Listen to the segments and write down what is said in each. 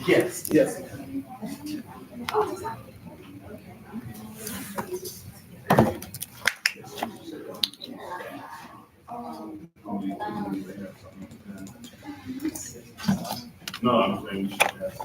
Yes, yes. No, I'm saying you should ask.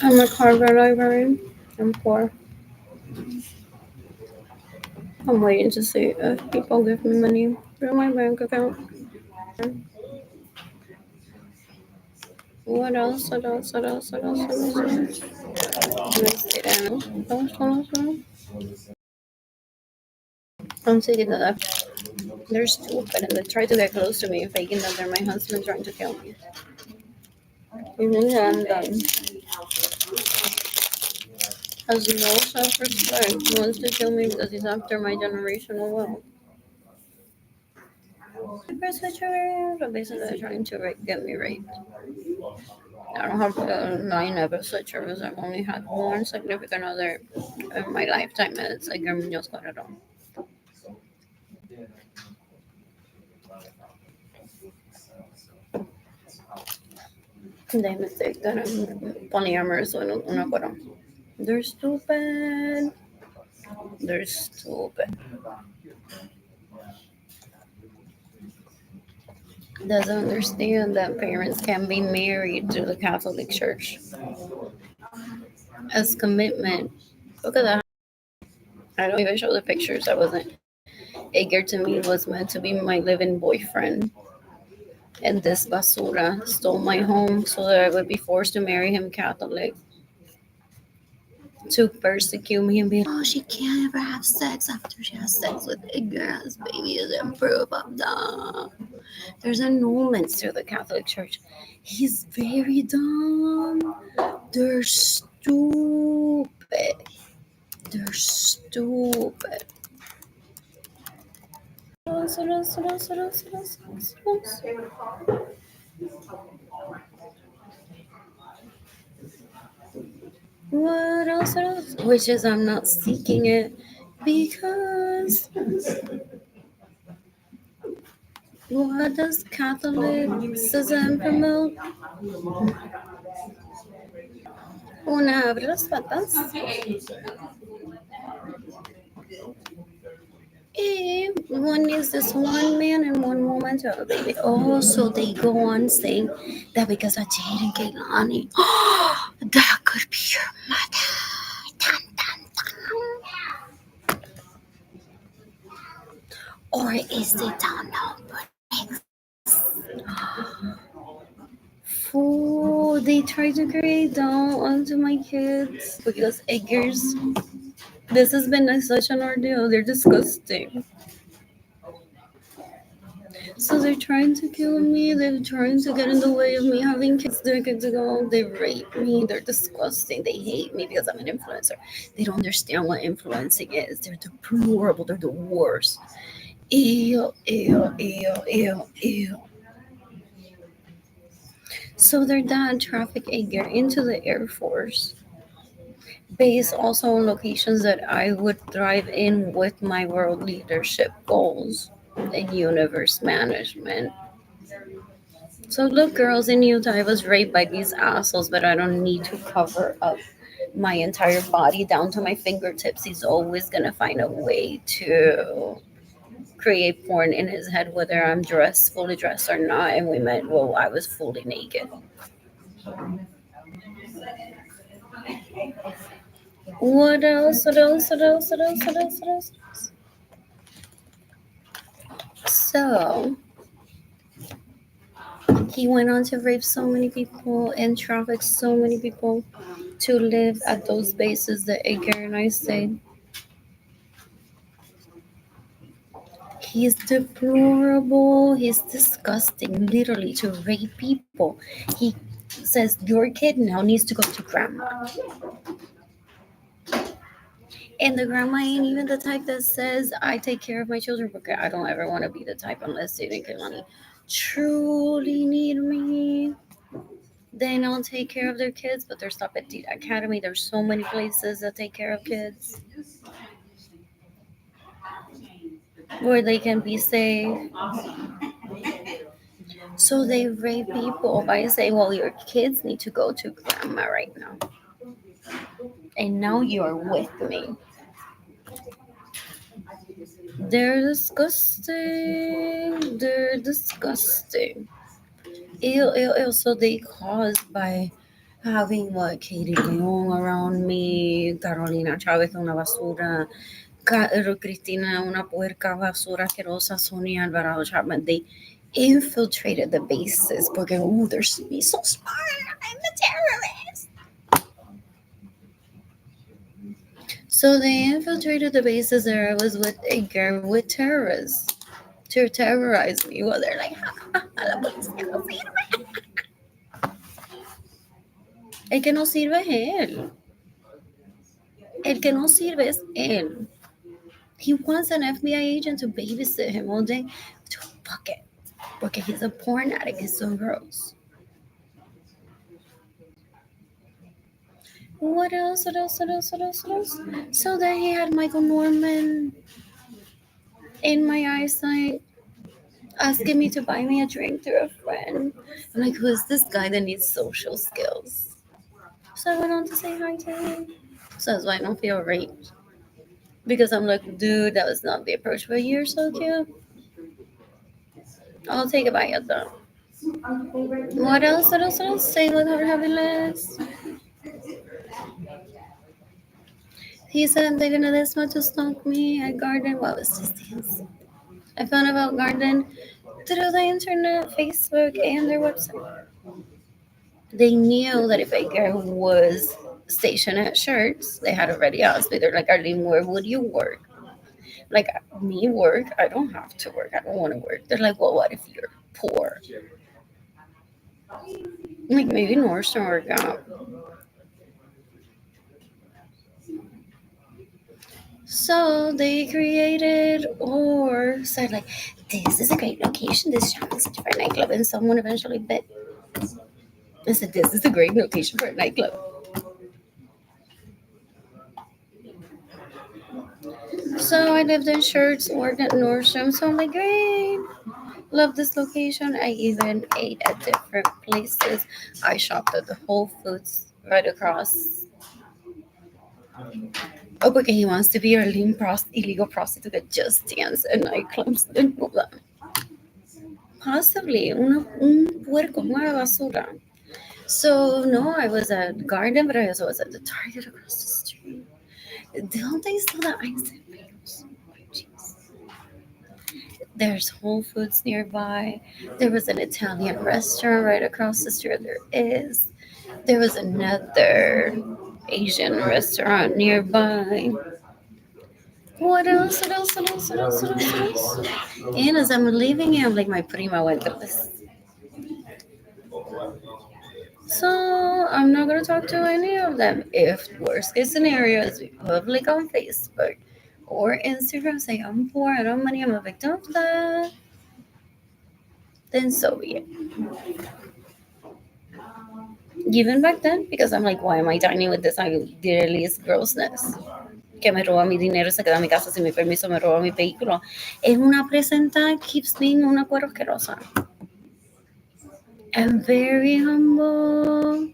I'm a cargo librarian. I'm poor. I'm waiting to see if people give me money through my bank account. What else? What else? What else? What else? What else? What else? I'm saying that they're stupid and they try to get close to me, faking that they're my husband trying to kill me. Even though I'm done. Has no self-respect. He wants to kill me because he's after my generational wealth. So basically, they're trying to get me raped. I don't have 9 episodes. I've only had one significant other in my lifetime, and it's like Muñoz Corredor. They mistake that I'm polyamorous with una coro. They're stupid. They're stupid. Doesn't understand that parents can be married to the Catholic Church as commitment. Look at that. I don't even show the pictures. I wasn't. Edgar to me was meant to be my living boyfriend. And this basura stole my home so that I would be forced to marry him Catholic. To persecute me and be like, oh, she can't ever have sex after she has sex with Edgar. His baby isn't proof of that. There's annulments to the Catholic Church. He's very dumb. They're stupid. They're stupid. What else? What else? Which is, I'm not seeking it because what does Catholicism promote? Una abre las patas. One is this one man and one woman to have a baby. Oh, so they go on saying that because of Jade and Kaylani, that could be your mother. Dun, dun, dun. Or is it Donald Briggs? Fool, they try to create down onto my kids because Edgar's. This has been such an ordeal. They're disgusting. So they're trying to kill me. They're trying to get in the way of me having kids. They're going to go. They rape me. They're disgusting. They hate me because I'm an influencer. They don't understand what influencing is. They're deplorable. They're the worst. Ew, ew, ew, ew, ew. So their dad trafficked Edgar into the Air Force base, also on locations that I would thrive in with my world leadership goals and universe management. So look, girls in Utah, I was raped by these assholes, but I don't need to cover up my entire body down to my fingertips. He's always gonna find a way to create porn in his head, whether I'm dressed, fully dressed or not. And we met while I was fully naked. What else? What else? What else? What else? What else? What else? So he went on to rape so many people and traffic so many people to live at those bases that Edgar and I stayed. He's deplorable. He's disgusting, literally, to rape people. He says, your kid now needs to go to grandma. And the grandma ain't even the type that says, I take care of my children, because I don't ever want to be the type unless they make money. Truly need me. They don't take care of their kids, but they're stopped at the academy. There's so many places that take care of kids where they can be safe. So they rape people by saying, well, your kids need to go to grandma right now. And now you're with me. They're disgusting. They're disgusting. Ew, ew, ew. So they caused by having what, Katie Leon around me, Carolina Chavez, una basura, Cristina, una puerca basura asquerosa, Sonia Alvarado Chapman. They infiltrated the bases porque, they're so smart. I'm a terrorist. So they infiltrated the bases there. I was with Edgar with terrorists to terrorize me. Well, they're like, la policía no sirve. El que no sirve es él. El que no sirve es él. He wants an FBI agent to babysit him all day. Fuck it. Porque he's a porn addict. He's so gross. What else? What else? What else? What else? What else? So then he had Michael Norman in my eyesight asking me to buy me a drink through a friend. I'm like, who is this guy that needs social skills? So I went on to say hi to him. So that's why I don't feel raped. Because I'm like, dude, that was not the approach, but you're so cute. I'll take a bite of that. What else? What else? What else? Say with her heavy list. He said they're gonna this much to stalk me at Garden. What was this dance? I found about Garden through the internet, Facebook, and their website. They knew that if a girl was stationed at Shirts, they had already asked me. They're like, Arlene, where would you work? Like, me work? I don't have to work. I don't want to work. They're like, well, what if you're poor? Like, maybe Nordstrom or Gap. So they created or said, like, this is a great location. This shopping center for a nightclub. And someone eventually bid. I said, this is a great location for a nightclub. So I lived in Shirts, worked at Nordstrom. So I'm like, great. Love this location. I even ate at different places. I shopped at the Whole Foods right across. Oh, porque he wants to be a illegal prostitute that just dance at nightclubs. Possibly. Un puerco, una basura. So, no, I was at Garden, but I also was at the Target across the street. Don't they still have ice and bagels? There's Whole Foods nearby. There was an Italian restaurant right across the street. There is. There was another Asian restaurant nearby. What else? What else? What else? What else? What else? What else? And as I'm leaving here, I'm like, my prima went through this. So I'm not gonna talk to any of them. If worst case scenario is we public on Facebook or Instagram say I'm poor, I don't have money, I'm a victim of that, then so be it. Even back then, because I'm like, why am I dining with this idealist grossness? Que me roba mi dinero, se queda en mi casa sin mi permiso, me roba mi vehículo. Es una presenta, keeps being una cuero asquerosa. I'm very humble.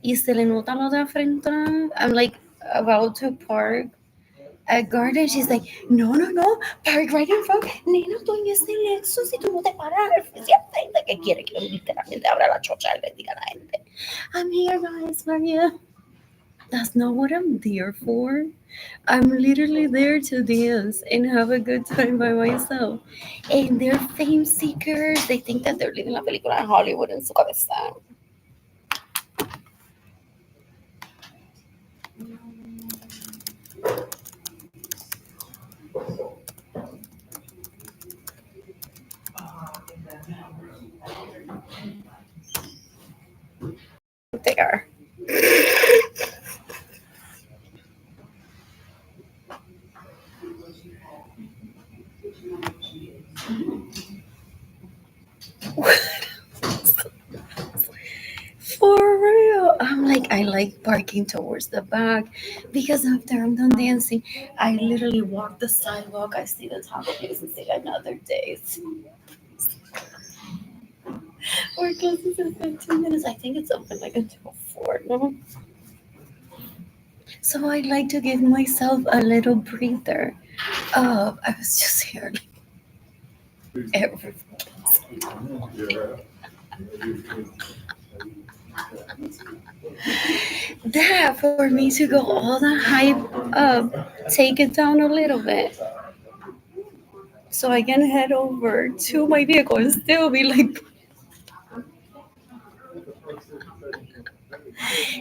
y se le nota lo de frente. I'm like about to park at garden. She's like, no, no, no, park right in front. Nena, tú en ese Lexus si tú no te paras al frente que quiere que literalmente abra la chocha y le diga a la gente, I'm here guys for you. That's not what I'm there for. I'm literally there to dance and have a good time by myself. And they're fame seekers. They think that they're living la película en Hollywood en su cabeza. They are. For real. I'm like, I like parking towards the back because after I'm done dancing, I literally walk the sidewalk. I see the taco place and say another day. We're closing in 15 minutes. I think it's open like until 4. No? So I like to give myself a little breather. I was just here every that for me to go all the hype up, take it down a little bit, so I can head over to my vehicle and still be like,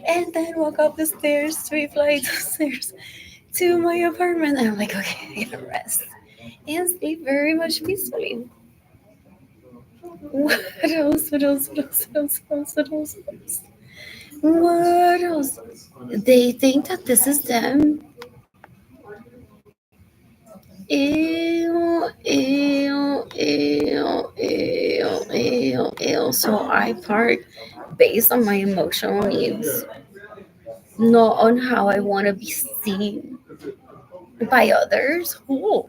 and then walk up the stairs, 3 flights of stairs to my apartment. And I'm like, okay, I gotta rest and sleep very much peacefully. What else? What else? What else? What else? What else? What else? What else? What else? They think that this is them. Ew, ew, ew, ew, ew, ew. So I park based on my emotional needs, not on how I want to be seen by others. Who?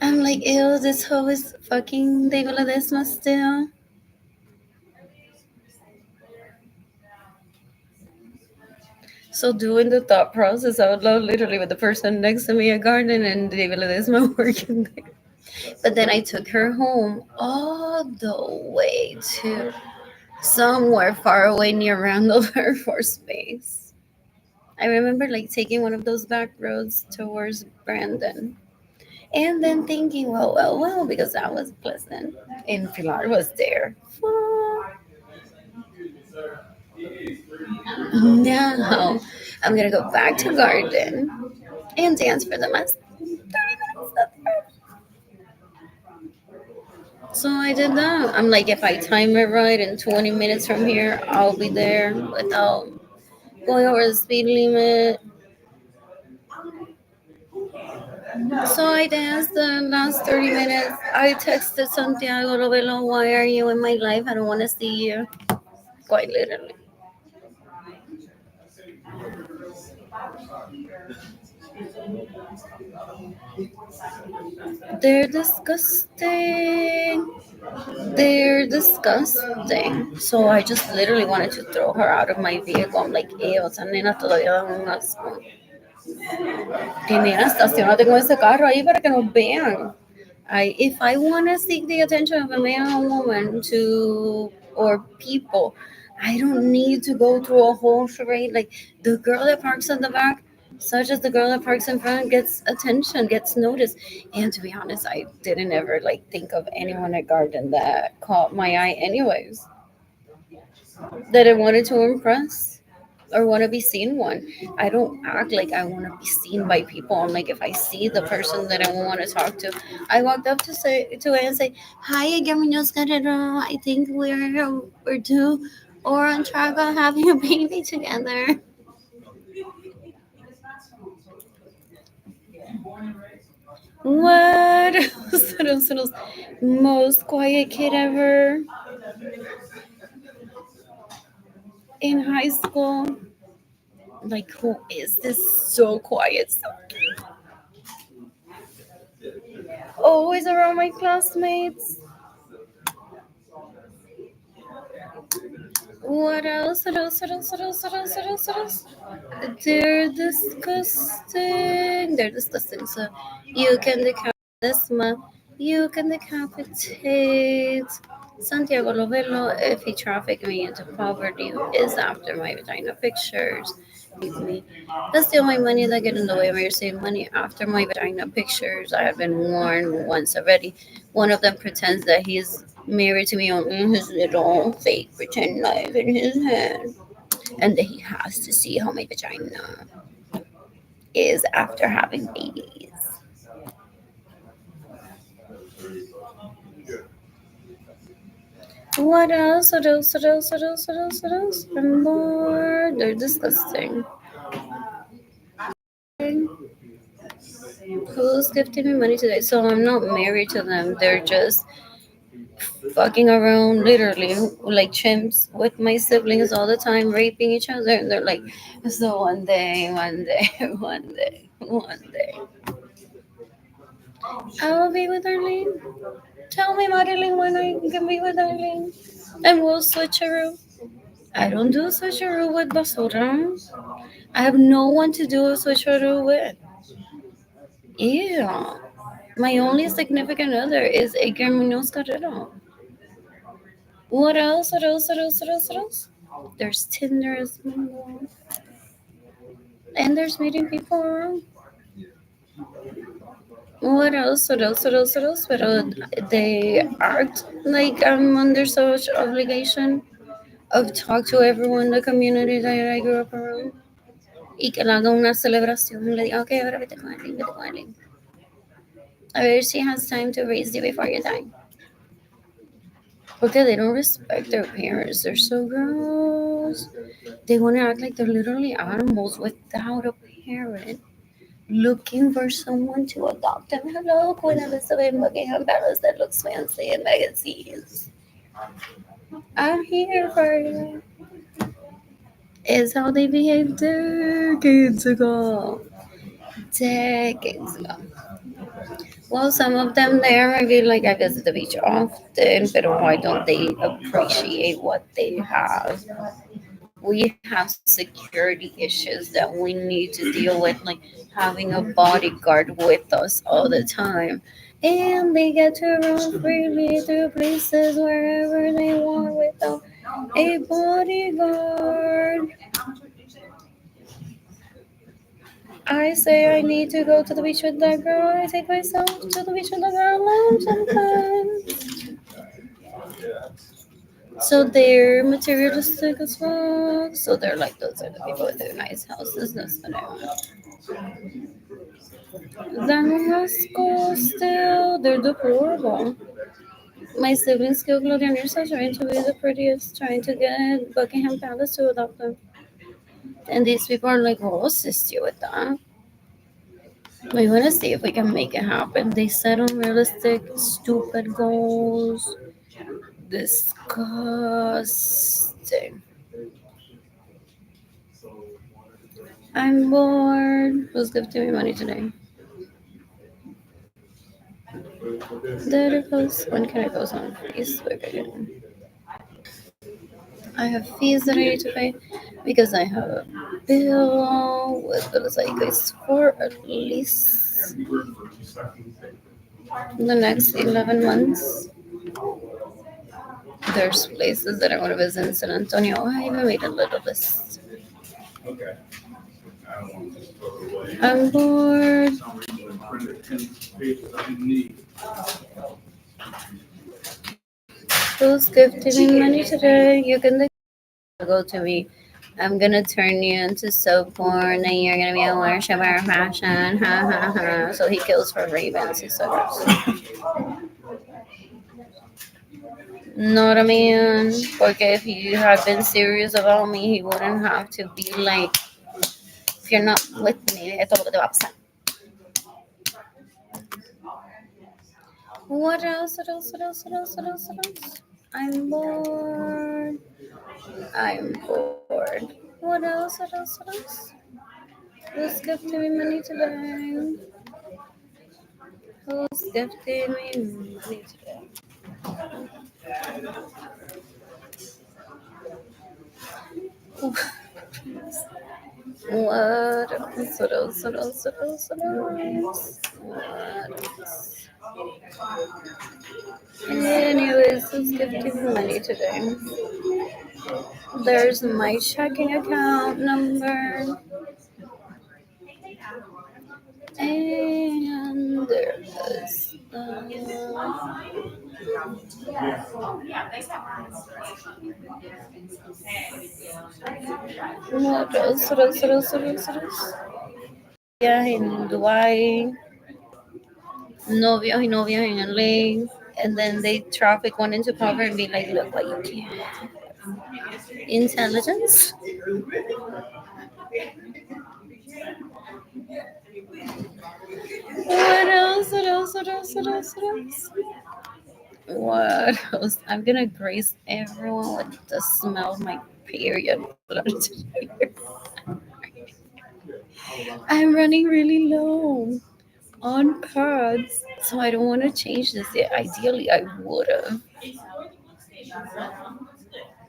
I'm like, ew, this hoe is fucking David Ledesma still. So doing the thought process out loud, literally with the person next to me at garden and David Ledesma working there. But then I took her home all the way to somewhere far away near Randolph Air Force Base. I remember like taking one of those back roads towards Brandon. And then thinking, well, well, well, because that was pleasant. And Pilar was there. Now I'm gonna go back to garden and dance for the last 30 minutes. So I did that. I'm like, if I time it right, in 20 minutes from here, I'll be there without going over the speed limit. So I danced the last 30 minutes. I texted Santiago Robelo, why are you in my life? I don't want to see you. Quite literally. They're disgusting. They're disgusting. So I just literally wanted to throw her out of my vehicle. I'm like, esa nena todavía da un asco. Que nena, estacionate con ese carro ahí para que nos vean. If I want to seek the attention of a man or woman to or people, I don't need to go through a whole charade. Like the girl that parks in the back, such as the girl that parks in front, gets attention, gets noticed. And to be honest, I didn't ever like think of anyone at Garden that caught my eye, anyways. That I wanted to impress or want to be seen one. I don't act like I want to be seen by people. I'm like, if I see the person that I want to talk to, I walked up to it and say, "Hi, Munoz Guerrero. I think we're due or on track on having a baby together." What? Most quiet kid ever in high school. Like, who is this so quiet? So always around my classmates. What else? What else? What else? What else? What else? What else? What else? They're disgusting. They're disgusting. So you can decapitate this month. You can decapitate Santiago Lovelo if he trafficked me into poverty. Is after my vagina pictures. With me. That's still my money that get in the way of your saving money after my vagina pictures. I have been warned once already. One of them pretends that he's married to me only his little fake pretend knife in his hand. And that he has to see how my vagina is after having babies. What else? What else? What else? What else? What else? What else? I'm bored. They're disgusting. Who's gifting me money today? So I'm not married to them. They're just fucking around, literally, like chimps with my siblings all the time, raping each other. And they're like, so one day, one day, one day, one day, I will be with Arlene. Tell me, Madeline, when I can be with Arlene. And we'll switcheroo. I don't do a switcheroo with basura. I have no one to do a switcheroo with. Yeah. My only significant other is Edgar Munoz Carrero. What else? What else? What else? What else? What else? There's Tinder as well. And there's meeting people around. What else? What else? What else? What else? But they act like I'm under such obligation of talk to everyone in the community that I grew up around. Y que le haga una celebración. Le diga, okay, ahora vete con Arlene, vete con Arlene. A ver if she has time to raise you before you die. Because they don't respect their parents. They're so gross. They want to act like they're literally animals without a parent. Looking for someone to adopt them. Hello, Queen Elizabeth Buckingham Palace that looks fancy in magazines. I'm here for you. Is how they behaved decades ago. Decades ago. Well, some of them there, I feel like I visit the beach often, but why don't they appreciate what they have? We have security issues that we need to deal with, like having a bodyguard with us all the time. And they get to run freely through places wherever they want without a bodyguard. I say I need to go to the beach with that girl. I take myself to the beach with the girl alone sometimes. So they're materialistic as well. So they're like, those are the people with their nice houses. That's what I want. Damasco still, they're deplorable. My siblings kill Gloria Nirsa trying to be the prettiest, trying to get Buckingham Palace to adopt them. And these people are like, we'll assist you with that. We want to see if we can make it happen. They set unrealistic, stupid goals. Disgusting. I'm bored. Who's gifting me money today? There it goes. When can I post on Facebook again? I have fees that I need to pay because I have a bill with bills I guess for at least the next 11 months. There's places that I want to visit in San Antonio. I even made a little list. Okay. I don't want this to go away. I'm bored. Printed 10 pages I didn't need. Who's gifting me money today? You can go to me. I'm gonna turn you into soap porn and you're gonna be a worshiper of fashion. Ha ha ha. So he kills for ravens, he suckers. Not a man. Porque if he had been serious about me, he wouldn't have to be like, if you're not with me, esto es lo que te va a pasar. What else? What else? What else? What else? What else? What else? I'm bored. I'm bored. What else? What else? What else? Who's gifting me money today? Who's gifting me money today? What else? What else? What else? What else? What else? What else? Anyways, who's gifting money today? There's my checking account number. And there is what else? What else? What else? What else? What else? Yeah, in Dubai, novios y novias in LA, and then they traffic one into cover and be like, look what you can. Intelligence. What else? What else? What else? What else? What else? What else? I'm gonna grace everyone with the smell of my period blood today. I'm running really low on pads, so I don't want to change this yet. Ideally, I would have,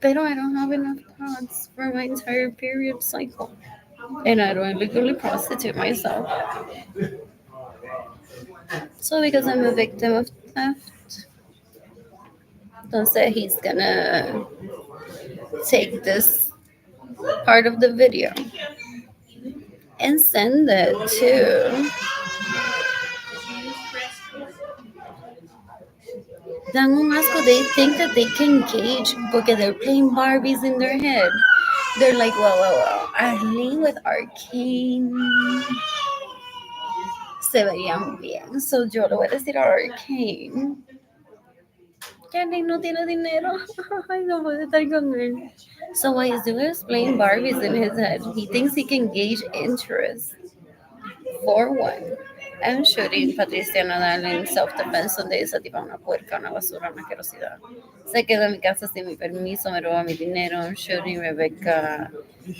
but I don't have enough pads for my entire period cycle, and I don't legally prostitute myself. So because I'm a victim of theft, don't say he's gonna take this part of the video and send it to dan un asco. They think that they can gauge because they're playing Barbies in their head. They're like, well, Arlene with Arcane se verían bien. So yo le voy a decir a Arcane que Arlene no tiene dinero. Ay, no puede estar con él. So what he's doing is playing Barbies in his head. He thinks he can gauge interest. For one, I'm shooting Patricia Nadal en self-defense, donde esa tipa una puerca, una basura, una asquerosidad. Se queda en mi casa sin mi permiso, me roba mi dinero. I'm shooting Rebecca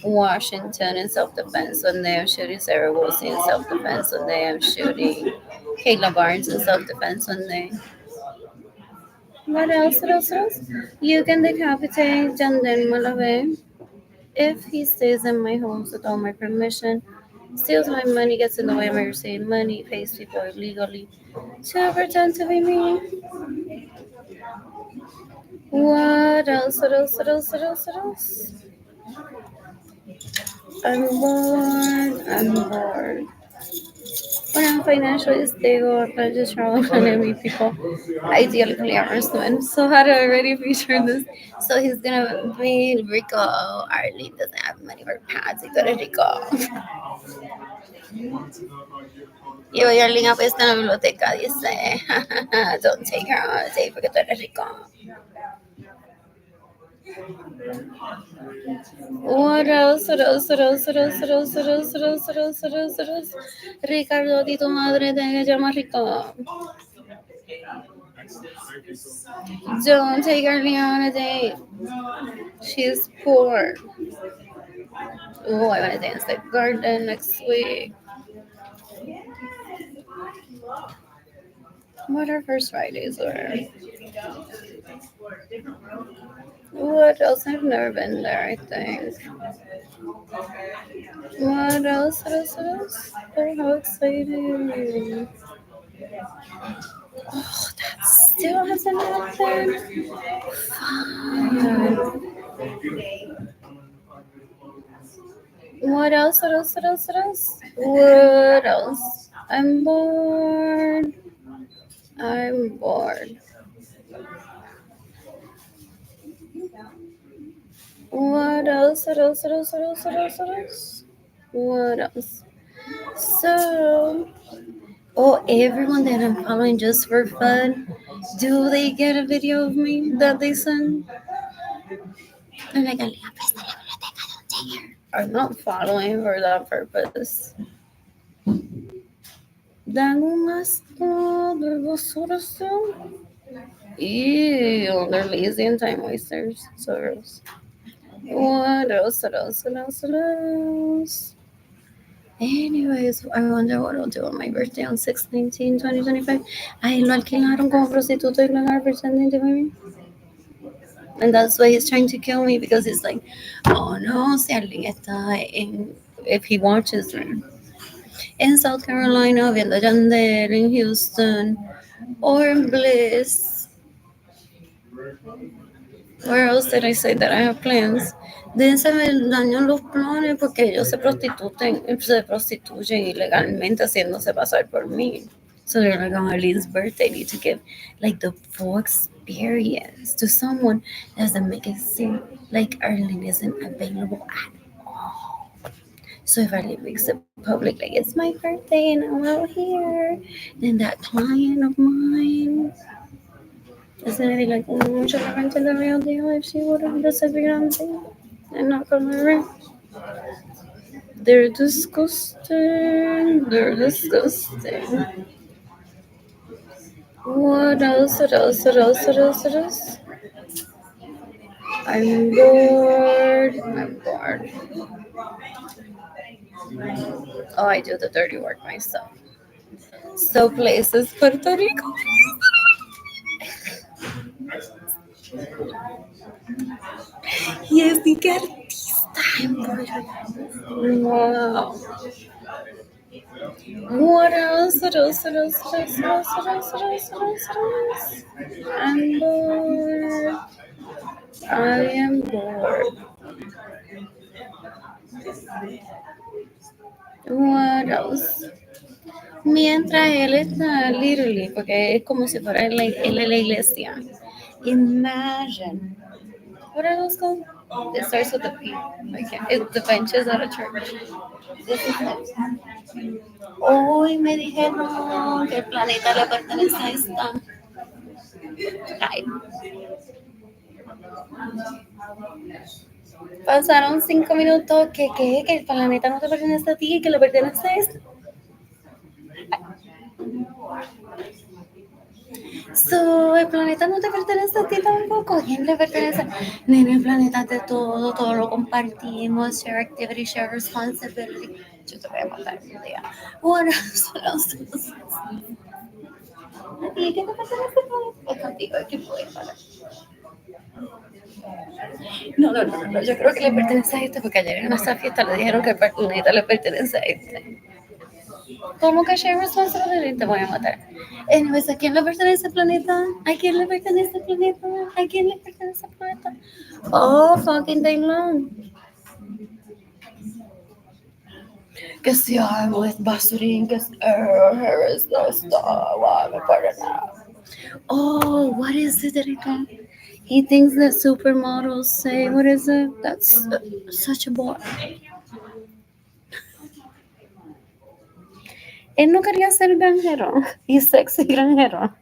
Washington in self-defense, donde I'm shooting Sarah Wilson in self-defense, donde I'm shooting Kayla Barnes in self-defense, donde... What else? What else? What else? You can decapitate Janden Malave if he stays in my house without my permission, steals my money, gets in the way of my receiving money, pays people illegally to pretend to be me. What else? What else? What else? What else? What else? I'm bored. I'm bored. When I'm financially stable, I plan to travel and meet people, ideally glamorous women. So how do I already feature this? So he's gonna be Rico. Arlene doesn't have money for pads. He go to Rico. Y hoy Arlene apesta en la biblioteca. Dice, don't take her on a date porque tú eres rico. What else? What else? What else? What else? What else? What else? What else? What else? What else? What else? Ricardo, di tu madre te llama Rico. Don't take Arlene on a date. She's poor. Oh, I want to dance the garden next week. What are First Fridays were? What else? I've never been there, I think. What else? What else? What else? Oh, how exciting. Oh, that still hasn't happened. Fun. What else? What else? What else? What else? What else? I'm bored. I'm bored. What else? What else? What else? What else? What else? What else? What else? So, oh, everyone that I'm following just for fun, do they get a video of me that they send? They're like, "Alea, presta la biblioteca, don't take her." I'm not following for that purpose. Dan un asco de vosotros. Ew, they're lazy and time wasters. So gross. What else? What else? What else? What else? Anyways, I wonder what I'll do on my birthday on 6/19/2025. Ay, lo alquilaron como prostituto y lo pretending to be me. And that's why he's trying to kill me because he's like, oh no, si alguien está en, if he watches me in South Carolina, viendo Yandel in Houston or in Bliss. Where else did I say that I have plans? Then se me dañan los planes porque ellos se prostituyen ilegalmente haciéndose pasar por mí. So they're like, on Arlene's birthday, need to give like the full experience to someone that doesn't make it seem like Arlene isn't available at all. So if Arlene makes it public, like it's my birthday and I'm out here, then that client of mine is gonna be like, solamente le había dicho if she would have disappeared and not come around. They're disgusting. They're disgusting. What else? What else? What else? What else? What else? I'm bored. I'm bored. Oh, I do the dirty work myself. So places, Puerto Rico. Yes, you get this time, Puerto Rico. Wow. What else? What else? What else? What else? What else? What else? What else? What else? What else? I'm bored. I am bored. What else? Mientras él está literally, porque es como si fuera él en la iglesia. Imagine. What are those called? It starts with a P. I can't. It's the benches at a church. This is it. Hoy me dijeron que el planeta le pertenece a esta. Ay, pasaron 5 minutos que el planeta no te pertenece a ti y que le pertenece a esta. So, el planeta no te pertenece a ti tampoco. ¿Quién le pertenece? Nene, el planeta es de todo, todo lo compartimos. Share activity, share responsibility. Yo te voy a matar un día. What else? What else? ¿A ti qué te pertenece el planeta? Es contigo, ¿qué puedes parar? No, no, no, no, yo creo que le pertenece a este porque ayer en esa fiesta le dijeron que el planeta le pertenece a este. ¿Cómo que share responsibility? Te voy a matar. Anyways, ¿a quién le pertenece el planeta? ¿A quién le pertenece el planeta? ¿A quién le pertenece el planeta? Oh, fucking day long. Que si algo es basurín, que es Oh, what is it that he called? He thinks that supermodels say, what is it? That's such a boy. Él no quería ser granjero y sexy granjero.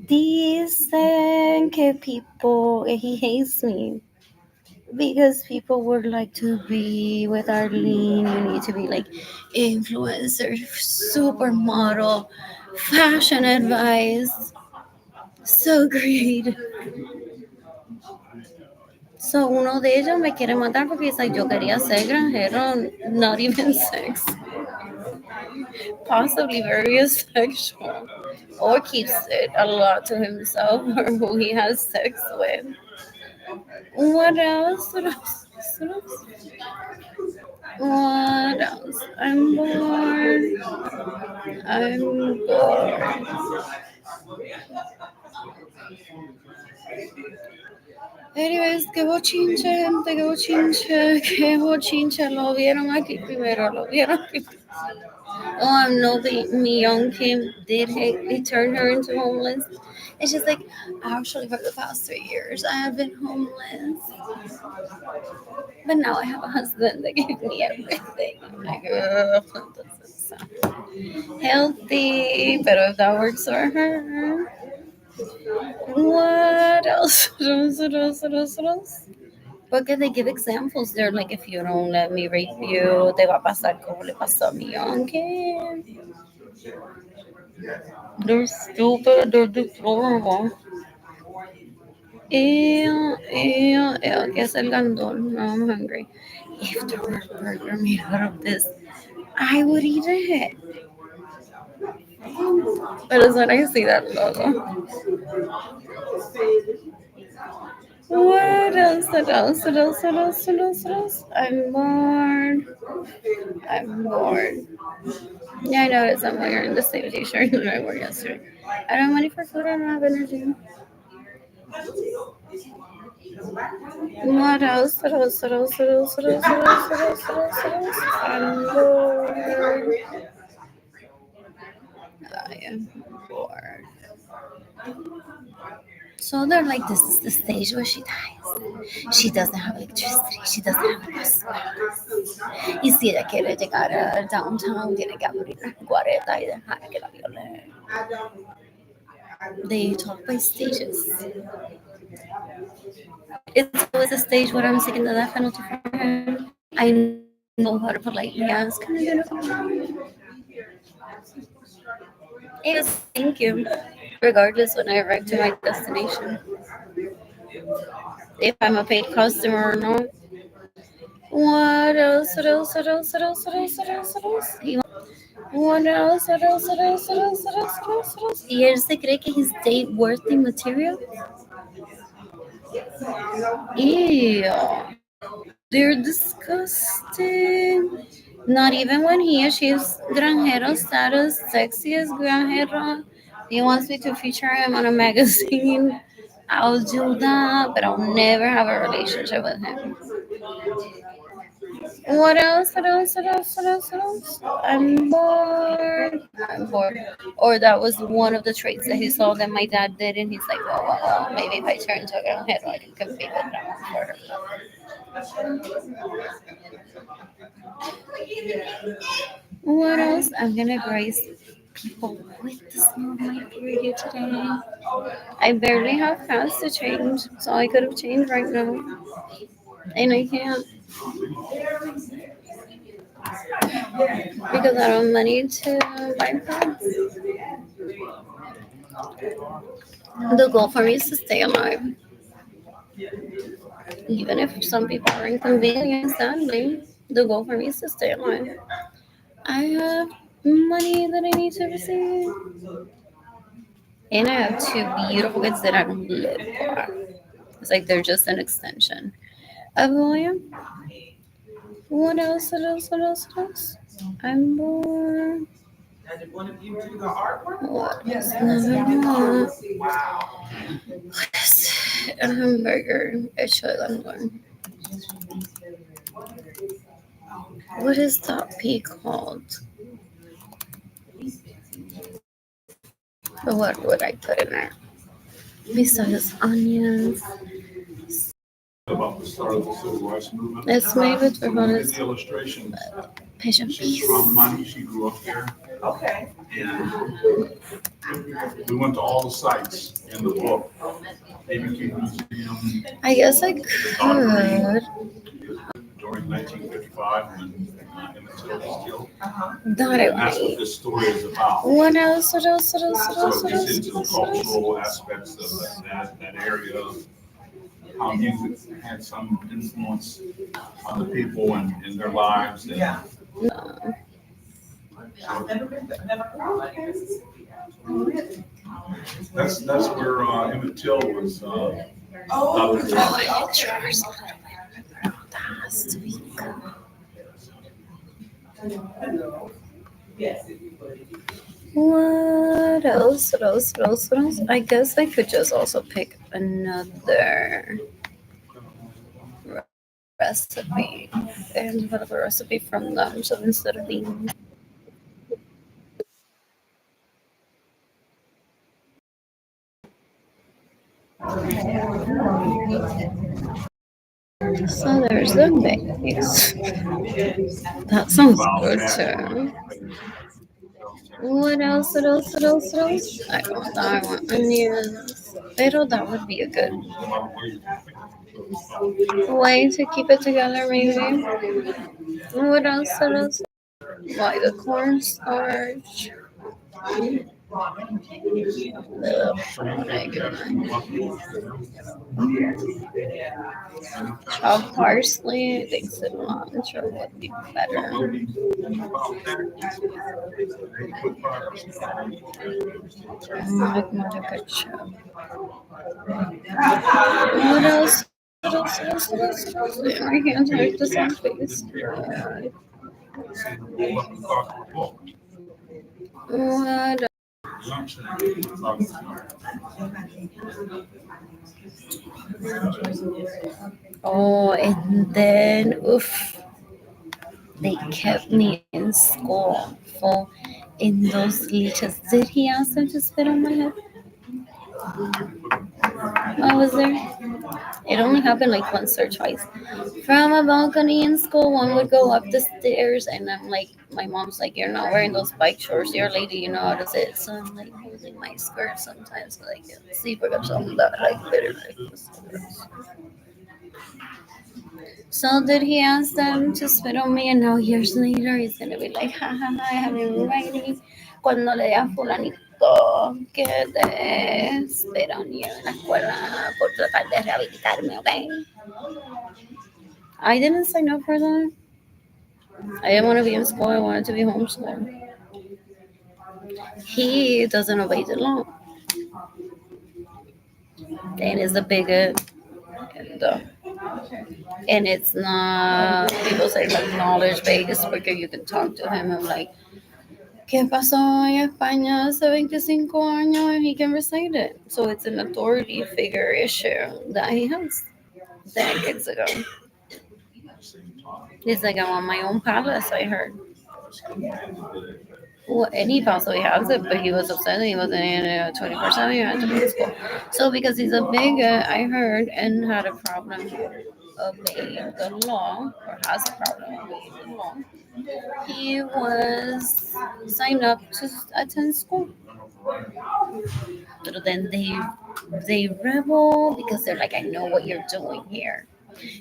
Dicen que people, he hates me because people would like to be with Arlene. You need to be like influencer, supermodel, fashion advice. So great. So uno de ellos me quiere matar porque dice, yo quería ser granjero, not even sex. Possibly very sexual. Or keeps it a lot to himself or who he has sex with. What else? What else? What else? What else? I'm bored. I'm bored. Anyways, qué bochinche, gente, qué bochinche, qué bochinche. Lo vieron aquí primero, lo vieron aquí. Oh, I'm no, me young Kim did he turned her into homeless. And she's like, actually, for the past 3 years, I have been homeless. But now I have a husband that gave me everything. I'm like, ugh, that doesn't sound healthy. But if that works for her, what else? What else? What else? What else? What else? Porque they give examples. They're like, if you don't let me rape you, te va a pasar como le pasó a mi young Kim. They're stupid. They're deplorable. Ew, ew, ew. Guess el gandol. Now I'm hungry. If there were a burger made out of this, I would eat it. But as when I see that logo. What else? What else? What else? What else? What else? What else? I'm bored. I'm bored. Yeah, I noticed I'm wearing the same t-shirt that I wore yesterday. I don't have money for food. I don't have energy. What else? What else? What else? What else? What else? What else? What else? What else? What else? I'm bored. I am bored. So they're like, this is the stage where she dies. She doesn't have electricity. She doesn't have a bus pass. Y si ella quiere llegar a downtown, tiene que abrir la guareta y dejar que la violen. They talk by stages. It's always a stage where I'm seeking the death penalty from him. I know how to politely ask, can I get a phone? Yes, thank you. Regardless when I arrive to my destination. If I'm a paid customer or not. What else? What else? What else? What else? What else? What else? What else? What else? What else? What else? What else? What else? What else? What else? ¿Y él se cree que he's date worthy material? Ew. They're disgusting. Not even when he achieves granjero status, sexy as granjero. He wants me to feature him on a magazine. I'll do that, but I'll never have a relationship with him. What else? What else? What else? What else? What else? I'm bored. I'm bored. Or that was one of the traits that he saw that my dad did, and he's like, well, maybe if I turn to a granjero, I can compete with them for her. What else? I'm gonna grace people with the smell of my period today. I barely have pants to change, so I could have changed right now, and I can't because I don't have money to buy pants. The goal for me is to stay alive, even if some people are inconvenienced. Sadly, the goal for me is to stay alive. I have money that I need to receive. And I have two beautiful kids that I don't live for. It's like they're just an extension of who I am. What else? What else? What else? What else? I'm bored. What is another? What is it? A hamburger. Actually, I'm going. What is that pea called? Or what would I put in there? Besides onions. About the start of the civil rights movement. It's made with So when we did frijoles. the illustrations, Pigeon she's peas. from Money, she grew up there. Okay. And we went to all the sites in the book. Baby King Museum I guess I could. during 1955 when Emmett Till was killed. That I And that's what want. this story is about. What else? What else? What else? What So else? it What gets else? into the What else? cultural aspects of that area, how music had some influence on the people and their lives. And Yeah. No. I've never been, never heard of it. that's where Emmett Till was. Oh. Oh, I think Trevor's a little bit. That has to be good. Yes. What else? What else? What else? What else? I guess I could just also pick another recipe and develop a recipe from them. So instead of being so there's the base. That sounds good too. What else? What else? What else? What else? I don't know. I want onions. Pero that would be a good way to keep it together, maybe. What else? What else? Why the cornstarch? Chopped parsley, think cilantro would be better. Like more ketchup. What else? My hands hurt the same face. What? Oh, and then oof, they kept me in school for in those leeches. Did he ask them to spit on my head? I was there. It only happened like once or twice. From a balcony in school, one would go up the stairs, and I'm like, my mom's like, "You're not wearing those bike shorts. You're a lady. You know how to sit." So I'm like holding my skirt sometimes, so like see for some that like better. So did he ask them to spit on me? And now years later, he's gonna be like, "Ha ha ha! I have it ready." Cuando le digan fulanito que te spit on you en la escuela por tratar de rehabilitarme, okay? I didn't sign up for that. I didn't want to be in school. I wanted to be homeschooled. He doesn't obey the law and is a bigot. And it's not, people say like knowledge based because you can talk to him and like, ¿qué pasó en España hace 25 años? And he can recite it. So it's an authority figure issue that he has decades ago. He's like, I want my own palace, I heard. Well, and he possibly has it, but he was upset that he wasn't in it 24/7. He had to be in school. So because he's a bigot, I heard, and had a problem obeying the law, or has a problem obeying the law, he was signed up to attend school. But then they rebel because they're like, I know what you're doing here.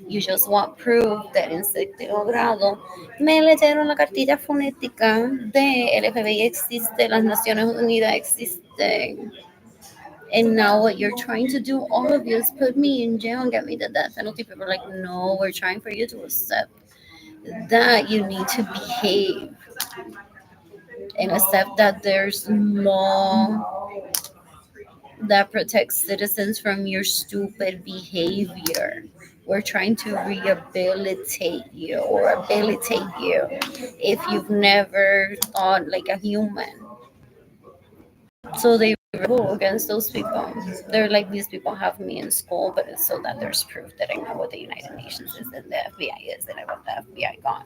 You just want proof that en séptimo grado me leyeron la cartilla fonética de el FBI existe, las Naciones Unidas existen. And now what you're trying to do, all of you, is put me in jail and get me the death penalty. People are like, no, we're trying for you to accept that you need to behave and accept that there's law that protects citizens from your stupid behavior. We're trying to rehabilitate you or abilitate you if you've never thought like a human. So they rebel against those people. They're like, these people have me in school, but it's so that there's proof that I know what the United Nations is and the FBI is, and I want the FBI gone.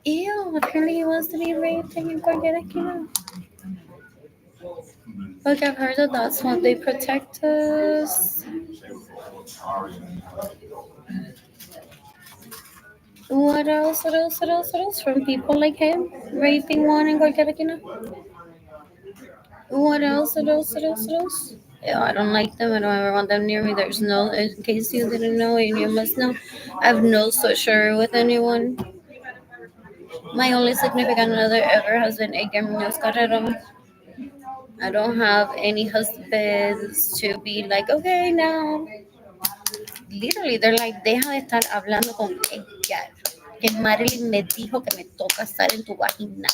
Ew, apparently he wants to be raped in cualquier esquina. Like, I've heard that that's what they protect us. What else? What else? What else? What else? From people like him raping one in cualquier esquina. What else? What else? What else? What else? Yeah, I don't like them. I don't ever want them near me. There's no, in case you didn't know, and you must know, I have no social with anyone. My only significant other ever has been Edgar Munoz Carrero. I don't have any husbands to be like, okay, now. Literally, they're like, deja de estar hablando con Edgar. Que Marilyn me dijo que me toca estar en tu vagina.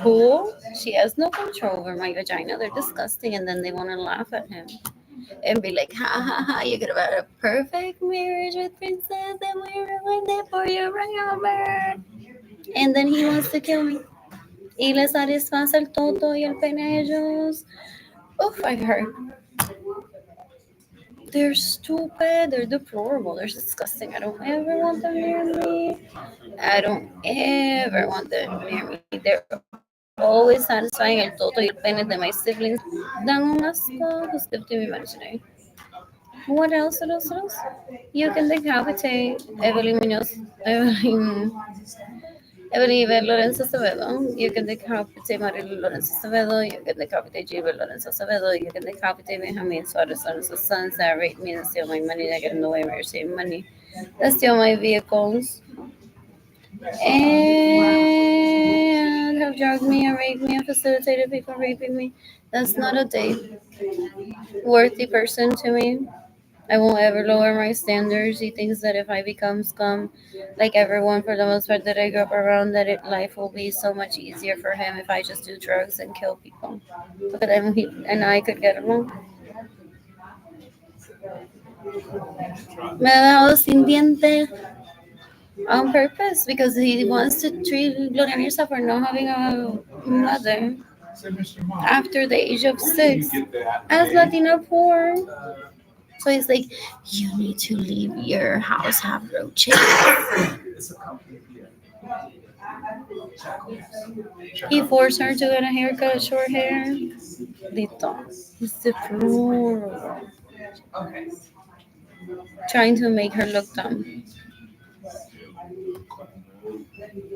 Who? She has no control over my vagina. They're disgusting, and then they want to laugh at him and be like, ha ha ha, you could have had a perfect marriage with Princess, and we ruined it for you, remember? And then he wants to kill me. Y le satisface el toto y el pene a ellos. Oof, I've heard. They're stupid. They're deplorable. They're disgusting. I don't ever want them near me. I don't ever want them near me. They're always satisfying el toto y el pene de my siblings. Dan un asco. Who's going to be imaginary? What else? What else? What else? You can decapitate Evelyn Munoz. Evelyn Lorenzo Acevedo. You can decapitate Marilu Lorenzo Acevedo. You can decapitate Gilbert Lorenzo Acevedo. You can decapitate Benjamin Suarez Lorenzo's sons that raped me and steal my money. That get in the way of me receiving money. That steal my vehicles. And would have drugged me and raped me and facilitated people raping me. That's not a date worthy person to me. I won't ever lower my standards. He thinks that if I become scum, like everyone for the most part that I grew up around, life will be so much easier for him if I just do drugs and kill people. But then he and I could get along. Me ha dejado sin diente on purpose because he wants to treat Gloria Mirza for not having a mother Say, Mr. Mom, after the age of where did you 6 get that as name? Latina poor. So he's like, you need to leave your house, have roaches. It's a company here. He forced her to get a haircut, short hair. Dito. He's deplorable. Okay. Trying to make her look dumb.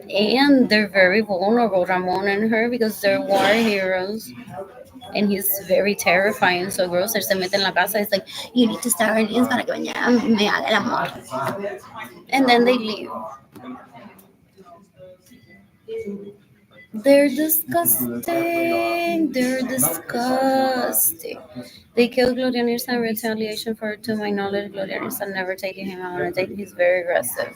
And they're very vulnerable, Ramon and her, because they're war heroes. And he's very terrifying. So Grocer se mete en la casa. It's like, you need to start earnings para que mañana me haga el amor. And then they leave. They're disgusting. They're disgusting. They killed Gloria Nirsa in retaliation for, to my knowledge, Gloria Nirsa never taking him out on a date. He's very aggressive.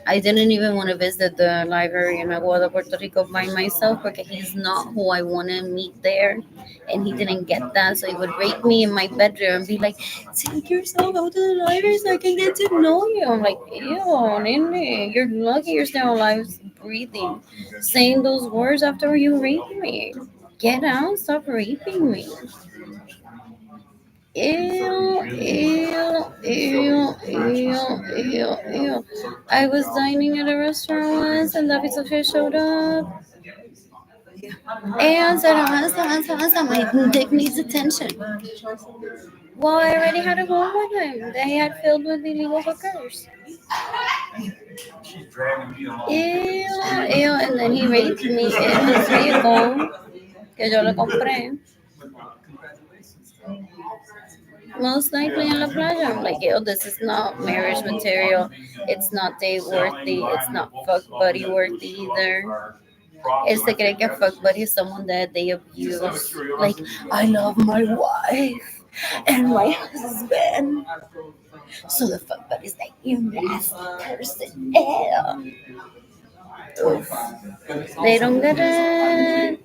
I didn't even want to visit the library in Aguada, Puerto Rico by myself because he's not who I want to meet there. And he didn't get that. So he would rape me in my bedroom and be like, take yourself out to the library so I can get to know you. I'm like, ew, Nene, you're lucky you're still alive, breathing. Saying those words after you raped me. Get out, stop raping me. Ew, ew, ew, ew, ew, ew. I was dining at a restaurant once and David Sofia showed up and said, my dick needs attention. Well, I already had a home with him. They had filled with illegal hookers. She's dragging me along. Ew, ew. And then he raped me in his vehicle que yo le compré. Most likely in La Playa. I'm like, yo, this is not marriage material. It's not date worthy. It's not fuck buddy worthy either. Él se cree que fuck buddy is someone that they abuse. Like, I love my wife and my husband. So the fuck buddy is like, you nasty person. Ew. Oof. They don't get it.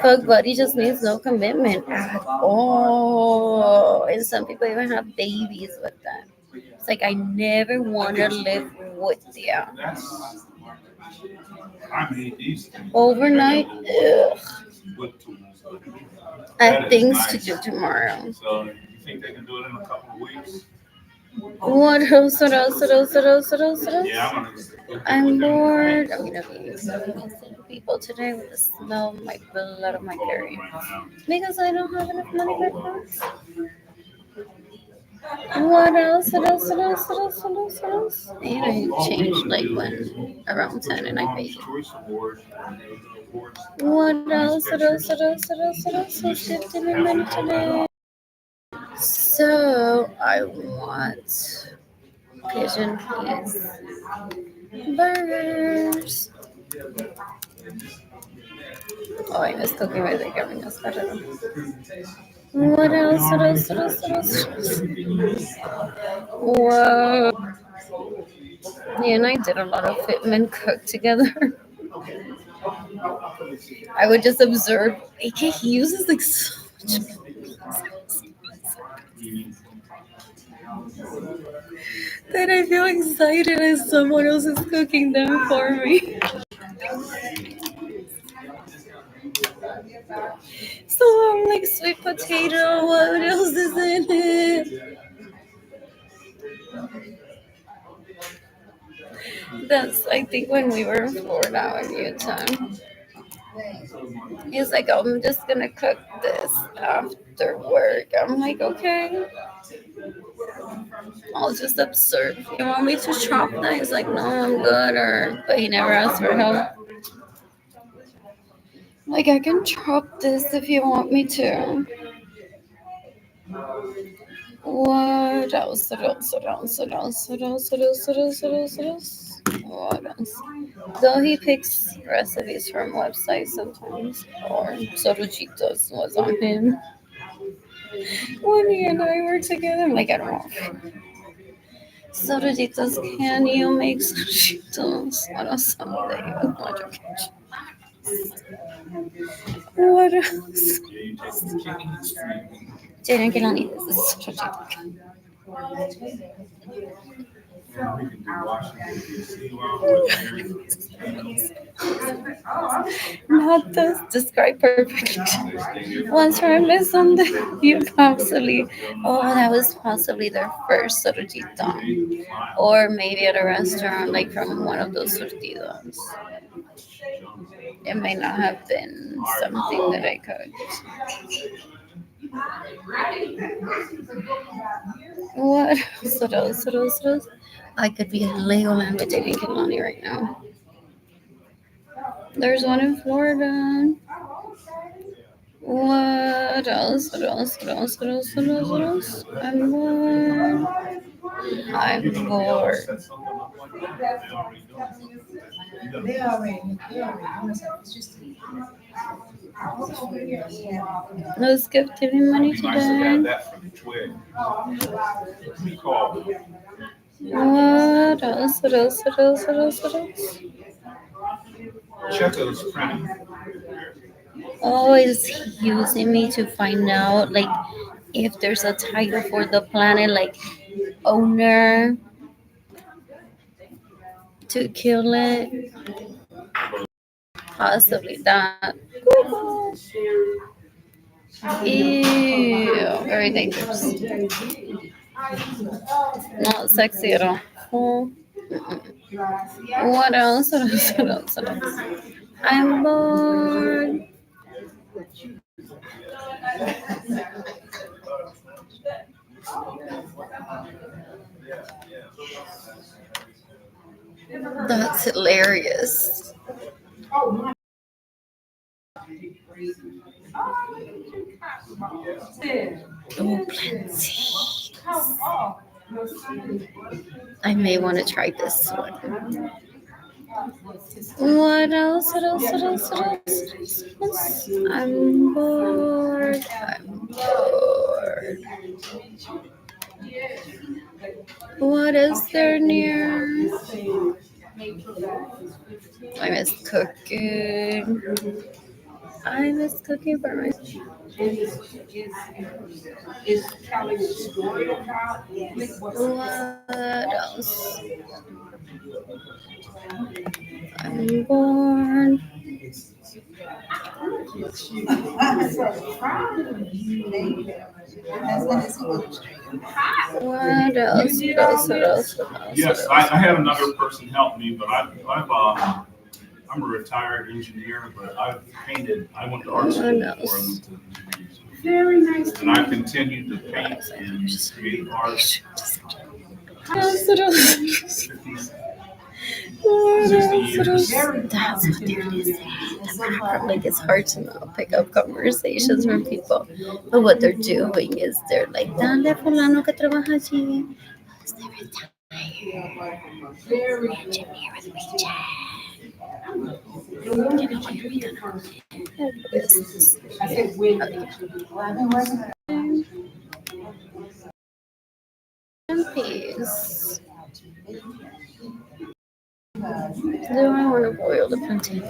Fuck buddy just means no commitment at all. And some people even have babies with that. It's like, I never want to live with you. I made these things. Overnight, ugh. With tools. I That have is things nice. to do tomorrow. So you think they can do it in a couple of weeks? What else? What else? What else? What else? What else? What else? Yeah, I'm bored. I'm gonna be visiting people today with the smell of my blood of my curry because I don't have enough money for clothes. What else? What else? What else? What else? What else? What else? And I changed like when around 10 and I paid. Choice Award. What else? What else? What else? What else? What else? What's 15 minutes today? So I want pigeon peas, burgers. Oh, I miss cooking with the giving us better. What else? What else? What else? What else? Whoa. Yeah, and I did a lot of Fitmen cook together. I would just observe. He uses like so much. That I feel excited as someone else is cooking them for me. So I'm like, sweet potato, what else is in it? That's, I think, when we were in Florida in Utah. He's like, I'm just gonna cook this after work. I'm like, okay. I'll just observe. You want me to chop that? He's like, no, I'm good. But he never asked for help. Like, I can chop this if you want me to. What else? What else? What else? What else? What else? What else? What else? What else? What else? What else? Though he picks recipes from websites sometimes, or Soruchitos was on him. When he and I were together, I'm like, I don't know. Soruchitos, can you make Soruchitos on a Sunday? I'm not joking. What else? Yeah, you take the chicken street. Jaden Kelani, this is Soruchito. And we can do Washington DC while Not those described perfectly. Once I met something, you possibly, oh, that was possibly their first sorujita. Or maybe at a restaurant, like from one of those surtidos. It may not have been something that I cooked. What? Soros. I could be a Lego man with dating Kilani right now. There's one in Florida. What else? What else? I'm bored. I'm bored. No skip giving money It'd be nice to have today. that for the twig. We call What else? What else? check those printing. Oh, is he using me to find out like if there's a title for the planet, like owner to kill it? Possibly that. Ew, very dangerous. Not sexy at all. Oh, what else? What else? I'm bored. That's hilarious. Oh, plenty. I may want to try this one. What else? I'm bored. I'm bored. What is there near? I miss cooking. I miss cooking for myself. What else? I'm bored. What else? Yes, I had another person help me, but I'm a retired engineer, but I've painted, I went to art school before I went to engineering school. Very nice. And I continued to paint and create art. 60 years. That's what they're saying. Like it's hard to not pick up conversations from people, but what they're doing is they're like, "Dale fulano que trabaja allí." It's their retired engineer with peace. Do I want to boil the plantains?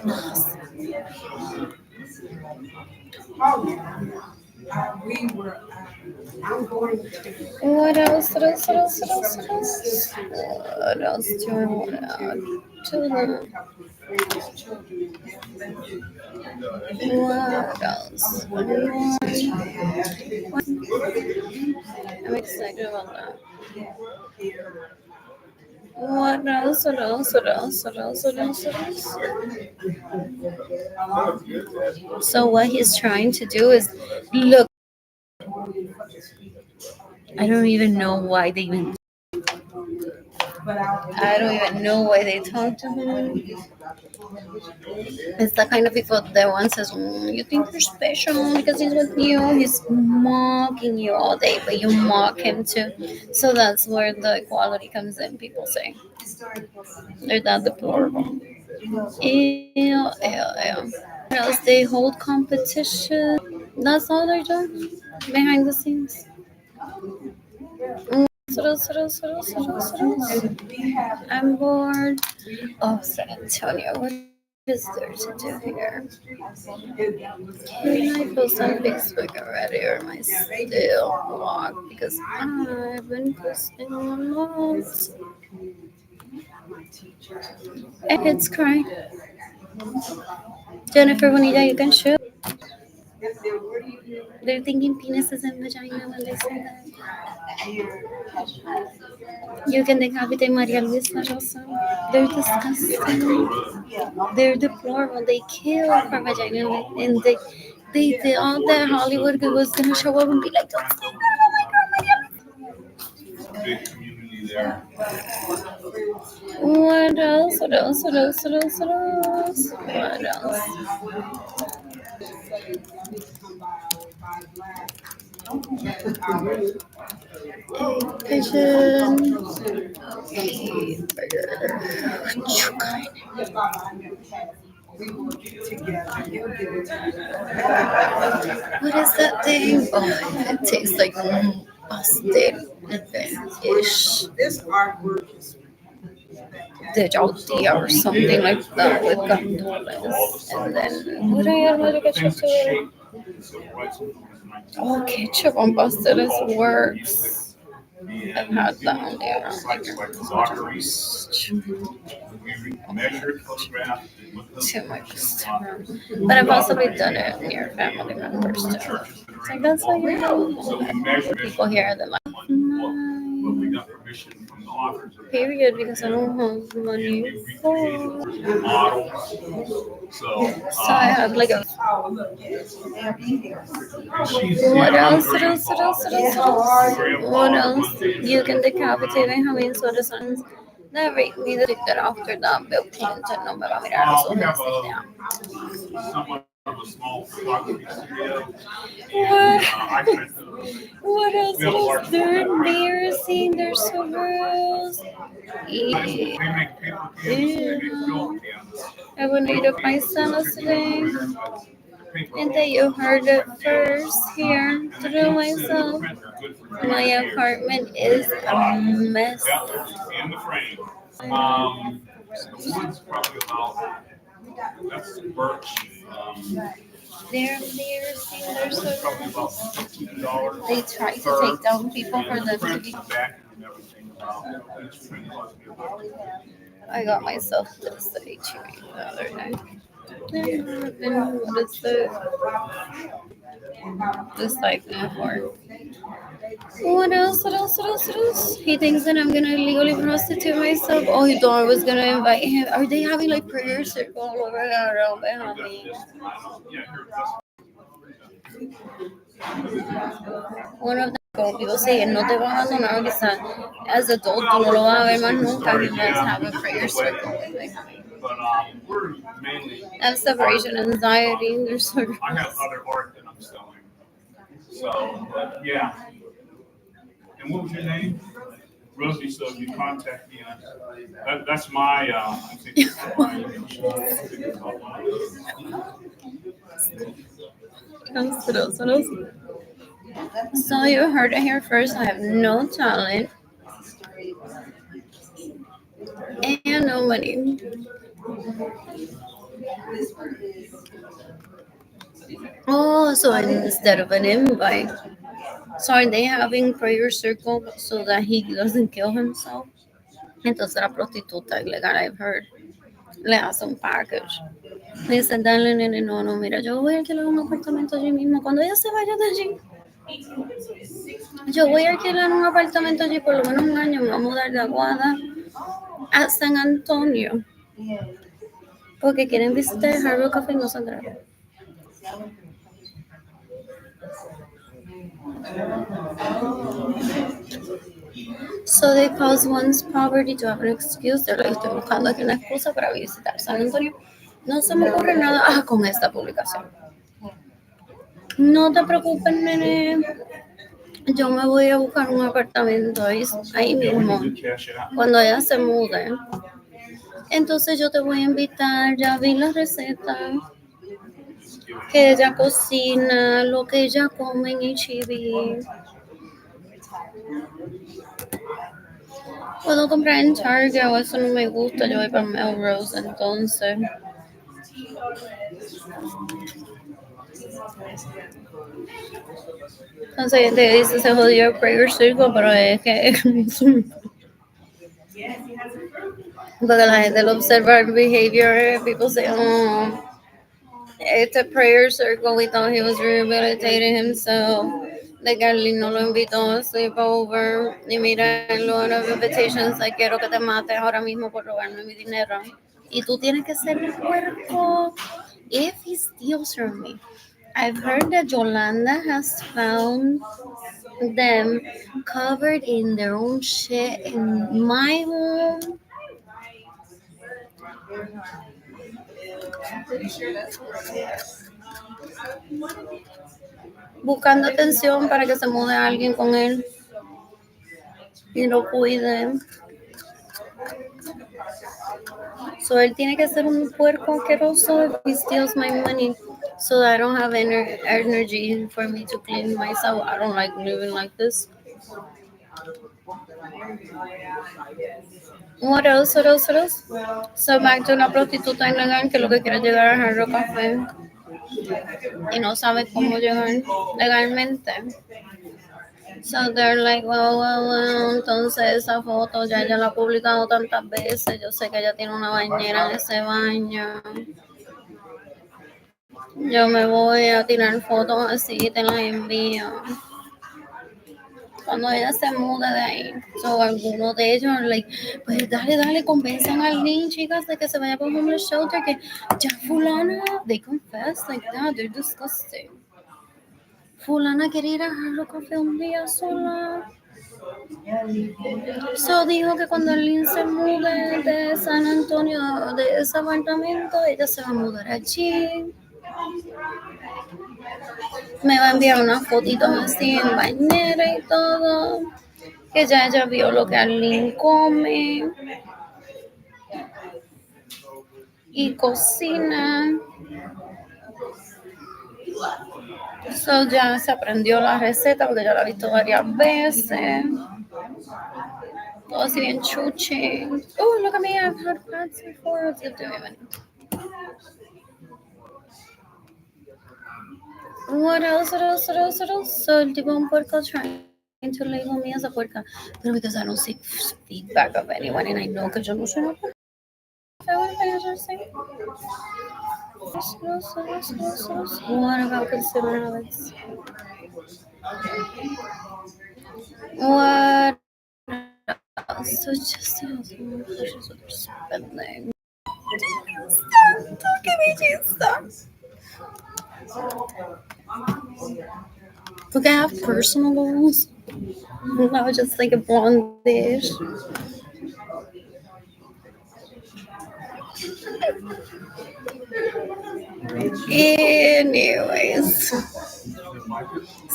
What else? What else do I want to add to that? What else? I'm excited about that. What else? So what he's trying to do is look. I don't even know why they even. I don't even know why they talk to him. It's the kind of people that one says, "You think you're special because he's with you." He's mocking you all day, but you mock him too. So that's where the equality comes in. People say they're that deplorable. Ew. What else? They hold competition. That's all they're doing behind the scenes. What else? I'm bored. Oh, San Antonio. What is there to do here? Can I post on Facebook already, or am I still blocked? Because I've been posting a lot. It's crying. Jennifer Bonilla, you can shoot. They're thinking penises and vagina when they say that. You can decapitate Maria Luisa Rosa. They're disgusting. They're deplorable. They kill for vagina, and they thought that Hollywood was gonna show up and be like, "Don't say that! Oh my God, Maria Luisa." Big community there. What else? What else? Pigeon. What is that thing? Oh, it tastes like busted ish. The tortilla or something like that with gandules. And then, what I add ketchup to it? Oh, ketchup on busted is worse. I've had that on there. Too much stuff. But I've also done it near family members too. It's like, that's how you know. People here that like, period, because I don't have money for So I have like a. What else? What else? You can decapitate and having sort of sons that rate me that after that Bill Clinton no me va a mirar a los ojos y ya. somewhat of a small photography studio. What else is there? Embarrassing. They're so gross. They make paper cans, they make film cans. I would need to find some today. And that you heard it first here through myself. My apartment is a mess. And the frame. The wood's probably about, that's birch. They're embarrassing. They're so Probably about $15. They try to take down people for them to be. I got myself this chewy the other day. And what is this like for? What else? He thinks that I'm gonna illegally prostitute myself. Oh, he thought I was gonna invite him. Are they having like prayer circle all over around behind me? One of them people saying no te vas a abandonar, quizás as adult tú no lo vas a ver más nunca. He must have a prayer circle with me. But we're mainly. I have separation anxiety. There's sort of. I have other art that I'm selling. So, but yeah. And what was your name? Rosie. So if you contact me, that's my. I think that's my. So you heard it here first. I have no talent and no money. Oh, so instead of an invite, so are they having prayer circle so that he doesn't kill himself? Entonces la prostituta ilegal, I've heard, le hace un package. Le dice, dale, nene, no, mira, yo voy a alquilar un apartamento allí mismo. Cuando ella se vaya de allí, yo voy a alquilar un apartamento allí por lo menos un año. Me voy a mudar de Aguada a San Antonio. Porque quieren visitar el Hard Rock Café y no saldrán. So they cause one's poverty to have an excuse. They're like, estoy buscando aquí una excusa para visitar San Antonio. No se me ocurre nada con esta publicación. No te preocupes, nene. Yo me voy a buscar un apartamento ahí mismo. Cuando ella se mude, Entonces yo te voy a invitar, ya vi la receta que ella cocina, lo que ella come en H-E-B. Puedo comprar en Target o eso no me gusta, yo voy para Melrose entonces. Entonces hay gente que dice se jodió el Prager Circle, pero es que porque la gente lo observa el behavior, people say, oh, it's a prayer circle, we thought he was rehabilitating himself. De Carly no lo invitó a sleepover, y mira en los invitations, like, quiero que te mates ahora mismo por robarme mi dinero. Y tú tienes que ser puerco if he steals from me. I've heard that Yolanda has found them covered in their own shit in my home. Buscando atención para que se mude alguien con él y lo cuide. So él tiene que ser un puerco asqueroso if he steals my money, so that I don't have energy for me to clean myself. I don't like living like this. What else? So back to una prostituta ilegal que lo que quiere llegar a Hard Rock Café y no sabe cómo llegar legalmente. So they're like, well, entonces esa foto ya ella la ha publicado tantas veces, yo sé que ella tiene una bañera en ese baño. Yo me voy a tirar fotos así y te las envío. Cuando ella se muda de ahí, so alguno de ellos, like, pues dale, convenzan al niño, chicas, de que se vaya por homeless shelter, que ya fulana, they confess like that, they're disgusting. Fulana quiere ir a Jarro Café un día sola. So dijo que cuando el Lynn se mude de San Antonio, de ese apartamento, ella se va a mudar allí. Me va a enviar unas fotitos así en bañera y todo. Que ya ella vio lo que Arlene come y cocina. So ya se aprendió la receta porque ya la he visto varias veces. Todo así bien chuchi. Oh, look at me, I've had plants before. What else? So el tipo un puerco trying to label me as a puerca. Pero because I don't see feedback of anyone and I know que yo no soy una puerca. What about consumer habits? What else? So just pushes with their spending. Don't give me Jesus. Look, I have personal goals. I was just like a blondish. Anyways,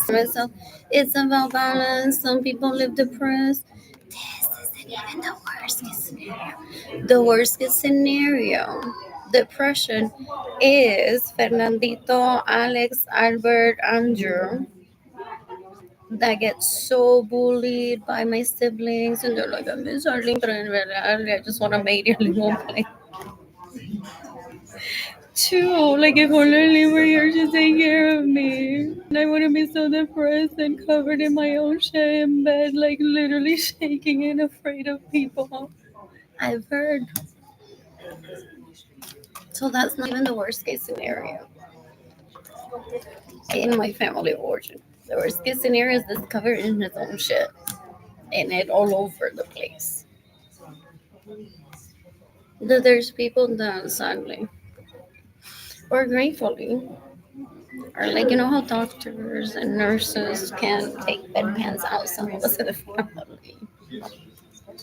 myself, it's about balance. Some people live depressed. This isn't even the worst case scenario. The worst case scenario, depression, is Fernandito, Alex, Albert, Andrew, that get so bullied by my siblings, and they're like, I miss Arlene, but in reality, I just want to make Arlene one play. Too, like if only were here to take care of me, and I wouldn't be so depressed and covered in my own shit in bed, like literally shaking and afraid of people. I've heard. So that's not even the worst case scenario in my family of origin. The worst case scenario is this covered in his own shit and it all over the place. That there's people that sadly or gratefully are like, you know how doctors and nurses can take bedpans out some of us in the family.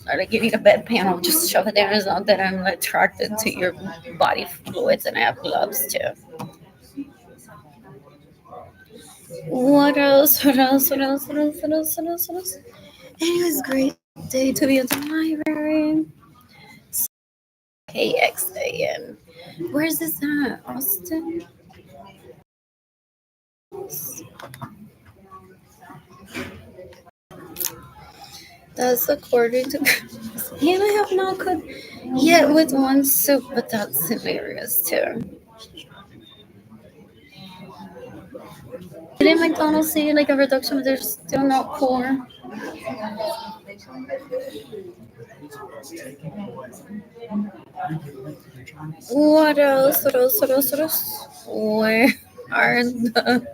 Or like you need a bedpan, I'll just shove it there. It's not that I'm attracted to your body fluids and I have gloves too. What else? Anyways, great day to be at the library. KXAN. Where's this at? Austin? That's according to. And I have not cooked yet with one soup, but that's hilarious too. Didn't McDonald's see like a reduction, but they're still not poor? What else? What else? What else? What else? Where are the.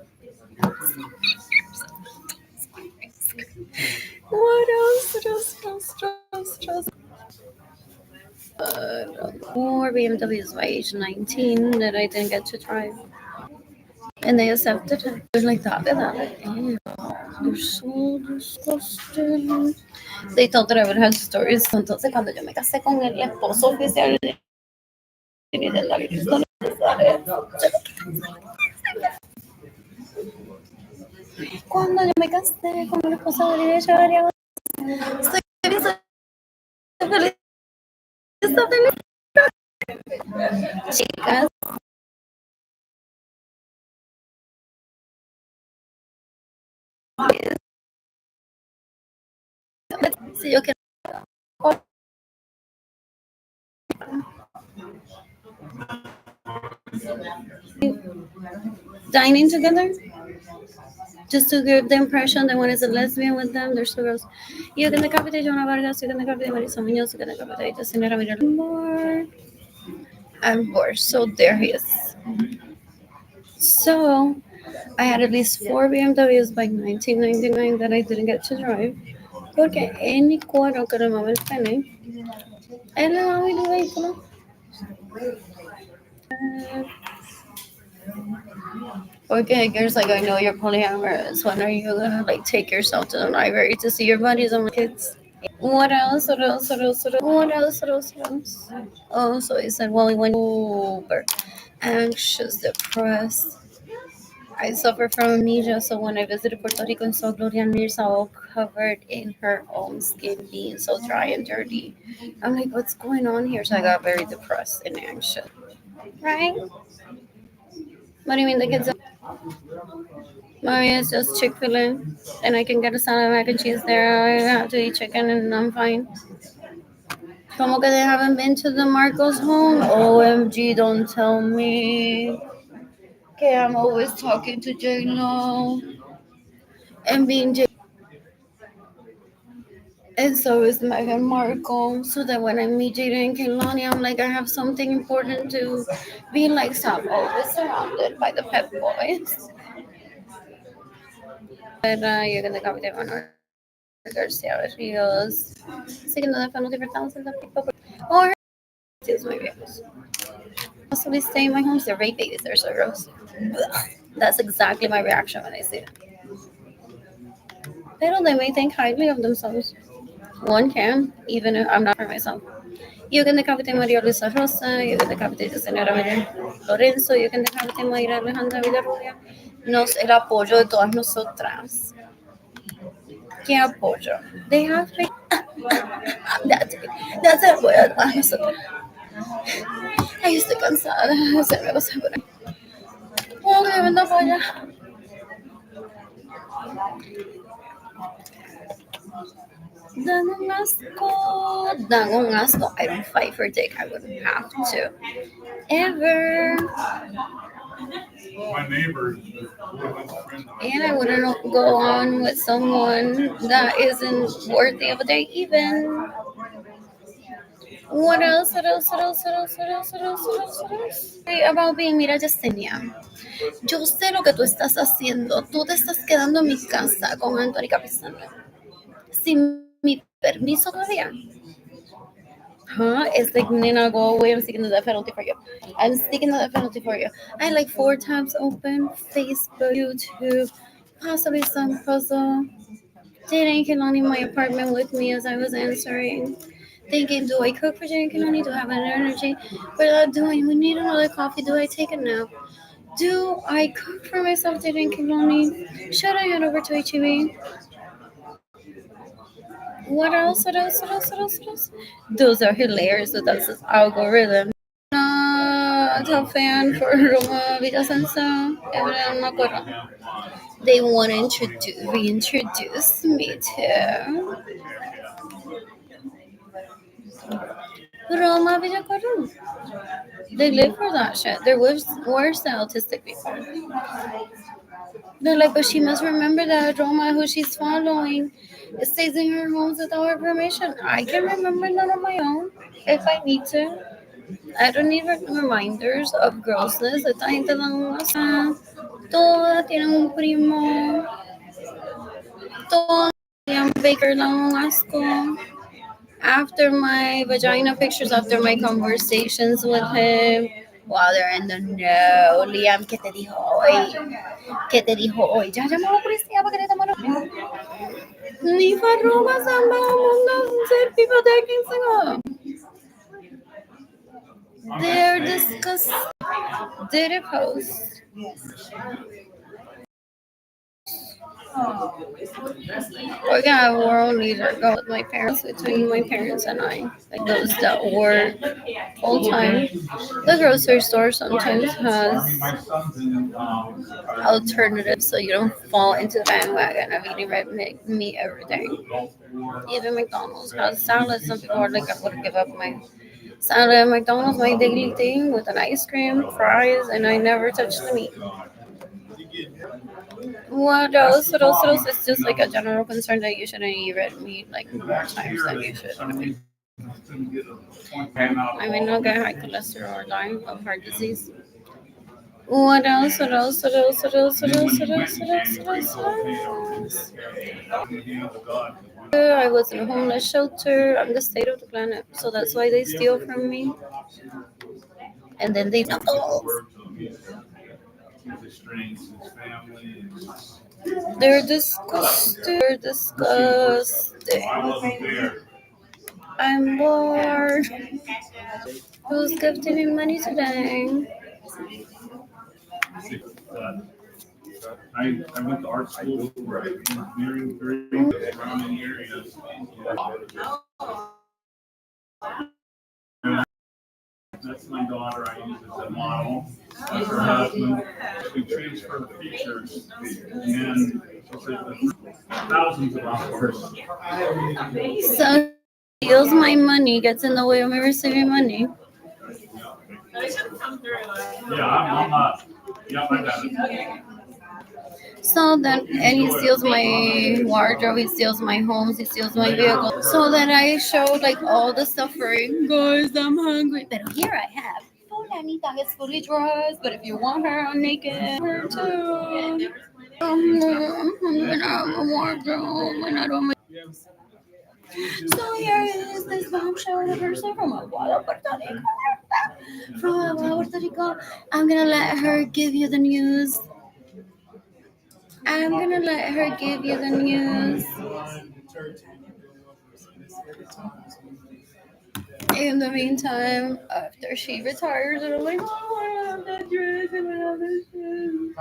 What else? What else? What else? What else? What else? More BMWs by age 19 that I didn't get to drive. And they accepted it. They're like, dale. Ew, they're so disgusting. They thought that I would have stories. Entonces, cuando yo me casé con el esposo oficial de la Cristo, cuando yo me casé con el esposo de Lidia, estoy feliz, feliz, feliz. Chicas, si yo quiero dining together, just to give the impression that one is a lesbian with them, they're so gross. You're gonna copy the Jonah Vargas, you're gonna copy the Marisa Munoz, you're gonna copy the Senora Miramor. I'm bored. So there he is. So I had at least 4 BMWs by 1999 that I didn't get to drive. Porque en mi cuadro que le mama el pene, él le daba mi vehículo. Okay, girls, like I know you're polyamorous. When are you gonna like take yourself to the library to see your buddies and kids? What else? What else? What else? What else? What else? What else? What else? Oh, so he said, well, he went over anxious, depressed. I suffer from amnesia, so when I visited Puerto Rico and saw Gloria Mirza all covered in her own skin, being so dry and dirty, I'm like, what's going on here? So I got very depressed and anxious. Right? What do you mean the kids? Mommy, it's just Chick-fil-A, and I can get a salad, mac and cheese there. I have to eat chicken, and I'm fine. Como que they haven't been to the Marcos home? OMG, don't tell me. Okay, I'm always talking to J-Lo and being J. And so is Meghan Markle. So that when I meet Jada and Kehlani, I'm like, I have something important to be like, stop always surrounded by the pep boys. But you're gonna come with Manuel Garcia Rios. Siguiendo de Fanuti for thousands of people. Or excuse my vehicles. Possibly stay in my homes. They're rape babies. They're so gross. That's exactly my reaction when I see it. Pero they may think highly of themselves. One can, even if I'm not for myself. You can decapite María Luisa Rosa, you can decapite Señora María Lorenzo, you can decapite Mayra Alejandra Villarrubia. El apoyo de todas nosotras. ¿Qué apoyo? They have like, that's it. That's el apoyo de todas nosotras. Ay, estoy cansada de hacerme cosas por ahí. Oh, que me apoya. Dan un asco. Dan un asco. I don't fight for dick. I wouldn't have to. Ever. My neighbor, And I wouldn't go on with someone that isn't worthy of a date even. What else? What else? What else? What else? What else? What else? What else? What else? About being, mira, Yesenia. Yo sé lo que tú estás haciendo. Tú te estás quedando en mi casa con Anthony Capizano. Sin mi permiso todavía. Huh? It's like, Nina, go away. I'm sticking to that penalty for you. I'm sticking to that penalty for you. I had like 4 tabs open: Facebook, YouTube, possibly some puzzle. Jaden Kilani in my apartment with me as I was answering. Thinking, do I cook for Jaden Kilani? Do I have an energy? But doing, we need another coffee. Do I take a nap? Do I cook for myself, Jaden Kilani? Should I head over to HEB? What else? What else? What else? What else? What else? Those are hilarious. So that's his algorithm. Not a fan for Roma Villasenza. No me acuerdo. They want to reintroduce me to Roma Villacorú. They live for that shit. They're worse than autistic people. They're like, but she must remember that Roma, who she's following, stays in her homes without her permission. I can remember none on my own if I need to. I don't need reminders of grossness. Esta gente lang todas tienen un primo, todas tienen Baker lang un asco. After my vagina pictures, after my conversations with him, while they're in the no, Liam, ¿qué te dijo hoy? ¿Qué te dijo hoy? Ya llamó a la policía para que te tomaron. Ni farroba samba mundo ser people taking single. They're disgusting. Did a post. We're gonna have a world leader go with my parents, between my parents and I. Like those that work full time. The grocery store sometimes has alternatives so you don't fall into the bandwagon of eating red meat every day. Even McDonald's has salads. Some people are like, I would give up my salad at McDonald's, my daily thing with an ice cream, fries, and I never touch the meat. What else? What else? What else? It's just like a general concern that you shouldn't eat red meat like more times than you should. I mean, not get high cholesterol or die of heart disease. What else? What else? What else? What else? What else? What else? What else? What else? What else? I was in a homeless shelter. I'm the state of the planet, so that's why they steal from me. And then they they're disgusting. They're disgusting. I'm bored. Who's gifting me money today? I went to art school for engineering degree surrounding areas. That's my daughter I use as a model. That's her husband. We transfer the features and thousands of hours. So steals my money, gets in the way of me receiving money. Yeah, I'm not. Yeah, I got it. So then, and he steals my wardrobe, he steals my homes, he steals my vehicle. So then I showed like all the suffering. Guys, I'm hungry. But here I have Fulanita is fully dressed, but if you want her naked, her too. I'm gonna have a wardrobe and I don't. So here is this bombshell person from Aguada, Puerto Rico. From Aguada, Puerto Rico. I'm gonna let her give you the news. I'm gonna let her give you the news. In the meantime, after she retires, and I'm like, oh, I love that dress and I love that shoes.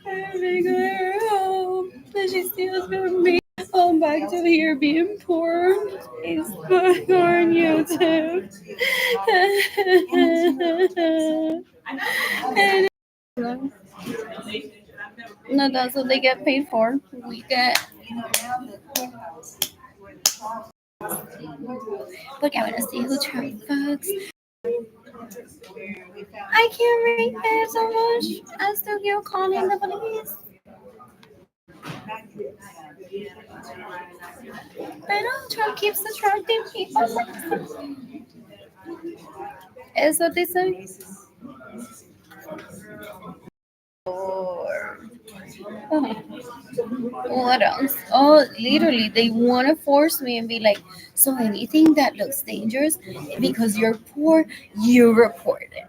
I take her home, but she steals from me. I'm back to here being poor. Facebook or on YouTube. And no, that's what they get paid for. We get. Porque ahora sí, who turned folks. I can't read it so much. I'm still here calling the police. Pero Trump keeps attracting people. Is what they say. Or what else? Oh, literally, they want to force me and be like, so anything that looks dangerous, because you're poor, you report it.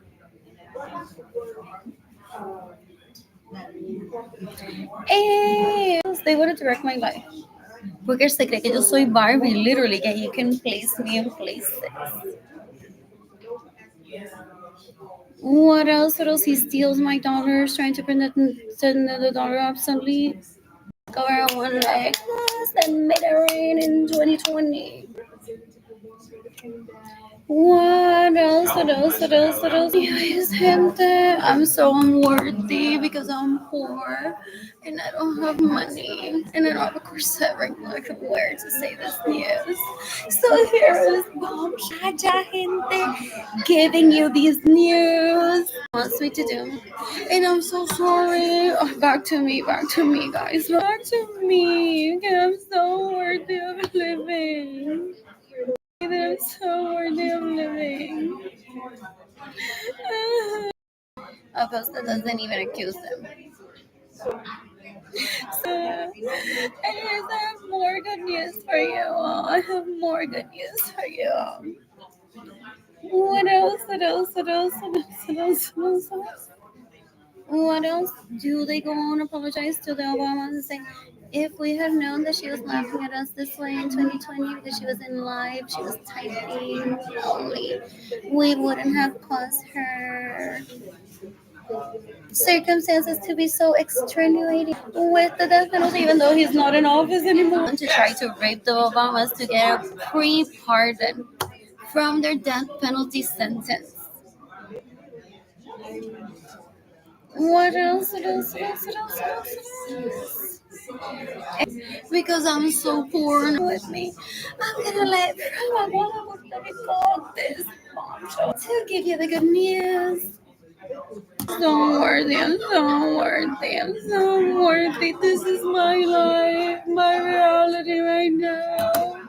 And they want to direct my life. Porque se cree que yo soy Barbie, literally, que you can place me in places. What else? What else? He steals my dollars, trying to pretend the dollar obsolete. Go around one like us and made it rain in 2020. What else? What else? What else? What else? Anyways, gente, I'm so unworthy because I'm poor and I don't have money and I don't have a corset right now I can wear to say this news. So here is Mom Shaja, gente, giving you these news. Wants me to do, and I'm so sorry. Oh, back to me, guys, back to me. Okay, I'm so worthy of living. That I'm so worthy of living. Acosta doesn't even accuse them. So, anyways, I have more good news for you. I have more good news for you. What else? What else? What else? What else? What else? What else? What else? What else do they go on apologize to the Obamas and say, if we had known that she was laughing at us this way in 2020 because she was in live, she was typing only, we wouldn't have caused her circumstances to be so extenuating with the death penalty, even though he's not in office anymore. To try to rape the Obamas to get a pre-pardon from their death penalty sentence. What else? What else? What else? What else? What else? What else? Because I'm so poor and with me, I'm gonna let this bombshell to give you the good news. So worthy, I'm so worthy, I'm so worthy. This is my life, my reality right now.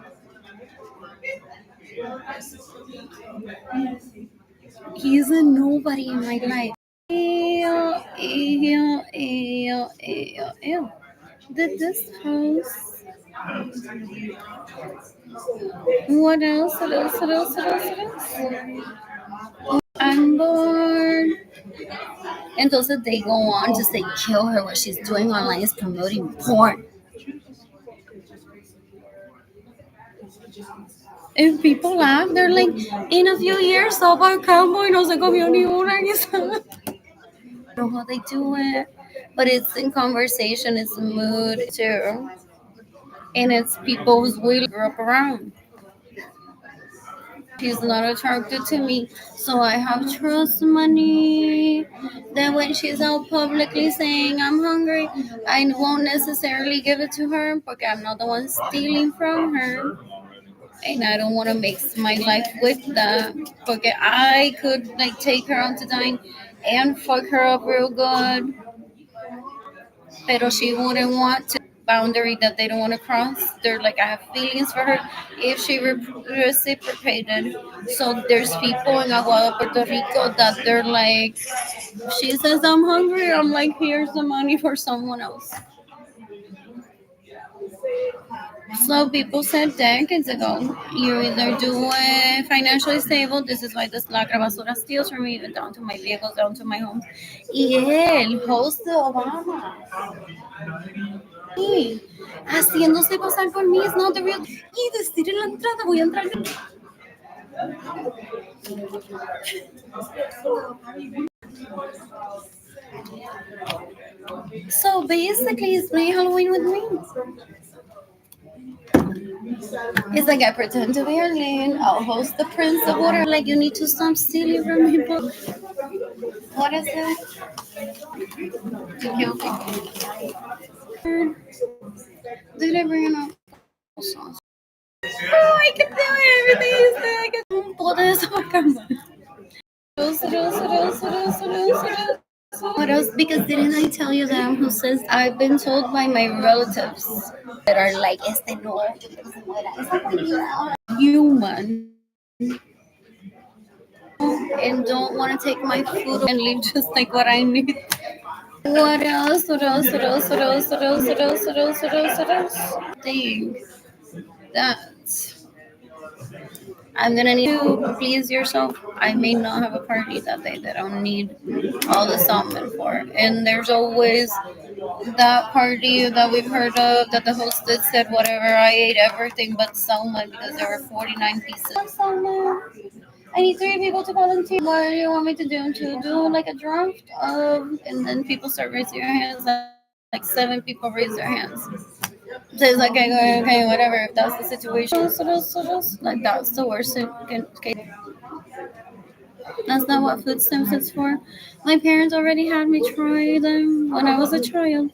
He's a nobody in my life. Ew, ew, ew, ew, ew. Did this house? What else? What else? What else? What else? What else? I'm bored. Entonces they go on to say kill her. What she's doing online is promoting porn. If people laugh, they're like, in a few years, Sopa Cowboy no se comió ni una. I don't know how they do it, but it's in conversation, it's mood too, and it's people who's we grew up around. She's not attracted to me, so I have trust money. Then when she's out publicly saying I'm hungry, I won't necessarily give it to her because I'm not the one stealing from her. And I don't want to mix my life with that. Porque I could like take her out to dine and fuck her up real good. Pero she wouldn't want to boundary that they don't want to cross. They're like, I have feelings for her if she reciprocated. So there's people in Aguada, Puerto Rico that they're like, she says I'm hungry. I'm like, here's the money for someone else. So people said decades ago, you either do it financially stable. This is why this Lacra Basura steals from me, even down to my vehicles, down to my homes. Y él, host de Obama. Sí, haciéndose pasar por mí, es not the real. Y decir en la entrada, voy a entrar. So basically, he's playing Halloween with me. It's like I pretend to be Arlene. I'll host the Prince of Water. Like, you need to stop stealing from people. What is it? Did I bring enough sauce? Oh, I can do everything you say. I can pull this up. What else? Because didn't I tell you that who says I've been told by my relatives that are like, no, human and don't want to take my food and leave just like what I need. What else? What else? What else? What else? What else? What else? What else? What else? What else? Think that I'm gonna need to please yourself. I may not have a party that day that I'll need all the salmon for. And there's always that party that we've heard of that the hostess said whatever. I ate everything but salmon because there were 49 pieces of salmon. I need 3 people to volunteer. What do you want me to do? To do like a draft of, and then people start raising their hands. like 7 people raise their hands. So it's like, okay, okay, whatever. If that's the situation, like that's the worst case. That's not what food stamps is for. My parents already had me try them when I was a child.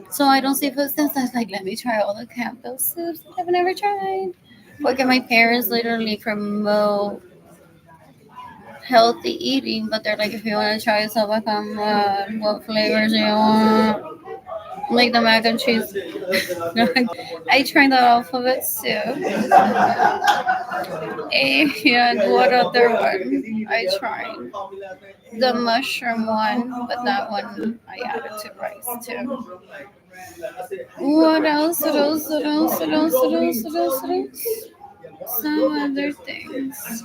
So I don't see food stamps as like, let me try all the Campbell soups that I've never tried. Porque my parents literally promote healthy eating, but they're like, if you want to try sopa con what flavors do you want? Like the mac and cheese. I tried the alphabet soup. And what other one I tried? The mushroom one, but that one I added to rice too. What else? What else? What else? What else? What else? What else? What else? Some other things.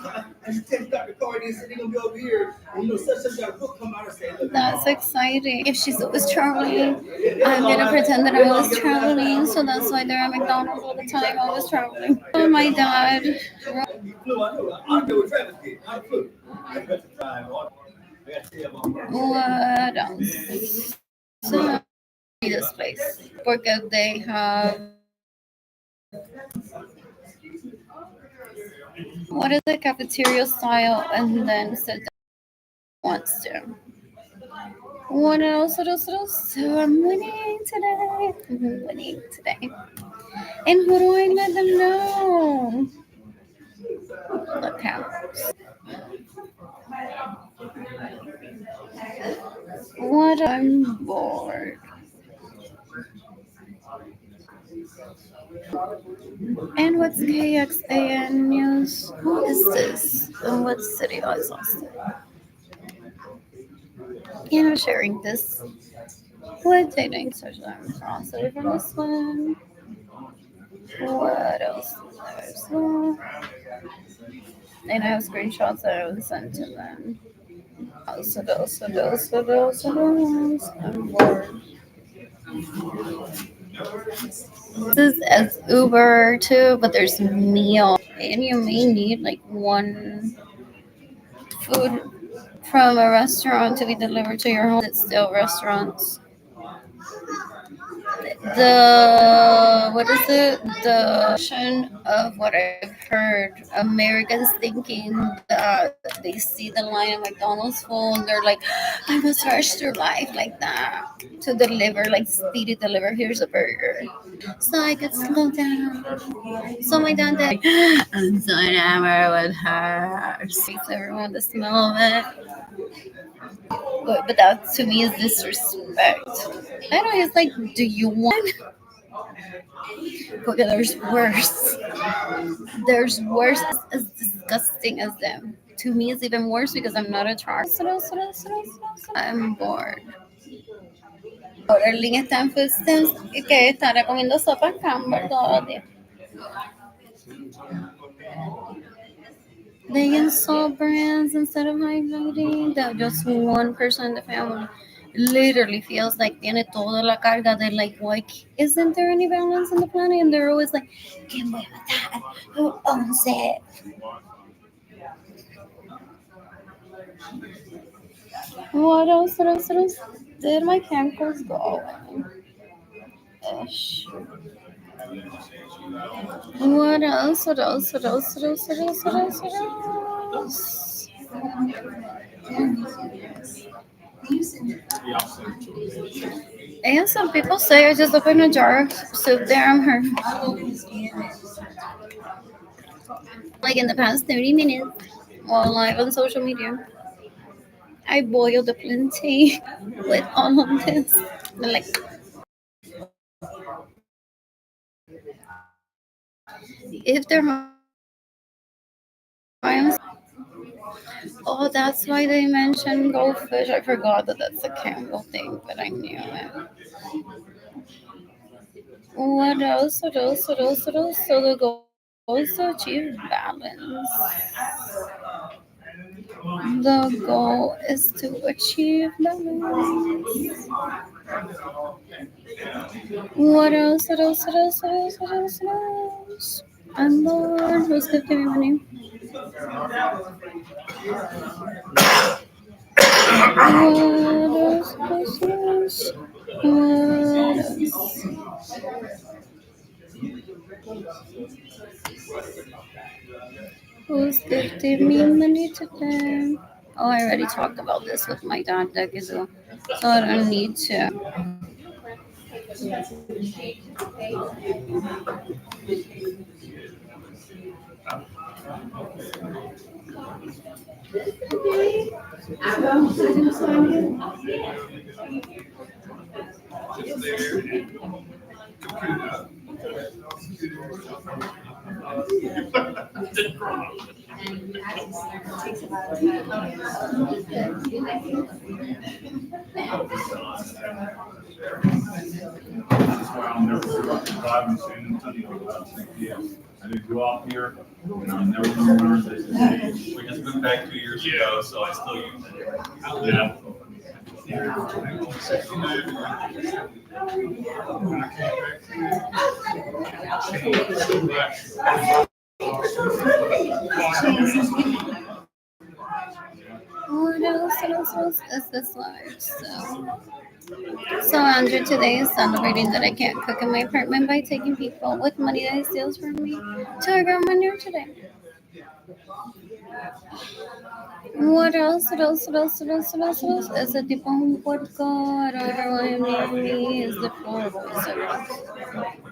That's exciting. If she's always traveling, I'm gonna pretend that I was traveling, so that's why they're at McDonald's all the time. I was traveling. Oh, my dad. What else? So this place because they have what is the cafeteria style and then sit down wants to. What else? What else? What else? So I'm winning today. I'm winning today. And who do I let them know? Look out. What I'm bored. And what's KXAN News? Who is this? And what city is Austin? You know, sharing this. What dating social crossover from this one? What else is there? So, and I have screenshots that I was sent to them. I'm bored. This is as Uber too, but there's meal, and you may need like one food from a restaurant to be delivered to your home. It's still restaurants. The what is it? The version of what I've heard. Americans thinking that they see the line at McDonald's full and they're like, I must rush through life like that to deliver, like speedy deliver. Here's a burger, so I could slow down. So my dad did. I'm so enamored with her. Sees everyone the smell of it. But that to me is disrespect. I know it's like, do you want? Okay, there's worse. There's worse as disgusting as them. To me, it's even worse because I'm not a child. I'm bored. Orderly está en food stamps y que estará comiendo sopa Campbell todos los días. They insult brands instead of highlighting that just one person in the family literally feels like tiene toda la carga. They're like, why isn't there any balance in the planet? And they're always like, ¿quién voy a matar? Who owns it? What else? What else? What else? Did my chemicals go away? Ish. What else? What else? What else? What else? What else? What else? What else? And some people say I just open a jar of soup there. I'm her. Like in the past 30 minutes while live on social media, I boiled the plantain with all of this. Like, if they're oh, that's why they mentioned goldfish. I forgot that that's a Campbell thing, but I knew it. What else? What else? What else? What else? So the goal is to achieve balance. The goal is to achieve balance. What else? What else? What else? What else? What else? What else? I'm bored. Who's giving me money? What else? What else? What else? Who's gifted me money today? Oh, I already talked about this with my dad, Dagizu, so I don't need to. That's why I'll never drive in San Antonio without GPS. I didn't go out here, and I'll never learn this. We just moved back 2 years ago, so I still use it. Yeah. What else is this live? So Andrew today is celebrating that I can't cook in my apartment by taking people with money that he steals from me to our grandma near today. What else? Ese tipo es un puerco. I don't ever want him near me. He's deplorable.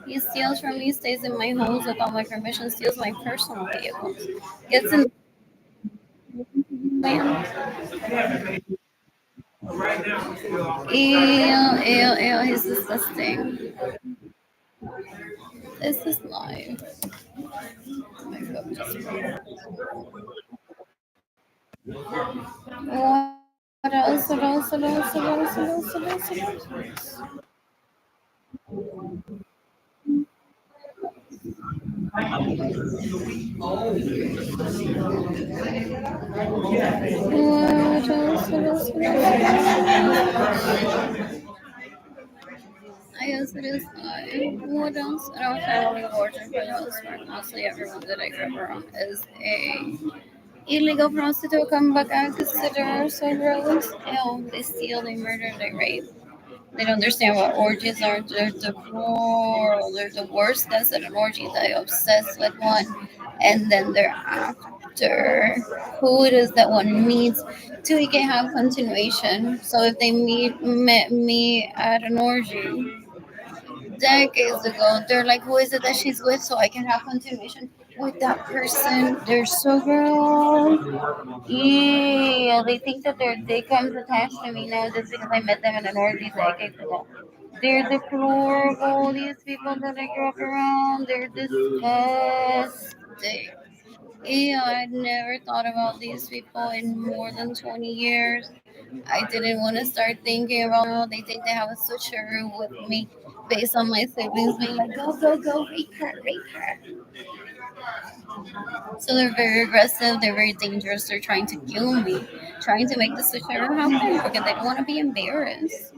He steals from me, stays in my homes without my permission, steals my personal vehicles, gets in man. Ew, he's disgusting. This is live. Oh my God, what else? I guess it is live. What else? I don't have any origin for the most part. Mostly everyone that I grew up around is a illegal prostitute come back and consider so gross. They steal, they murder, they rape. They don't understand what orgies are. They're deplorable. They're the worst. That's an orgy. They obsess with one, and then they're after who it is that one meets till we can have continuation. So if they met me at an orgy decades ago, they're like, who is it that she's with so I can have continuation with that person? They're so gross. Yeah, they think that their dick comes attached to me now just because I met them in an orgy decades ago. They're deplorable, these people that I grew up around. They're disgusting. Ew, I'd never thought about these people in more than 20 years. I didn't want to start thinking about they think they have a switcheroo with me based on my siblings being like, go, rape her. So they're very aggressive, they're very dangerous, they're trying to kill me, trying to make the switcheroo happen because they don't want to be embarrassed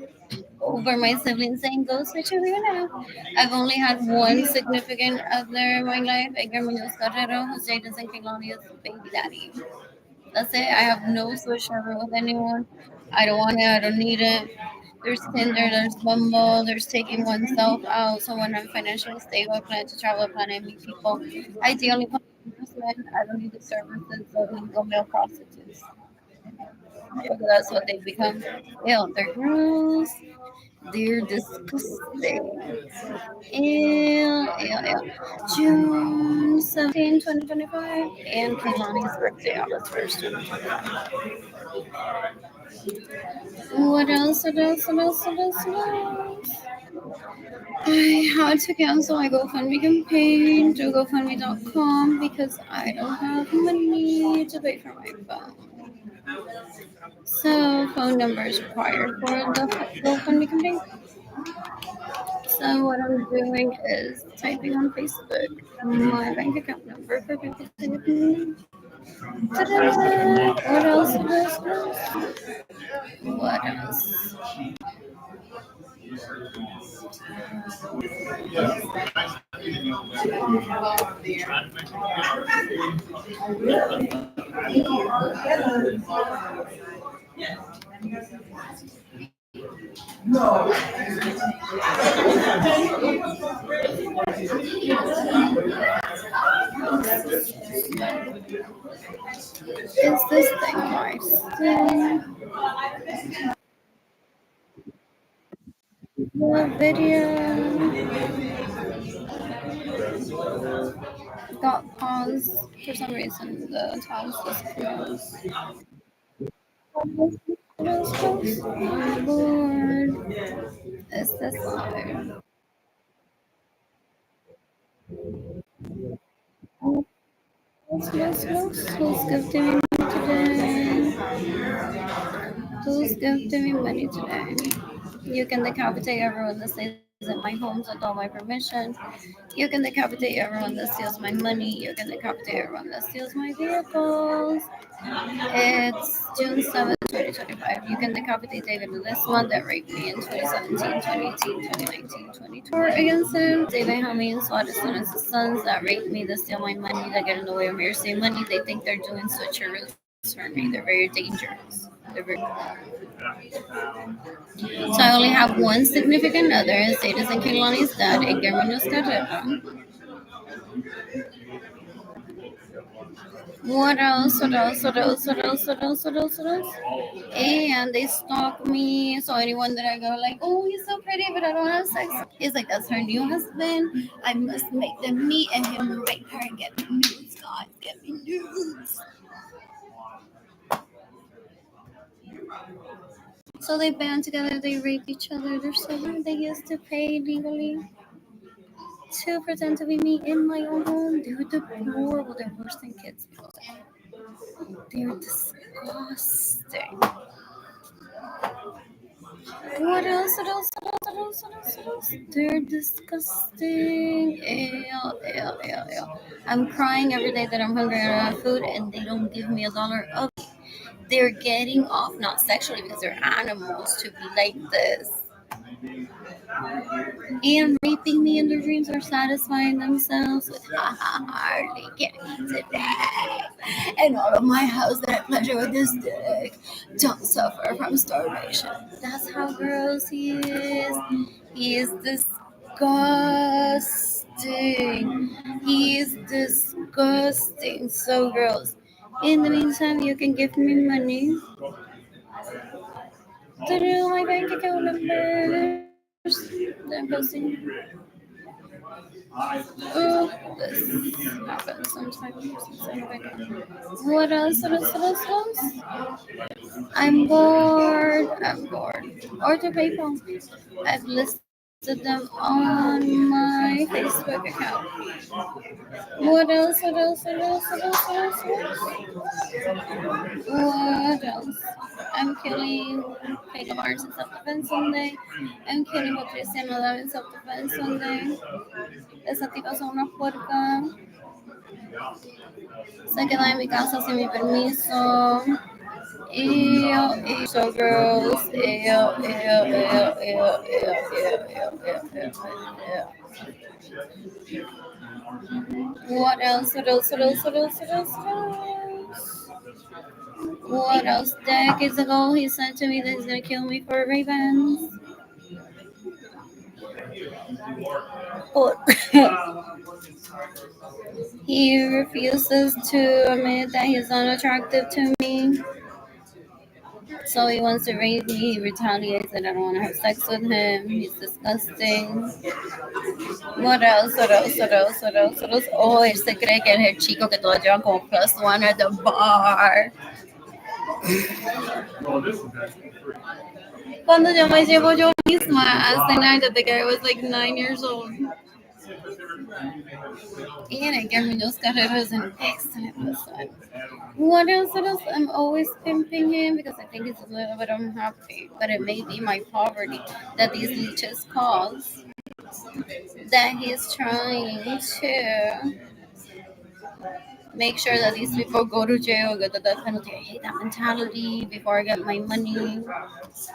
over my siblings saying, go switcheroo now. I've only had one significant other in my life, Edgar Munoz Carrero, who's Jada's and Kelania's baby daddy. That's it. I have no switcheroo with anyone. I don't want it. I don't need it. There's Tinder, there's Bumble, there's taking oneself out. So when I'm financially stable, I plan to travel, plan to meet people. Ideally, men. I don't need the services of legal male prostitutes. Because that's what they become. They're gross. They're disgusting. Ew. June 17, 2025. And Kaylani's birthday, August 1st, 2025. What else? I had to cancel my GoFundMe campaign to GoFundMe.com because I don't have money to pay for my phone. So phone number is required for the GoFundMe campaign. So what I'm doing is typing on Facebook my bank account number for people to give me. Ta-da! What else? What else? Is this thing right? The video got paused for some reason. The tabs was closed. I'm bored. Is this live? Who's gifting me today? Who's gifting me money today? You can decapitate everyone that stays at my homes without my permission. You can decapitate everyone that steals my money. You can decapitate everyone that steals my vehicles. It's June 7th, 2025. You can decapitate David Ledesma that raped me in 2017, 2018, 2019, 2020. Against him, David Helmy and Swatison and his sons that raped me, that steal my money, that get in the way of me or save money. They think they're doing switcheroos for me. They're very dangerous. So I only have one significant other, and Sadis and Kehlani's dad, Edgar Munoz Carrera. What else? And they stalk me. So anyone that I go like, oh, he's so pretty, but I don't have sex. He's like, that's her new husband. I must make them meet and him rape her and get me nudes. God, get me nudes. So they band together, they rape each other. They're so weird. They used to pay legally to pretend to be me in my own home. They're deplorable. They're worse than kids. They're disgusting. What else? They're disgusting. Ew. I'm crying every day that I'm hungry and I don't have food, and they don't give me $1. Okay. They're getting off, not sexually because they're animals, to be like this. And raping me in their dreams or satisfying themselves with hardly get me today. And all of my house that I pleasure with this dick don't suffer from starvation. That's how gross he is. He is disgusting. He is disgusting. So gross. In the meantime, you can give me money to do my bank account numbers. I'm posting. Oh, this happens sometimes. What else? I'm bored. Or to PayPal. I've listed them on my Facebook account. What else? What else? I'm killing Jacob Barnes in self-defense Sunday. I'm killing Patricia Nadal in self-defense Sunday. Esa tipa son una puerca. Se queda en mi casa sin mi permiso. Ew, so gross. Ew. What else? What else? Decades ago, he said to me that he's gonna kill me for revenge. But he refuses to admit that he's unattractive to me. So he wants to rape me. He retaliates that I don't want to have sex with him. He's disgusting. What else? Oh, él se cree que es el chico que todos llevan como +1 at the bar. Cuando yo me llevo yo misma as the night that the guy was like 9 years old. And Edgar Munoz Carrera is an excellent person. What else? I'm always pimping him because I think he's a little bit unhappy. But it may be my poverty that these leeches cause. That he's trying to make sure that these people go to jail, get the death penalty. I hate that mentality before I get my money. It's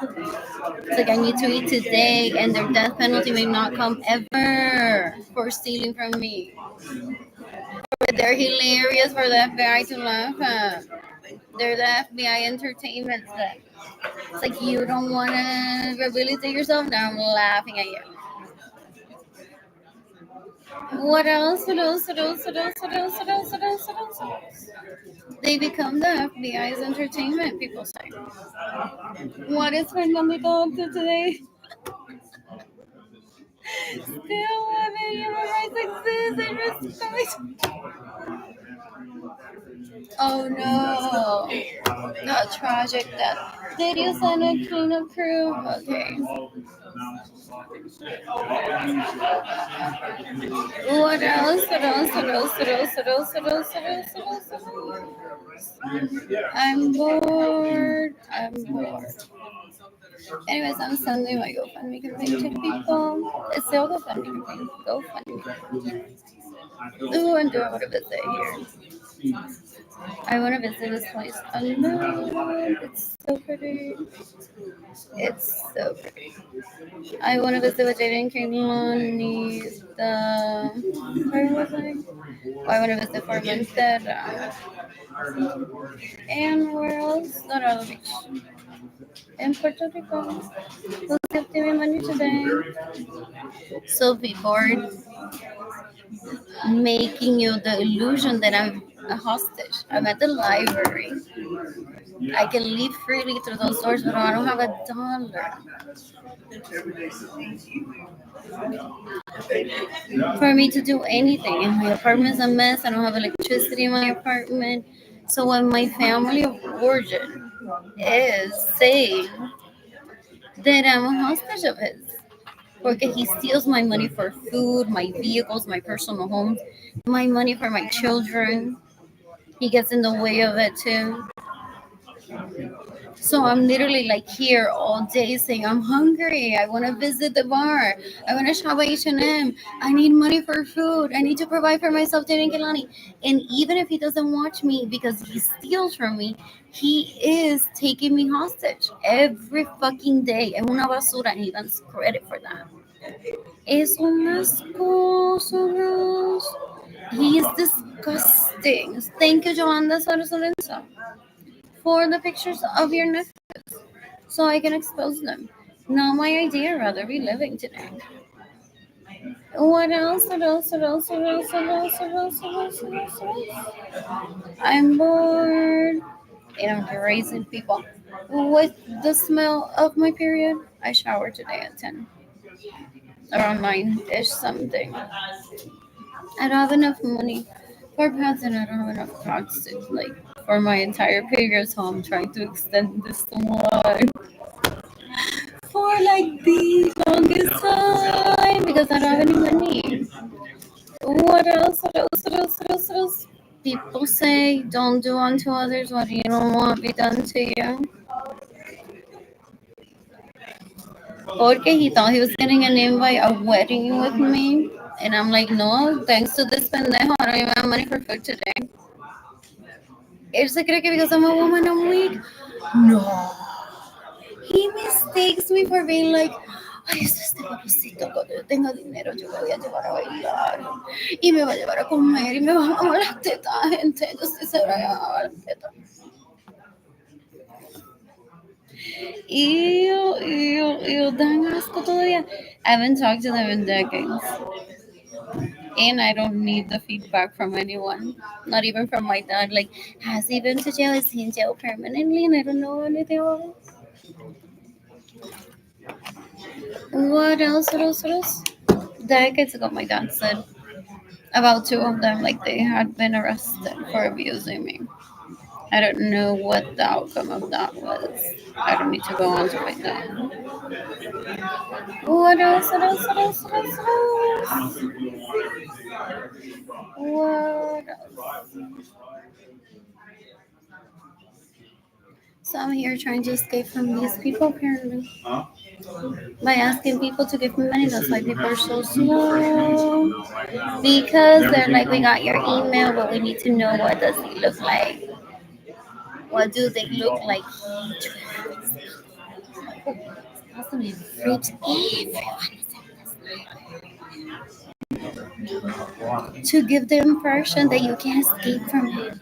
like I need to eat today, and their death penalty may not come ever for stealing from me. But they're hilarious for the FBI to laugh at. They're the FBI entertainment set. It's like you don't want to rehabilitate yourself. Now I'm laughing at you. What else? What else? What else? What else? What else? What else? What else? What else? What else? They become the FBI's entertainment, people say. What is Fernandito up to today? Still women, human rights exist and respect. Oh no. Not tragic death. Did you send a cleanup crew? Okay. What else? What else? What else? What else? What else? What else? What else? What else? What else? I'm bored. I'm bored. Anyways, I'm sending my GoFundMe campaign to people. It's still GoFundMe campaign. GoFundMe. Ooh, I'm doing what a visit here. I want to visit this place. Oh no, it's so pretty. It's so pretty. I want to visit with Jaden and Kaylani. Where was I? Oh, I want to visit Fort Winstead. And where else? Dorado Beach. In Puerto Rico. Who's gifting me money today? So people are making you the illusion that I'm a hostage. I'm at the library. I can leave freely through those doors, but I don't have a dollar. For me to do anything. And my apartment's a mess. I don't have electricity in my apartment. So when my family of origin is saying that I'm a hostage of his, because he steals my money for food, my vehicles, my personal homes, my money for my children. He gets in the way of it too. So I'm literally like here all day saying I'm hungry. I want to visit the bar. I want to shop at H&M. I need money for food. I need to provide for myself, Jaden Kelani. And even if he doesn't watch me because he steals from me, he is taking me hostage every fucking day. Es una basura, and he wants credit for that. Es un asco, Soros. He is disgusting. Thank you, Yolanda Sorensa, for the pictures of your nephews so I can expose them. Not my idea, rather be living today. What else? What else? What else? What else? What else? What else? What else? What else? What else? I'm bored. And I'm raising people. With the smell of my period, I showered today at 10. Around 9-ish something. I don't have enough money for pads and I don't have enough cards to, like, for my entire period, so I'm trying to extend this to one for like the longest time because I don't have any money. What else? What else? What else? What else? What else? People say don't do unto others what you don't want be done to you. Porque he thought he was getting an invite a wedding with me. And I'm like, no, thanks to this pendejo, I don't even have money for food today. Él se cree que because I'm a woman, I'm weak. No. He mistakes me for being like, ay, es este papacito, cuando yo tenga dinero, yo me voy a llevar a bailar. Y me va a llevar a comer y me va a mamar las tetas, gente. Yo estoy segura que me va a mamar las tetas. Ew, dan asco todavía. I haven't talked to them in decades. And I don't need the feedback from anyone, not even from my dad. Like, has he been to jail? Is he in jail permanently? And I don't know anything about it. What else? What else? What else? Decades ago, my dad said about 2 of them, like they had been arrested for abusing me. I don't know what the outcome of that was. I don't need to go on to find out. What else? What else? What else? What else? What else? So I'm here trying to escape from these people apparently. By asking people to give me money. That's why people are so slow. Because they're like, we got your email, but we need to know what does he look like. What do they look like? Possibly raped everyone. To give the impression that you can't escape from him.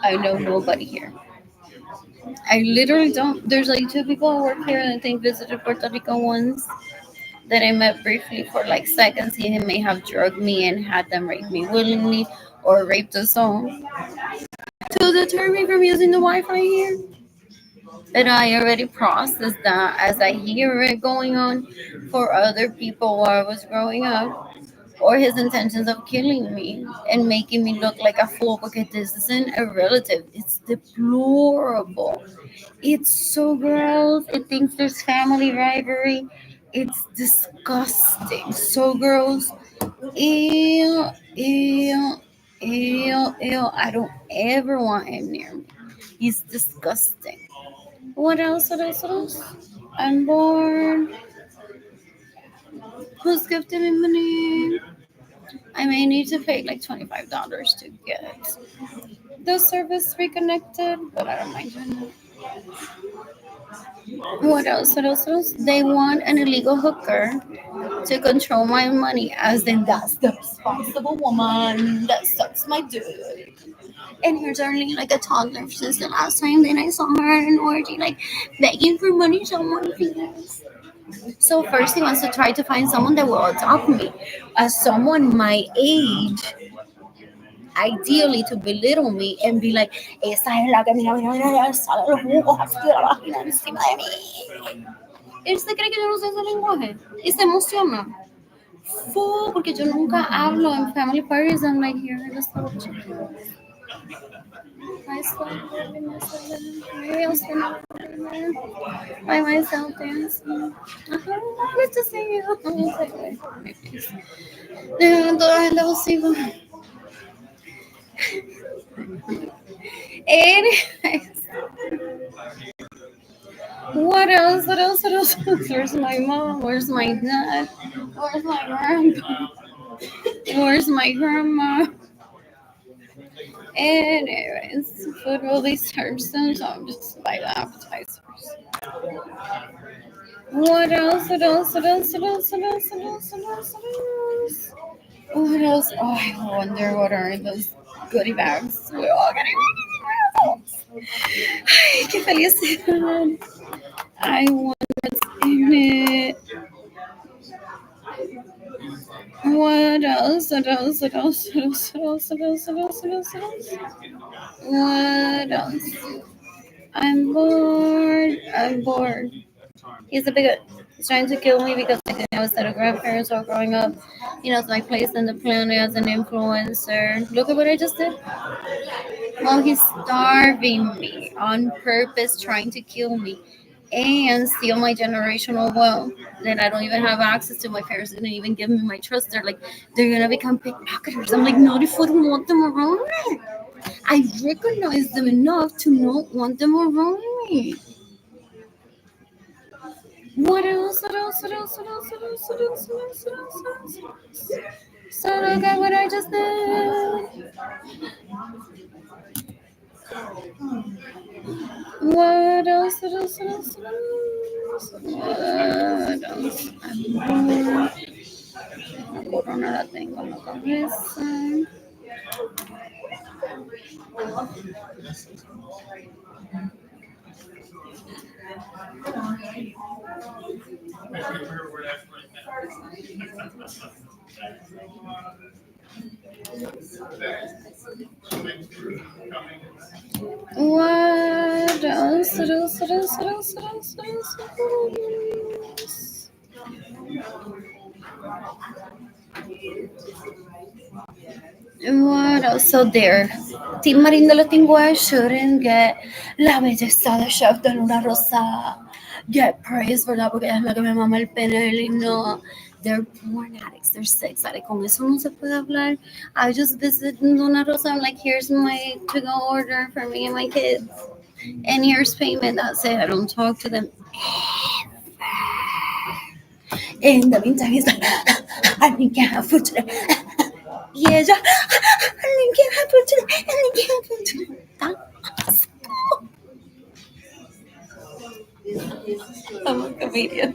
I know nobody here. I literally don't. There's like two people who work here that I think visited Puerto Rico once that I met briefly for like seconds. He may have drugged me and had them rape me willingly or raped us all to deter me from using the Wi-Fi here. But I already processed that as I hear it going on for other people while I was growing up, or his intentions of killing me and making me look like a fool because this isn't a relative. It's deplorable. It's so gross. It thinks there's family rivalry. It's disgusting. So gross. Ew, ew, ew, ew. I don't ever want him near me. He's disgusting. What else? What else? What else? I'm bored. Who's gifting me money? I may need to pay like $25 to get the service reconnected, but I don't mind doing that. What else? What else? What else? They want an illegal hooker to control my money, as in that's the responsible woman that sucks my dick. And here's Arlene, like a toddler since the last time that I saw her at an orgy, like begging for money, someone please. So first he wants to try to find someone that will adopt me, as someone my age, ideally to belittle me and be like, esa es la que mira, sale los jugos así de la vagina encima de mí. Él se cree que yo no sé ese lenguaje y se emociona. Full, porque yo nunca hablo en family parties. I'm like, here are the little chicken. Myself, by myself dancing. Good to see you. Toda la gente abusiva. Anyways, what else? What else? What else? Where's my mom? Where's my dad? Where's my grandpa? Where's my grandma? Anyways, food will be served soon, so I'm just buy the appetizers. What else? What else? What else? What else? What else? What else? What else? What else? What else? Oh, I wonder what are in those goodie bags. We're all getting Ay, qué felicidad. I wonder what's in it. What else? What else? What else? What else? What else? What else? What else? What else? What else? What else? I'm bored. I'm bored. He's a bigot. He's trying to kill me because I was at a grandparents while growing up. You know, it's my place in the planet as an influencer. Look at what I just did. Well, he's starving me on purpose, trying to kill me and steal my generational wealth that I don't even have access to. My parents didn't even give me my trust. They're like, they're gonna become pickpocketers. I'm like, not if I don't want them around me. I recognize them enough to not want them around me. What else? What else? What else? What else? What else? What else? What else? What else? What else? What else? So look at what I just did. What else? What else? What else? What else? What else? La corona la tengo en la cabeza. What else? What else? What else? What else? What else? What else? What else? What else? So there. Team Marinda Latingua shouldn't get la belleza de Chef de Luna Rosa. Get praise, ¿verdad? Porque es la que me mama el pene y no. They're porn addicts, they're sex addicts. Con eso no se puede hablar. I just visited Luna Rosa. I'm like, here's my to-go order for me and my kids. And here's payment. That's it. I don't talk to them. In the meantime, he's like, I didn't get have food today. Yeah, I didn't get have food today. I didn't get have food today. I'm a comedian.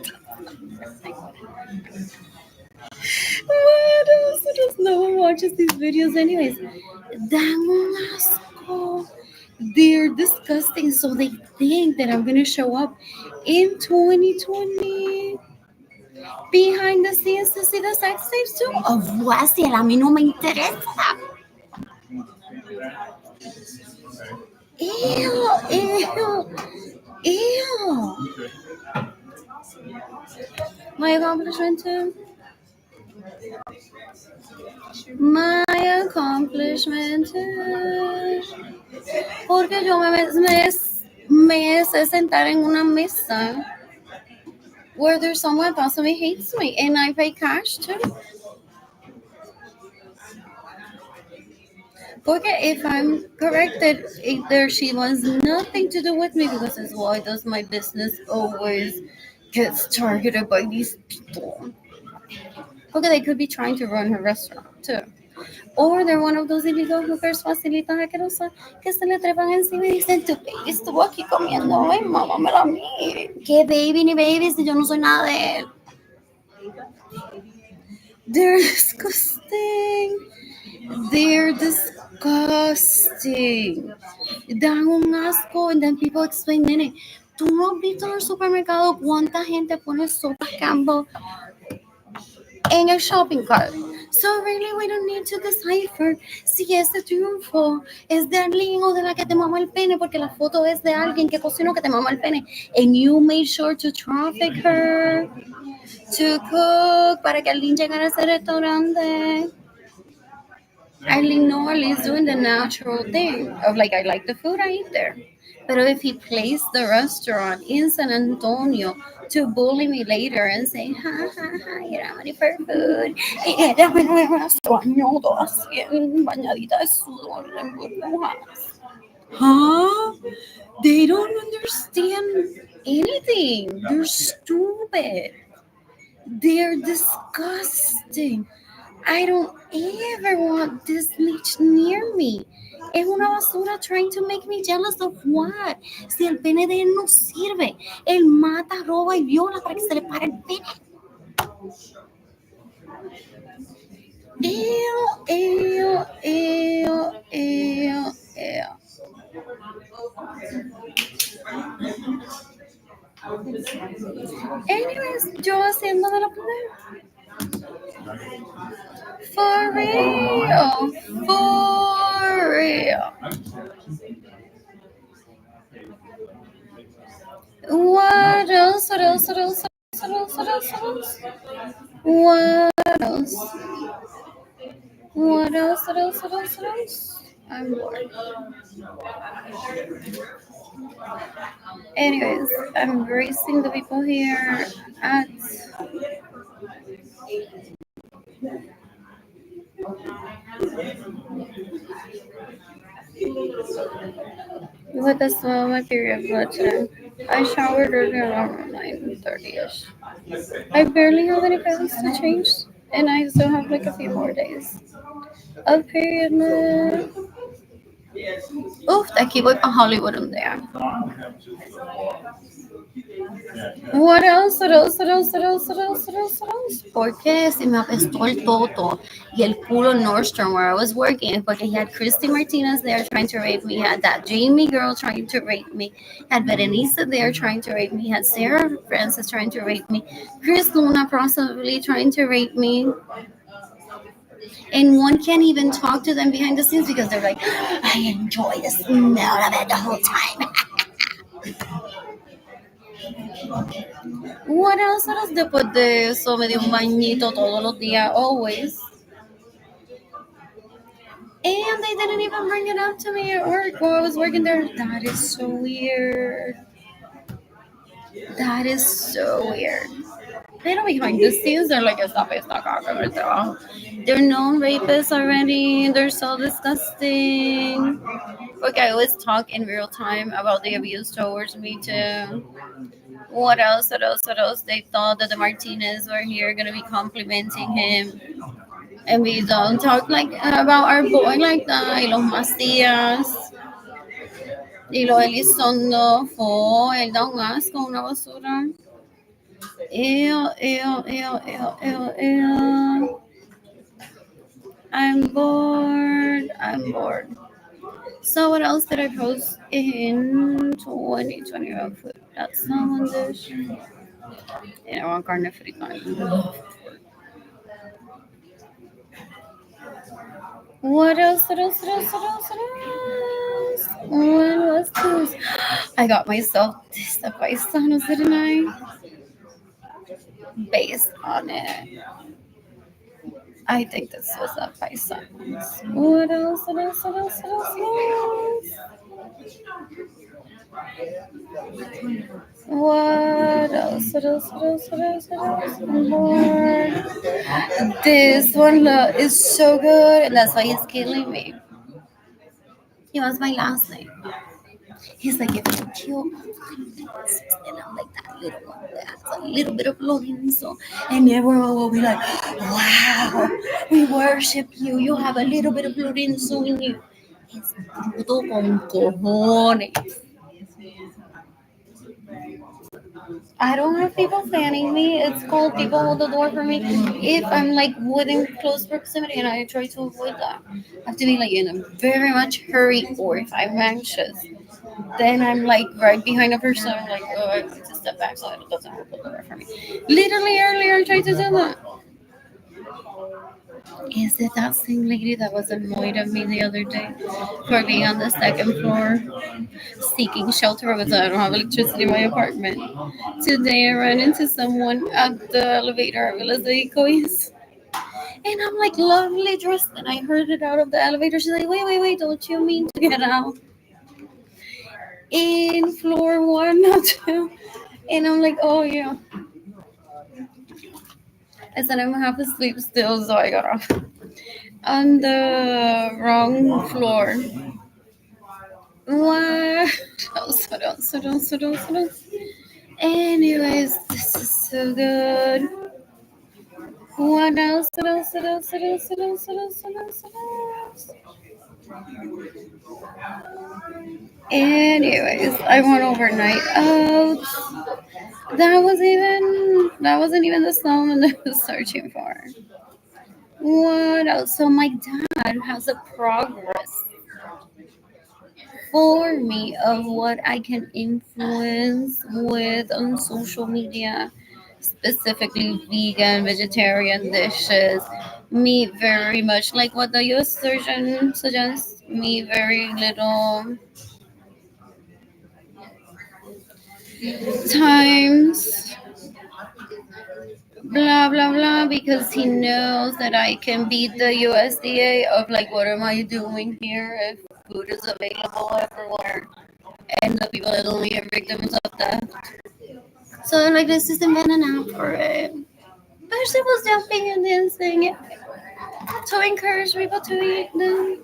What else? What else? No one watches these videos anyways. Dan un asco. They're disgusting. So they think that I'm going to show up in 2020 behind the scenes to see the sex tapes too. Of what? Si a mí no me interesa. Ew, ew, ew. Okay. My accomplishment too. My accomplishment too. Porque yo me sé sentar en una mesa where there's someone possibly hates me and I pay cash too. Porque if I'm corrected, either she wants nothing to do with me because it's why does my business always gets targeted by these people? Porque they could be trying to run her restaurant too. Or they're one of those illegal hookers facilitas asquerosas que se le trepan encima y dicen, tu baby estuvo aquí comiendo, ay, mámamela a mí. ¿Qué baby ni baby si yo no soy nada de él? They're disgusting. They're disgusting. Dan un asco. And then people explain, nene, ¿tú no has visto en el supermercado cuánta gente pone sopas Campbell en el shopping cart? So really we don't need to decipher si ese triunfo es de alguien o de la que te mama el pene porque la foto es de alguien que cocinó que te mama el pene. And you made sure to traffic her to cook para que Arlene llegara a ese restaurante. Arlene Noel is doing the natural thing of like, I like the food, I eat there. But if he placed the restaurant in San Antonio to bully me later and say, ha ha ha, you're ready for food. Y ella me bañó toda así, bañadita de sudor, en burbujas. Huh? They don't understand anything. They're stupid. They're disgusting. I don't ever want this bitch near me. Es una basura trying to make me jealous of what? Si el pene de él no sirve. Él mata, roba y viola para que se le pare el pene. Ew, ew, ew, ew, ew. Anyways, yo haciendo de la poder. For real. For real. What else? What else? What else? What else? What else? What else? What else? What else? What else? What else? What else? I'm bored. Anyways, I'm gracing the people here at with the smell of my period blood today. I showered earlier around 9:30ish. I barely have any clothes to change, and I still have like a few more days of period blood. Oof, aquí voy para Hollywood un día. What else? What else? What else? What else? What else? What else? What else? Porque si me apestó el toto y el culo Nordstrom where I was working, porque he had Christy Martinez there trying to rape me, he had that Jamie girl trying to rape me, had Berenice there trying to rape me, had Sarah Francis trying to rape me, Chris Luna possibly trying to rape me. And one can't even talk to them behind the scenes because they're like, I enjoy the smell of it the whole time. What else? What else? Después de eso me dio un bañito todos los días, always. And they didn't even bring it up to me at work while I was working there. That is so weird. That is so weird. Pero behind the scenes, they're like, esta pesta caca en el trabajo. They're known rapists already. They're so disgusting. Okay, I always talk in real time about the abuse towards me too. What else? What else? What else? They thought that the Martinez were here gonna be complimenting him. And we don't talk like about our boy like that. Y los Macías. Y los Elizondo. Él da un asco, una basura. Ew, ew, ew, ew, ew, ew. I'm bored. I'm bored. So what else did I post in 2020 of food? That salmon dish. You know, carne frita. What else? What else? What else? What else? What else? When was this? I got myself this paisanos, didn't I? Based on it. I think this was a paisanos. What else? What else? What else? What else? What else? What else? What else? What else? What else? What else? Lord. This one is so good, and that's why he's killing me. He wants my last name. He's like, if you kill and I'm like that little one that has a little bit of Lorenzo, and everyone will be like, wow, we worship you. You have a little bit of Lorenzo in you. It's puto con cojones. I don't have people fanning me. It's called people hold the door for me. If I'm like within close proximity, and I try to avoid that, I have to be like in a very much hurry, or if I'm anxious, then I'm like right behind a person. I'm like, oh, I have to step back so it doesn't hold the door for me. Literally earlier, I tried to do that. Is it that same lady that was annoyed at me the other day for being on the second floor seeking shelter because I don't have electricity in my apartment? Today I ran into someone at the elevator at Villas de Icois. And I'm like lovely dressed, and I heard it out of the elevator. She's like, wait, wait, wait, don't you mean to get out? In floor one, not two. And I'm like, oh yeah. I said I'm half asleep still, so I got off on the wrong floor. What? Anyways, this is so good. What else? What else? What else? What else? What else? What else? What else? What else? Anyways, I went overnight oats. That wasn't even the salmon that I was searching for. What else? So my dad has a progress for me of what I can influence with on social media, specifically vegan, vegetarian dishes. Me very much like what the US surgeon suggests. Me very little times. Blah blah blah, because he knows that I can beat the USDA of like, what am I doing here if food is available everywhere and the people that only are victims of that. So like, this is invent an app for it. But she was jumping and dancing to encourage people to eat them.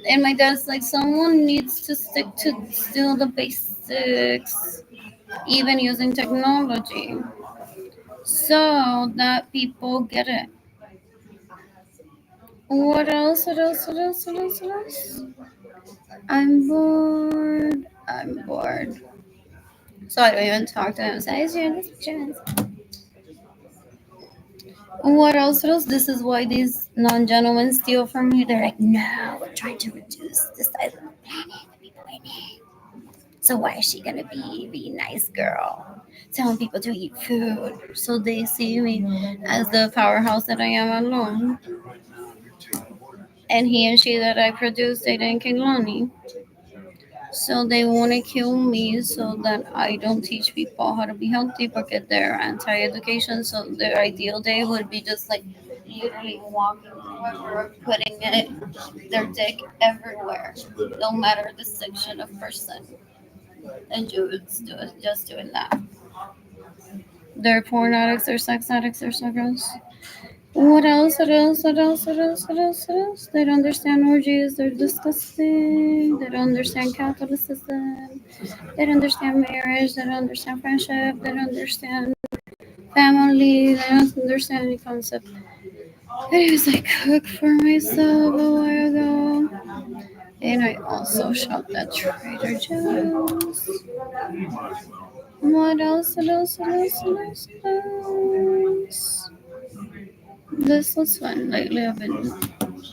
And my dad's like, someone needs to stick to still the basics, even using technology, so that people get it. What else? What else? What else? What else? What else? I'm bored. I'm bored. So I don't even talk to him. Say, what else? What else? This is why these non-gentlemen steal from me. They're like, no, we're trying to reduce the size of the planet. So why is she gonna be nice girl, telling people to eat food? So they see me as the powerhouse that I am alone. And he and she that I produced, they didn't kill Lonnie. So they want to kill me so that I don't teach people how to be healthy because they're anti-education. So their ideal day would be just like literally walking over, putting it, their dick everywhere, no matter the section of person, and just doing that. They're porn addicts, they're sex addicts, they're so gross. What else? What else? What else? What else? What else? What else? They don't understand orgies. They're disgusting. They don't understand Catholicism. They don't understand marriage. They don't understand friendship. They don't understand family. They don't understand any concept. Anyways, I cooked for myself a while ago. And I also shopped at Trader Joe's. What else? What else? What else? What else? What else? This was fun. Lately, I've been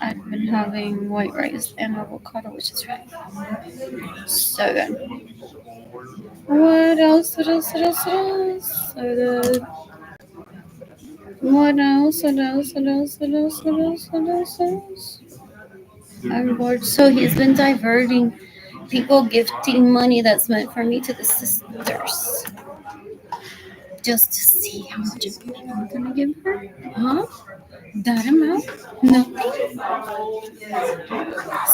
I've been having white rice and avocado, which is really so good. What else? What else? What else? What else? So good. What else? What else? What else? What else? What else? What else? What else? I'm bored. So he's been diverting people gifting money that's meant for me to the sisters. Just to see how much money I'm gonna give her. Huh? That amount? Nothing.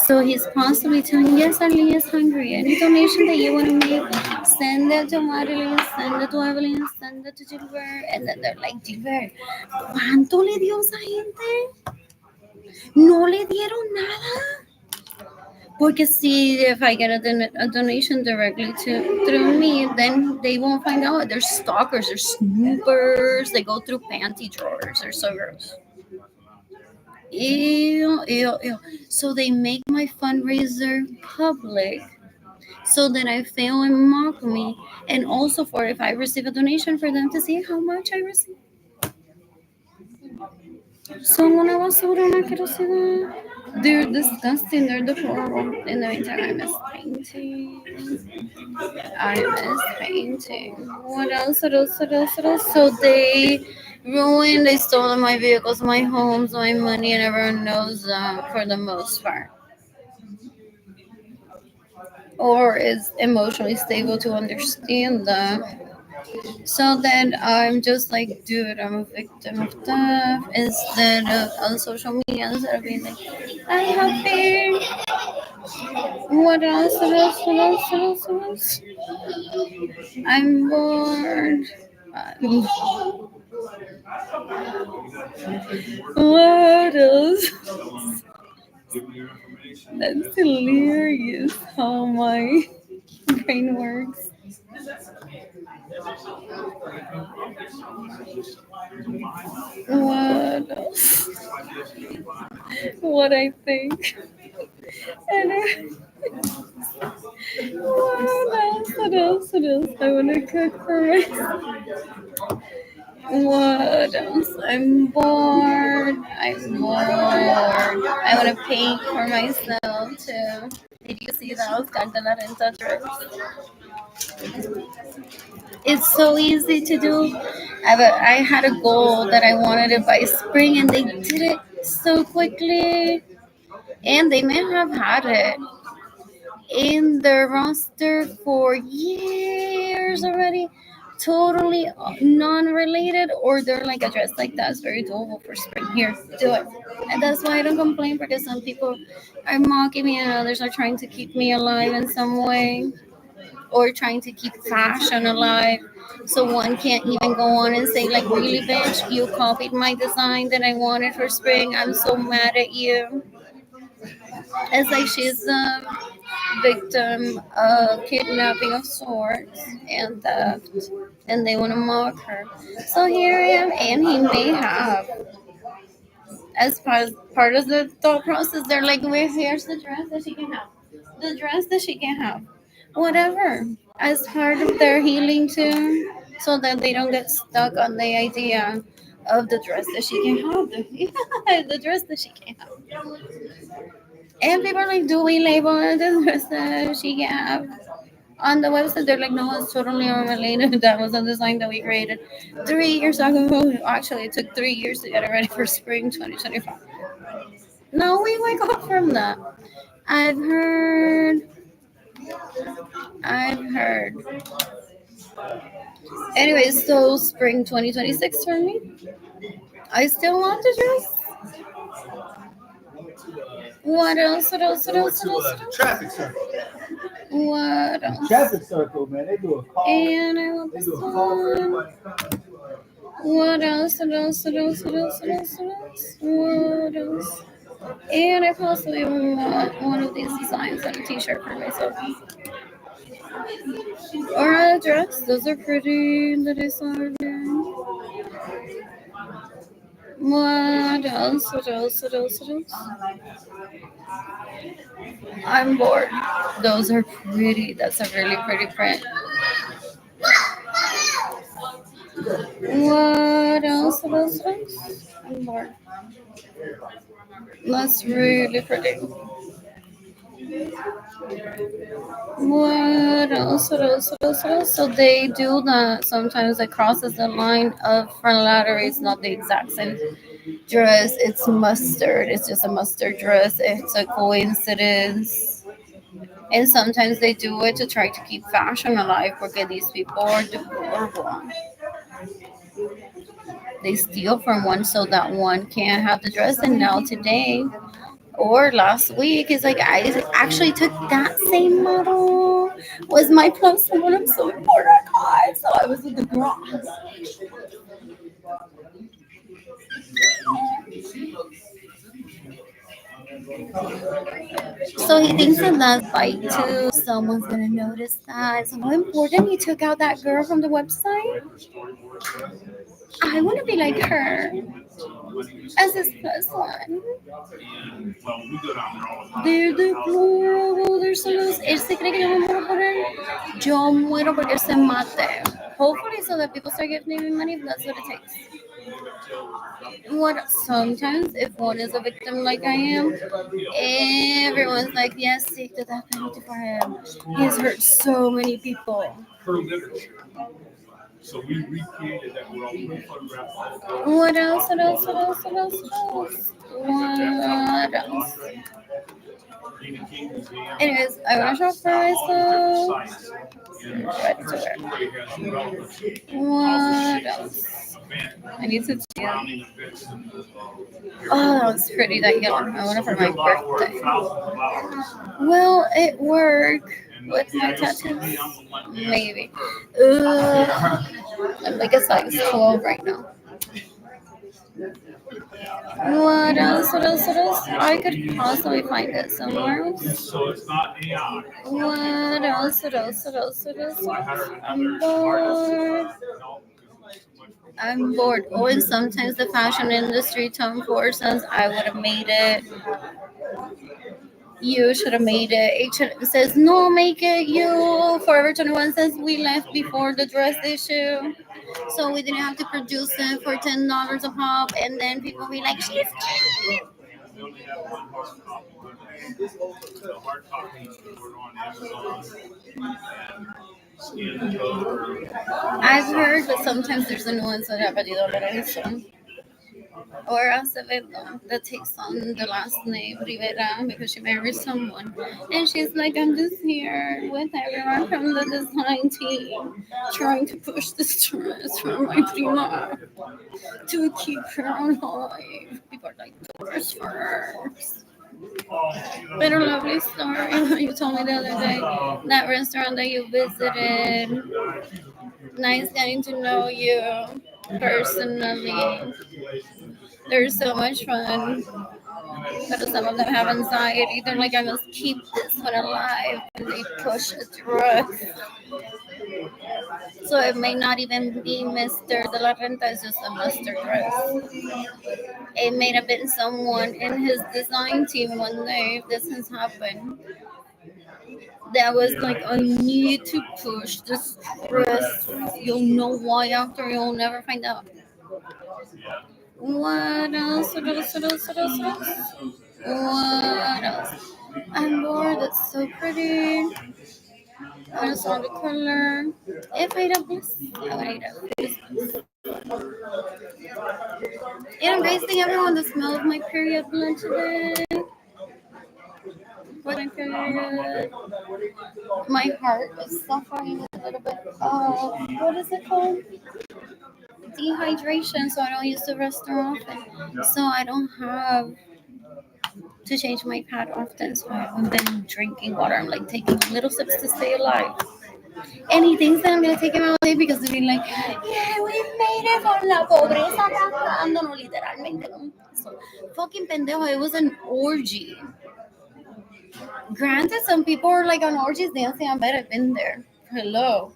So he's possibly telling, yes, Arlene is hungry. Any donation that you want to make, send it to Marilyn, send it to Evelyn, send it to Gilbert. And then they're like, Gilbert, ¿cuánto le dio esa gente? No le dieron nada. Porque see, if I get a donation directly through me, then they won't find out. They're stalkers, they're snoopers. They go through panty drawers. They're so gross. Ew, ew, ew. So they make my fundraiser public so that I fail and mock me. And also for if I receive a donation for them to see how much I receive. Son una basura, una asquerosidad. They're disgusting. They're deplorable. In the meantime, I miss painting. I miss painting. What else? What else? What else? What else? So they ruined. They stole my vehicles, my homes, my money, and everyone knows that for the most part. Or is emotionally stable to understand that. So then I'm just like, dude, I'm a victim of stuff instead of on social media, instead of being like, I'm happy. What else? What else? What else? What else? What else? I'm bored. What else? That's hilarious how my brain works. What else? What I think. And what else? What else? What else? I want to cook for myself. What else? I'm bored. I'm bored. I want to paint for myself too. Did you see that Oscar de la Renta dress? It's so easy to do. I had a goal that I wanted it by spring, and they did it so quickly. And they may have had it in their roster for years already, totally non-related, or they're like a dress like that's very doable for spring. Here, do it. And that's why I don't complain, because some people are mocking me and others are trying to keep me alive in some way, or trying to keep fashion alive. So one can't even go on and say like, really, bitch, you copied my design that I wanted for spring. I'm so mad at you. It's like she's a victim of kidnapping of sorts and theft, and they want to mock her. So here I am, and he may have, as part of the thought process, they're like, "Wait, here's the dress that she can have, the dress that she can have, whatever," as part of their healing too, so that they don't get stuck on the idea of the dress that she can have, the dress that she can have. And people are like, do we label the dress that she can have? On the website, they're like, no, it's totally unrelated. That was a design that we created 3 years ago. Actually, it took 3 years to get it ready for spring 2025. No, we wake up from that. I've heard. I've heard. Anyways, so spring 2026 for me. I still want the dress. What else? What else? What else? What else? Traffic circle. What else? Traffic circle, man. They do a call. And I want They this do a call for one. everybody coming to What else? What else? What else? What else? What else? What else? What else? And I possibly want one of these designs on a t-shirt for myself. Or a dress. Those are pretty that I saw again. What else? What else? What else? What else? I'm bored. Those are pretty. That's a really pretty print. What else? What else? What else? I'm bored. That's really pretty. What else? What else? What else? What else? So they do that sometimes. It crosses the line of flattery. It's not the exact same dress. It's mustard. It's just a mustard dress. It's a coincidence. And sometimes they do it to try to keep fashion alive because these people are deplorable. They steal from one so that one can't have the dress. And now today or last week, it's like I actually took that same model. Was my plus one. I'm so important, guys. So I was with the girl. So he thinks that that's bite too. Someone's gonna notice that. So how important he took out that girl from the website. I want to be like her as his plus one. Well, we go down there all the time. They're deplorable. They're so loose. Él se cree que yo me muero por él. Yo muero porque él se mate. Hopefully, so that people start giving me money. If that's what it takes. What sometimes, if one is a victim like I am, everyone's like, yes, seek the death penalty for him. He has hurt so many people. Per literature. So we recreated that world. We photographed all the What else? What else? What else? What else? What else? Anyways, I want to shop for myself. What else? I need to see it. Oh, that was pretty, that yellow. I want it for my birthday. Will it work with my tattoos? Maybe. I'm like a size 12 right now. What else? What else? What else? I could possibly find it somewhere else. So it's not AI. What else? What else? What else? What else? I'm bored. I'm bored. Oh, and sometimes the fashion industry, Tom Ford says, I would have made it. You should have made it. H&M says, no, make it you. Forever 21 says, we left before the dress issue. So we didn't have to produce it for $10 a pop. And then people be like, she's cute. We only have one hard copy. The hard copy is ordered on Amazon and scan the code. I've heard, but sometimes there's the new ones that have $20 Lorenzo. Or Acevedo that takes on the last name Rivera because she married someone. And she's like, I'm just here with everyone from the design team trying to push this dress for my prima to keep her alive. People are like, dress first. But a lovely story. You told me the other day that restaurant that you visited. Nice getting to know you personally. They're so much fun. But some of them have anxiety. They're like, I must keep this one alive. And they push it through. So it may not even be Mr. De La Renta, it's just a mustard dress. It may have been someone in his design team one day, if this has happened, that was like, I need to push this dress. You'll know why after, you'll never find out. What else? What else? What else? What else? What else? What else? I'm bored. It's so pretty. I saw the color. If I don't miss, I would eat it. And I'm tasting everyone the smell of my period blood today. What my period? My heart is suffering a little bit. What is it called? Dehydration. So I don't use the restroom often. So I don't have to change my pad often. So I haven't been drinking water. I'm like taking little sips to stay alive. And he thinks that I'm gonna take him out there because they'll be like, yeah, we made it for la pobreza cantándonos literalmente. So, fucking pendejo, it was an orgy. Granted, some people are like on orgies dancing. I bet I've been there. Hello.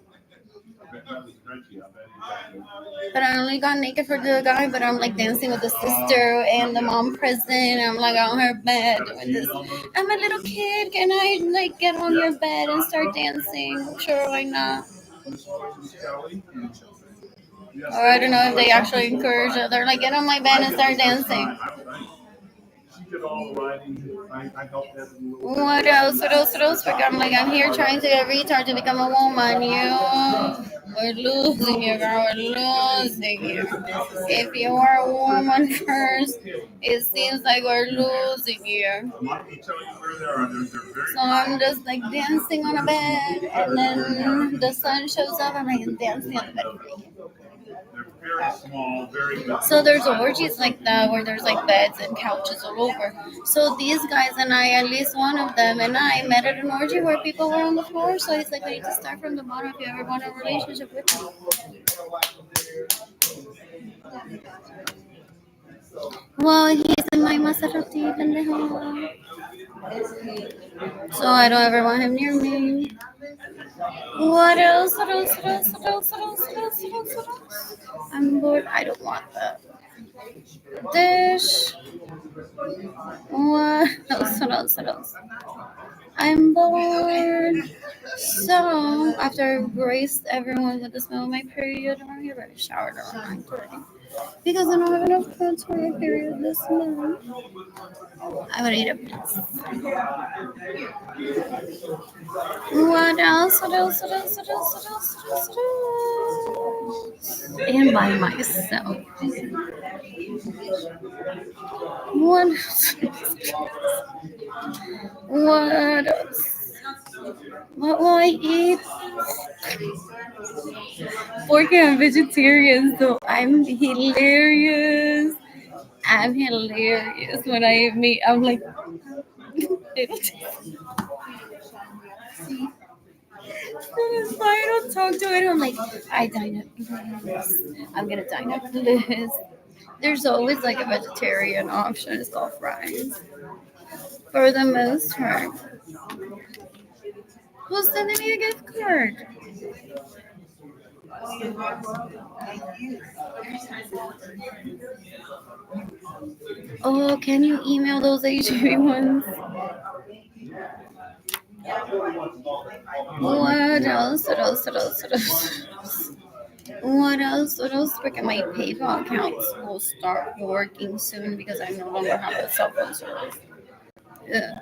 But I only got naked for the guy, but I'm like dancing with the sister and the mom present. I'm like on her bed doing this. I'm a little kid. Can I like get on your bed and start dancing? Sure, why not? Or I don't know if they actually encourage it. They're like, get on my bed and start dancing. She did all the writing. I helped edit a little bit. What else? What else? What else? I'm like, I'm here trying to get retard to become a woman. We're losing you, girl. We're losing you. If you are a woman first, it seems like we're losing you. I'm not going to tell you where they are. They're very So I'm just like dancing on a bed, and then the sun shows up. I'm like dancing on the bed. They're very small, very good. So there's orgies like that where there's like beds and couches all over. So these guys and I, at least one of them and I, met at an orgy where people were on the floor. So he's like, I need to start from the bottom if you ever want a relationship with me. Well, he's in my Maserati, pendejo. So I don't ever want him near me. What else? What else? What else? What else? What else? What else? What else? What else? I'm bored. I don't want that. Dish. What else? What else? What else? I'm bored. So after I graced everyone with the smell of my period, I'm here ready to shower around 9:30 because I don't have enough clothes for my period this month. I'm gonna eat a pizza. What else? What else? What else? What else? What else? What else? And by myself. What else? What else? What will I eat? Pork and I'm vegetarian, so I'm hilarious. I'm hilarious when I meet. I'm like, so I don't talk to it. I'm like, I dine at Bliss. I'm gonna dine at Bliss. There's always like a vegetarian option. It's called fries. For the most part. Who's sending me a gift card? Oh, can you email those HB ones? What else? What else? What else? What else? What else? What else? Freaking my PayPal accounts will start working soon because I no longer have a cell phone service. Yeah.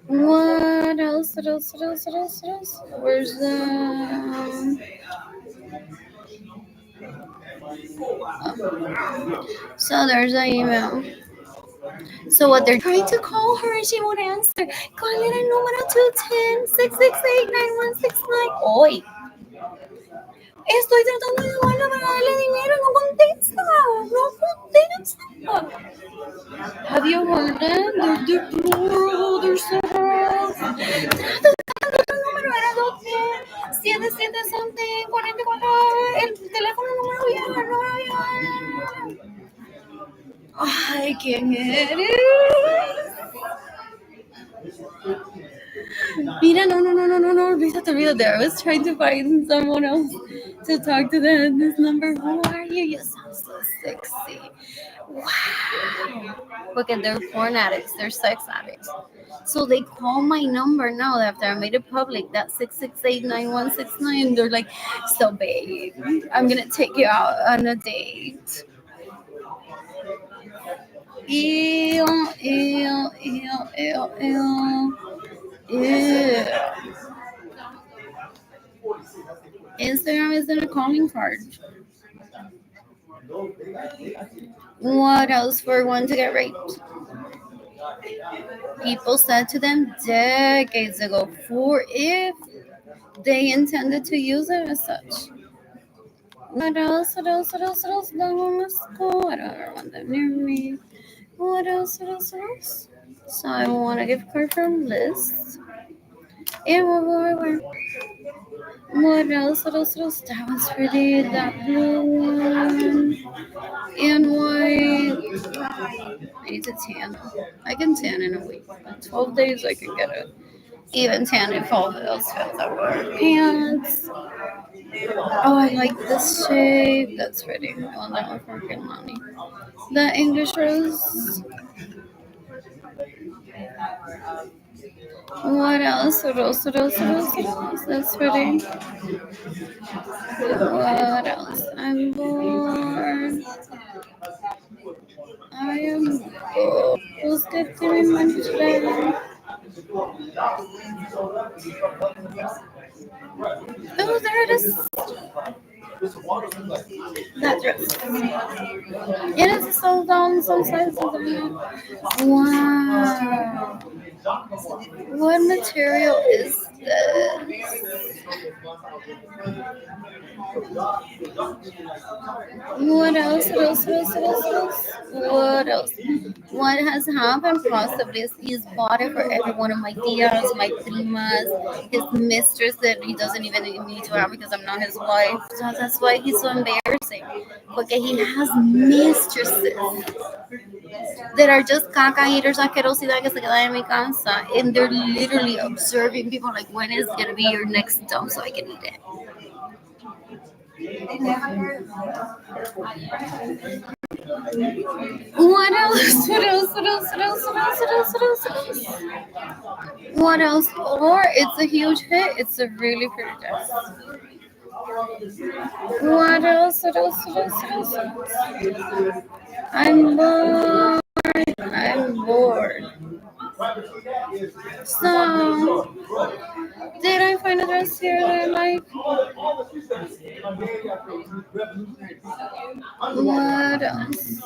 What else? What else? What else? What else? What else? Where's the? So there's an email. So what they're trying to call her and she won't answer. Call it al número 210-668-9169. Hoy. Estoy tratando de llamarla para darle dinero. No contesta. Have you heard them? They're deplorable. They're so rough. Trato de número era 277 something 44. El teléfono no me lo voy a dar, no me lo voy a dar. I can't get it. Mira, no. Olvídate. I was trying to find someone else to talk to them at this number. Who are you? You sound so sexy. Wow. Look at they're porn addicts. They're sex addicts. So they call my number now after I made it public. That 668-9169. They're like, so babe, I'm gonna take you out on a date. Ew. Instagram isn't a calling card. What else for one to get raped? People said to them decades ago, for if they intended to use it as such. What else? No, let's go. I don't ever want them near me. What else? So I want a gift card from Liz. And what else? That was pretty. That blue one. And white. I need to tan. I can tan in a week. In 12 days, I can get it. Even tan if all else fails. I wear pants. Oh, I like this shape. That's pretty. I want that one for money. The English rose. What else? That's pretty. What else? I'm bored. I am bored. Who's gifting me money today? Oh, there it is. That dress. It is sold on some sizes. Wow. What material is this? What else? What else? What else? What else? What else? What else? What has happened possibly is he's bought it for every one of my tias, my primas, his mistress that he doesn't even need to have because I'm not his wife. So that's why he's so embarrassing. Because he has mistresses that are just caca eaters, asquerosidad que se quedan en mi casa, and they're literally observing people like, when is gonna be your next dump so I can eat it? What else? What else? What else? What else? What else? What else? What else? What else? What else? Or it's a huge hit. It's a really pretty dress. What else? What else? What else? What else? What else? I'm bored. I'm bored. So, did I find a dress here that I like? What else?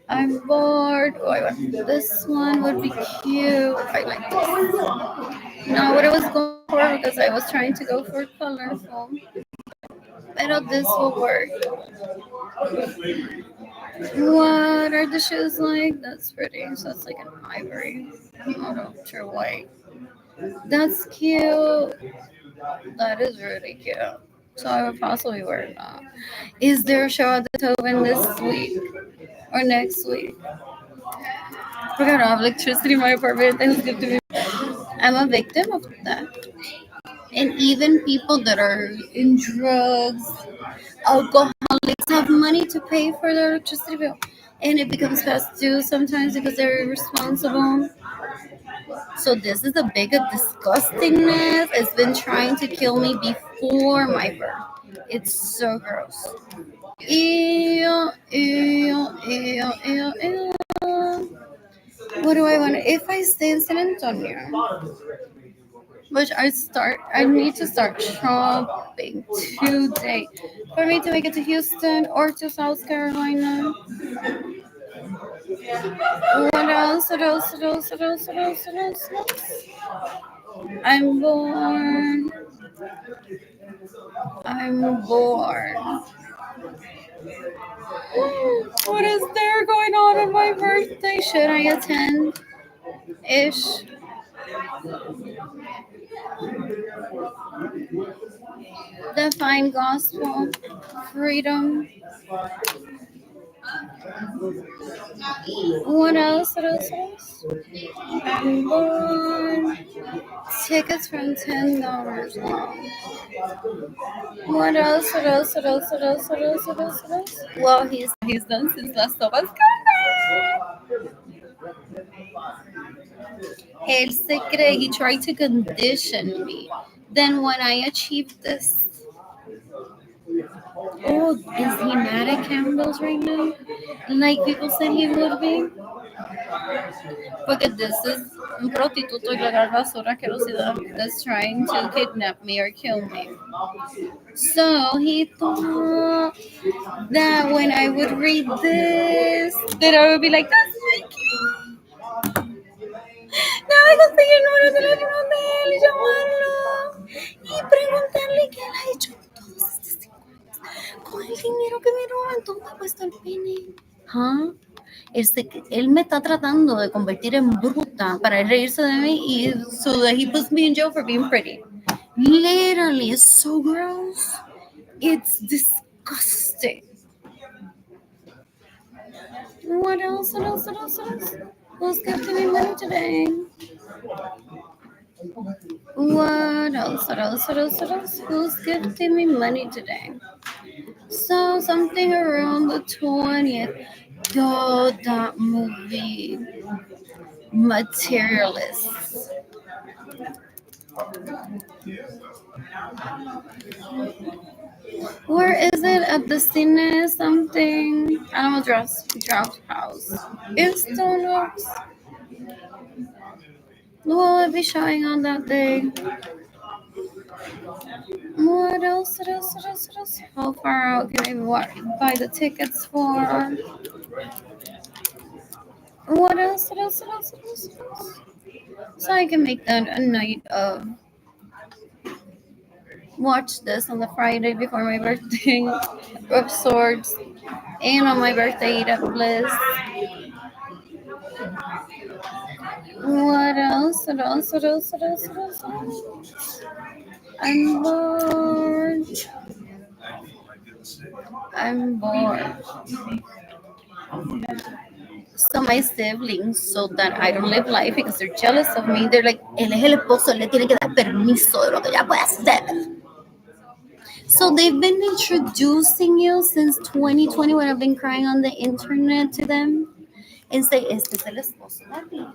I'm bored. Oh, this one would be cute if I like this. Not what I was going for because I was trying to go for colorful. But this will work. What are the shoes like? That's pretty. So it's like an ivory. Not ultra white. That's cute. That is really cute. So I would possibly wear that. Is there a show at the Tobin this week or next week? We're gonna have electricity in my apartment. That was good to me. I'm a victim of that. And even people that are in drugs, alcoholics, have money to pay for their electricity bill. And it becomes past due sometimes because they're irresponsible. So this is a big disgustingness. It's been trying to kill me before my birth. It's so gross. Ew, ew, ew, ew, ew. What do I want? If I stay in San Antonio, which I need to start shopping today for me to make it to Houston or to South Carolina. What else? What else? What else? What else? What else? What else? What else? I'm bored. I'm bored. What is there going on my birthday? Should I attend? Ish. Define gospel, freedom. What else? What else? What else? I'm bored. Tickets from $10 long. What else? What else? What else? What else? What else? What else? What else? Well, he's done since last Sopas. Él se cree, he tried to condition me. Then when I achieved this, oh, is he mad at candles right now? Like people said he would be? Because this is un prostituto ilegal basura asquerosidad that's trying to kidnap me or kill me. So he thought that when I would read this, that I would be like, that's my kid. Nada, conseguir el número de teléfono de él y llamarlo y preguntarle qué él ha hecho todos estos 5 años con el dinero que me roban. ¿Dónde ha puesto el pene? ¿Ah? Él me está tratando de convertir en bruta para reírse de mí y so that he puts me in jail for being pretty. Literally, it's so gross. It's disgusting. What else? What else? What else? What else? Who's gifting me money today? What else? What else? What else? What else? Who's gifting me money today? So something around the 20th. Yo, that movie, Materialists. Where is it? At the Cine something? Animal Draft House. In Stone Oaks. Will it be showing on that day? What else? What else? What else? What else? How far out can I buy the tickets for? What else? What else? What else? What else? What else? So I can make that a night of watch this on the Friday before my birthday of sorts, and on my birthday eat at Bliss. What else? What else? What else? What else? What else? What else? I'm bored. I'm bored. So my siblings, so that I don't live life because they're jealous of me, they're like, él es el esposo, él le tiene que dar permiso de lo que ella puede hacer. So they've been introducing you since 2020 when I've been crying on the internet to them and say, este es el esposo de Alvin.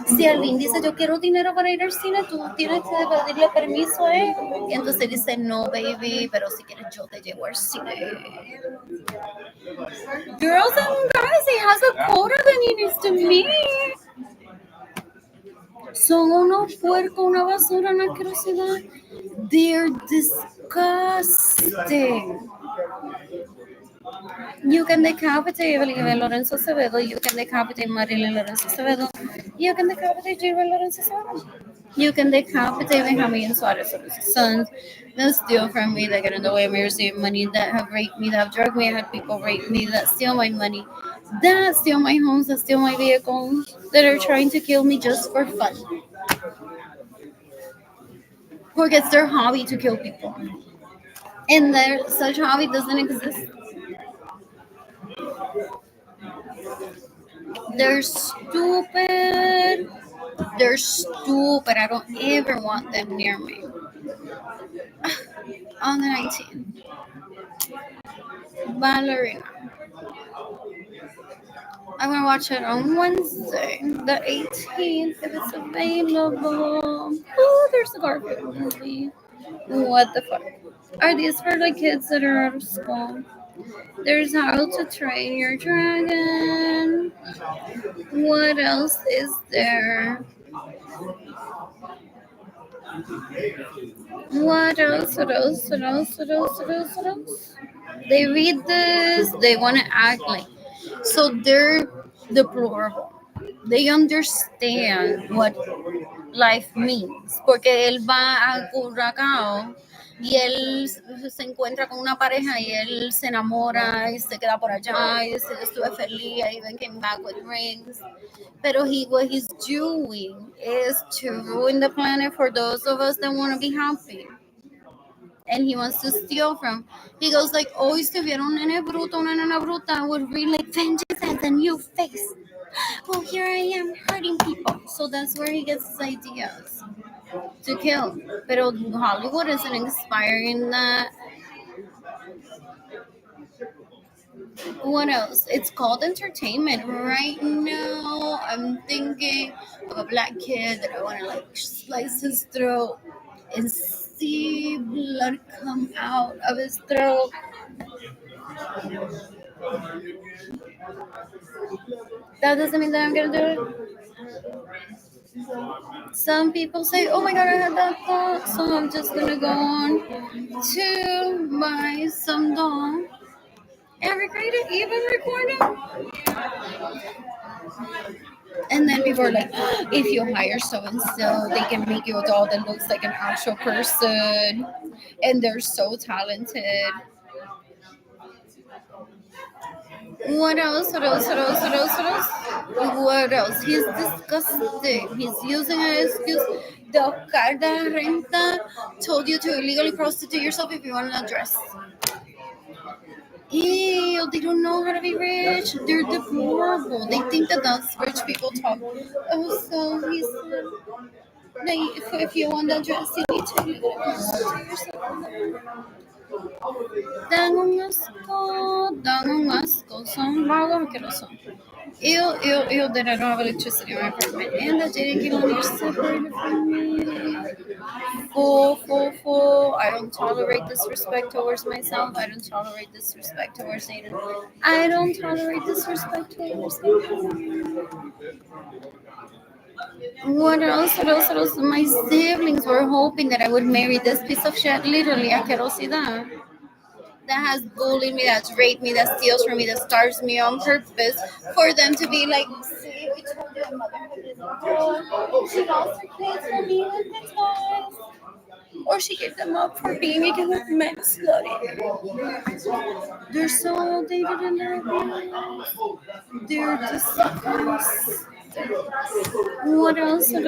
Si Alvin dice, yo quiero dinero para ir al cine, tú tienes que pedirle permiso a él. Y entonces dice, no, baby, pero si quieres yo te llevo al cine. Girls and guys, he has a quota that he needs to meet. Son unos puercos, una basura, una asquerosidad. They're disgusting. You can decapitate Evelyn Lorenzo Acevedo. You can decapitate Marilyn Lorenzo Acevedo. You can decapitate Gilbert Lorenzo Acevedo. You can decapitate Benjamin Suarez or his sons that steal from me, that get in the way of me receiving money, that have raped me, that have drugged me, I had people rape me, that steal my money, that steal my homes, that steal my vehicles, that are trying to kill me just for fun. Or it's their hobby to kill people. And such hobby doesn't exist. They're stupid. They're stupid. I don't ever want them near me. On the 19th. Ballerina. I'm going to watch it on Wednesday, the 18th, if it's available. Oh, there's the Garfield movie. What the fuck? Are these for the kids that are out of school? There's How to Train Your Dragon. What else is there? What else? What else? What else? What else? What else? What else? They read this, they want to act like. So they're deplorable. They understand what life means. Porque él va a Curacao y él se encuentra con una pareja y él se enamora y se queda por allá y dice, estuve feliz, I even came back with rings. Pero what he's doing is to ruin the planet for those of us that want to be happy. And he wants to steal from. He goes like, oh, si tuviera un nene bruto, una nena bruta, I would read like, vengeance has a new face. Well, here I am hurting people. So that's where he gets his ideas to kill. But Hollywood isn't inspiring that. What else? It's called entertainment. Right now, I'm thinking of a black kid that I want to like slice his throat and see blood come out of his throat. That doesn't mean that I'm gonna do it. Some people say, oh my god, I had that thought, so I'm just gonna go on to buy some doll and record it, even record it. And then people are like, if you hire so and so, they can make you a doll that looks like an actual person, and they're so talented. What else? What else? What else? What else? What else? What else? He's disgusting. He's using an excuse. The Oscar de la Renta told you to illegally prostitute yourself if you want an address. Ew, they don't know how to be rich. They're deplorable. They think that that's rich people talk. Oh, so he said, if you want the address, you need to illegally prostitute yourself. Dan un asco, son vagos asquerosos. Ew, that I don't have electricity in my apartment. And that Jada Gillian is separated from me. Full. I don't tolerate disrespect towards myself. I don't tolerate disrespect towards Aiden. I don't tolerate disrespect towards him. What else? My siblings were hoping that I would marry this piece of shit, literally, asquerosidad. That has bullied me, that's raped me, that steals from me, that starves me on purpose for them to be like, see, we told you a mother is good. She lost her kids for being with the toys. Or she gave them up for being with men slutty. They're so outdated in their opinions. They're disgusting. What else? Who's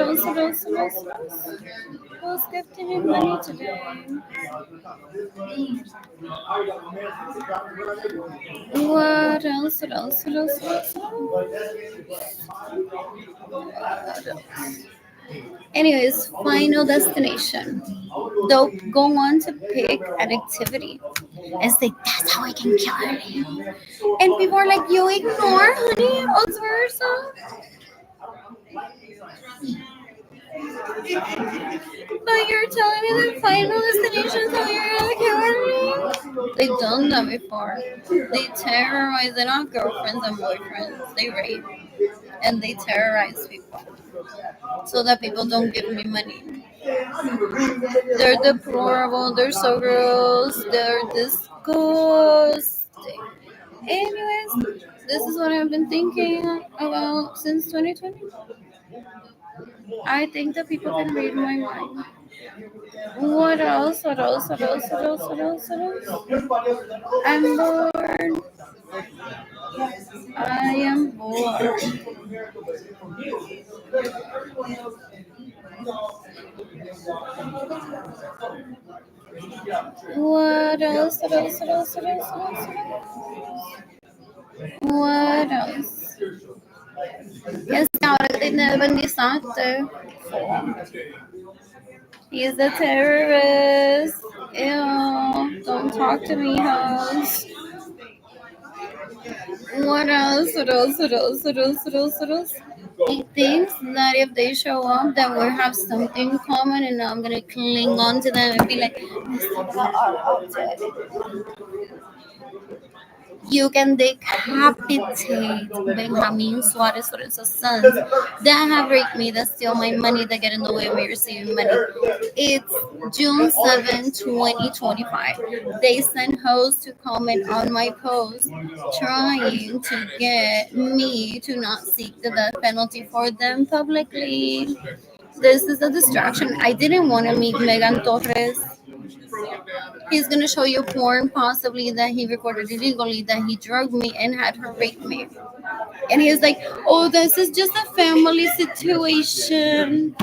gifting me money today? What else? Anyways, final destination. They'll go on to pick an activity and say, that's how I can kill her. And people are like, you ignore, honey, vice versa. But you're telling me the final destination is how you're gonna kill me? They've done that before. They terrorize, they're not girlfriends and boyfriends. They rape and they terrorize people so that people don't give me money. They're deplorable, they're so gross, they're disgusting. Anyways, this is what I've been thinking about since 2020. I think that people can read my mind. What else? I'm bored. I am bored. What else? What else? Yes, ahora que te independizaste. He's a terrorist. Ew. Don't talk to me, hoes. What else? He thinks that if they show up, that we have something in common, and I'm gonna cling on to them and be like, you can decapitate Benjamin Suarez Lorenzo's sons that have raped me, that steal my money, that get in the way of me receiving money. It's June 7, 2025. They sent hoes to comment on my post trying to get me to not seek the death penalty for them publicly. This is a distraction. I didn't want to meet Megan Torres. He's gonna show you porn, possibly that he recorded illegally, that he drugged me and had her rape me. And he's like, oh, this is just a family situation.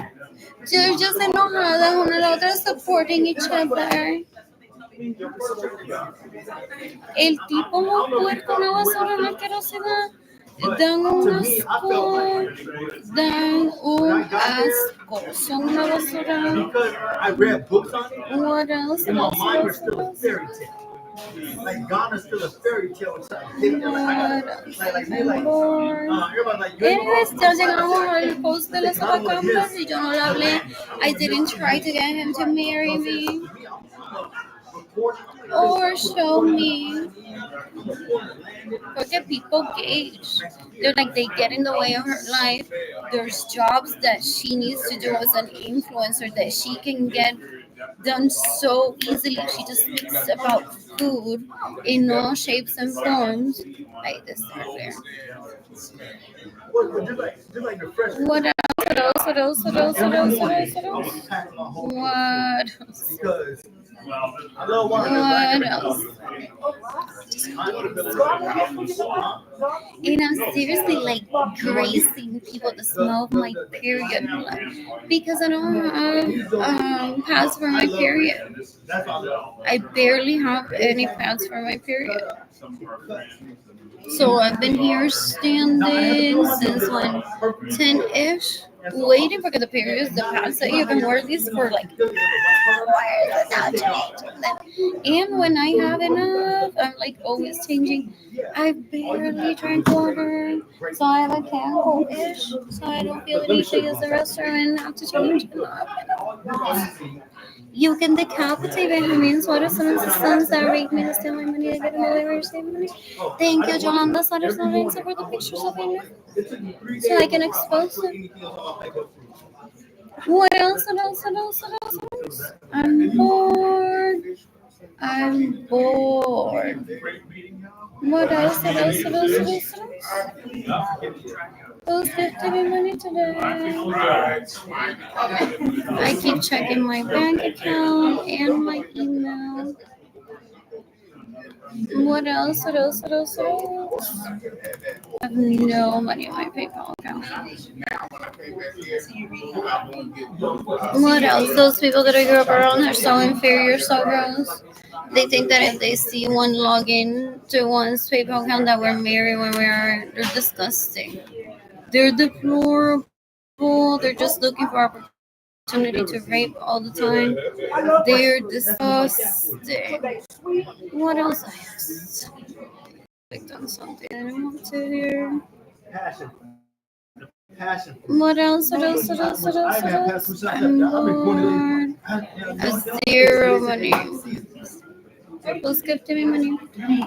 They're just enojadas, una la otra supporting each other. El tipo no puerco, una basura, una asquerosidad. Dan un asco, son una basura. Because I read books on it. What else? In my mind, we're still a fairy tale. Like Ghana's still a fairy tale. Anyways, ya llegamos al post de las Abacambas y yo no le hablé. I didn't try to get him to marry me or show me. Porque people gauge. They're like, they get in the way of her life. There's jobs that she needs to do as an influencer that she can get done so easily. She just speaks about food in all shapes and forms. Like this earlier. What else? What else? And I'm seriously like gracing people the smell of my period blood because I don't have pads for my period. I barely have any pads for my period. So I've been here standing since when? 10-ish. waiting for the periods to pass. So you can wear these for like hours without changing them. And when I have enough, I'm like always changing. I barely drink water, so I have a can go-ish, so I don't feel the need to use the restroom and have to change enough. You can decapitate Benjamin's water summons the sons that rate me to steal my money to get in the way where you're saving money. Thank you, Yolanda Sutters, not answer for the pictures of him so I can expose them. What else? What else? What else? What else? What else? I'm bored. I'm bored. What else? What else? What else? What else? What else? Who's gifted me money today? I keep checking my bank account and my email. What else? What else? What else? What else? I have no money in my PayPal account. What else? Those people that I grew up around are so inferior, so gross. They think that if they see one login to one's PayPal account that we're married when we are, they're disgusting. They're deplorable. They're just looking for opportunity to rape all the time. They're disgusting. What else? I just clicked on something I didn't want to hear. Passion. Passion. What else? What else? What else? What else? What else? I'm bored. I have zero money. Who's gifting me money?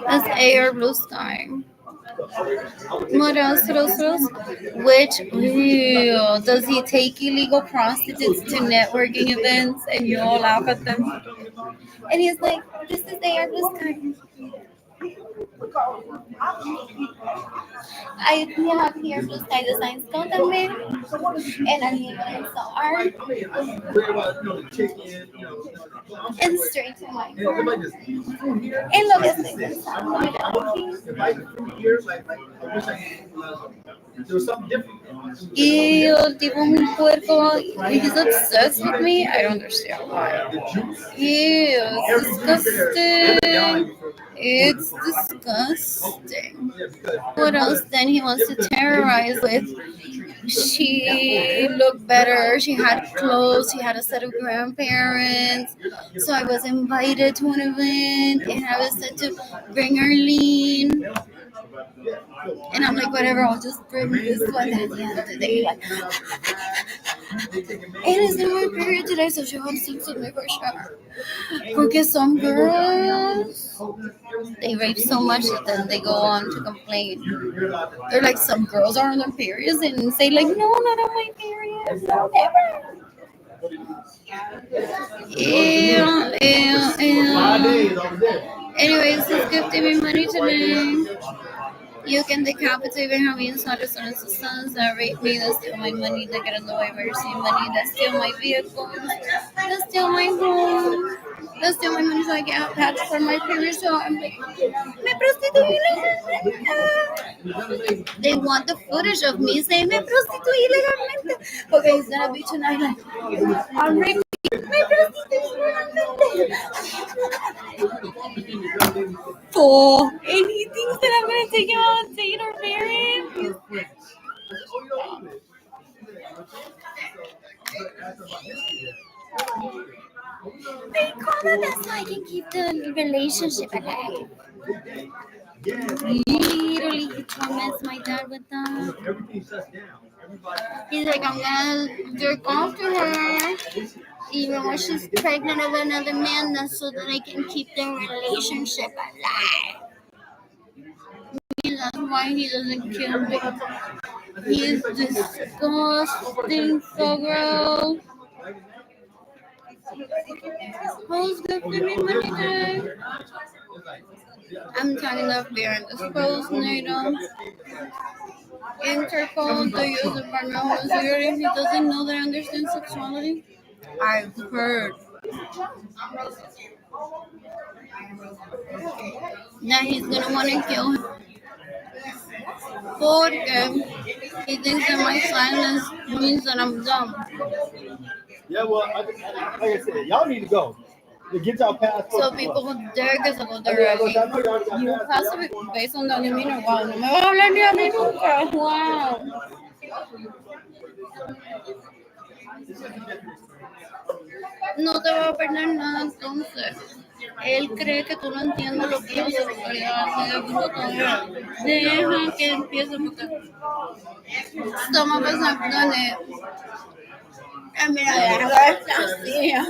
That's AR Blue Sky. What else? What else? What else? Which does he take illegal prostitutes to networking events and you all laugh at them? And he's like, "This is AR Blue Sky." I have here Blue Sky Designs Co. también. And alguien comenzó art. And straight to my phone. En lo que estoy pensando, mira aquí. Y el tipo muy puerco, he's obsessed with me. I don't understand why. Ew, it's disgusting. It's disgusting. What else then he wants to terrorize with? She looked better. She had clothes. She had a set of grandparents. So I was invited to an event and I was said to bring Arlene. And I'm like, whatever, I'll just bring this one. At the end of the day, like, and it's in my period today, so she wants to with me for sure. Because some girls, they rape so much that then they go on to complain. They're like, some girls are on their periods and say like, no, not on my period, no, never. Yeah. Anyways, he's gifting me money today. You can decapitate Benjamin Sutters and his sons that rape me, that steal my money, that get in the way of receive money, that steal my vehicles, that steal my home, that steal my money so I get patched for my period. So I'm like, me prostituí legalmente. They want the footage of me saying, me prostituí legalmente. Okay, he's gonna be tonight like, I'm raping. Fool. And he thinks that I'm going to take him on a date or marry him. They call it that so I can keep the relationship alive. Literally, he torments my dad with that. He's like, I'm going to jerk off to her. Even when she's pregnant with another man, that's so that they can keep their relationship alive. That's why he doesn't kill me. He's disgusting, so gross. Who's gifting me money today? I'm talking about being disposed, NATO. Interpol, the use of partner homosexuality if he doesn't know that I understand sexuality. I've heard that he's gonna want to kill him. Porque he thinks that my silence means that I'm dumb. Yeah, well, like I said, y'all need to go. Get y'all passport. So people dare que se lo derrame. You have to be based on the demeanor. Wow, no me va a hablar ni a mí nunca. Wow. No te va a perder nada entonces. Él cree que tú no entiendes lo que es la sexualidad. Deja que empiece porque estamos pensando en él. Mira, deja esta silla.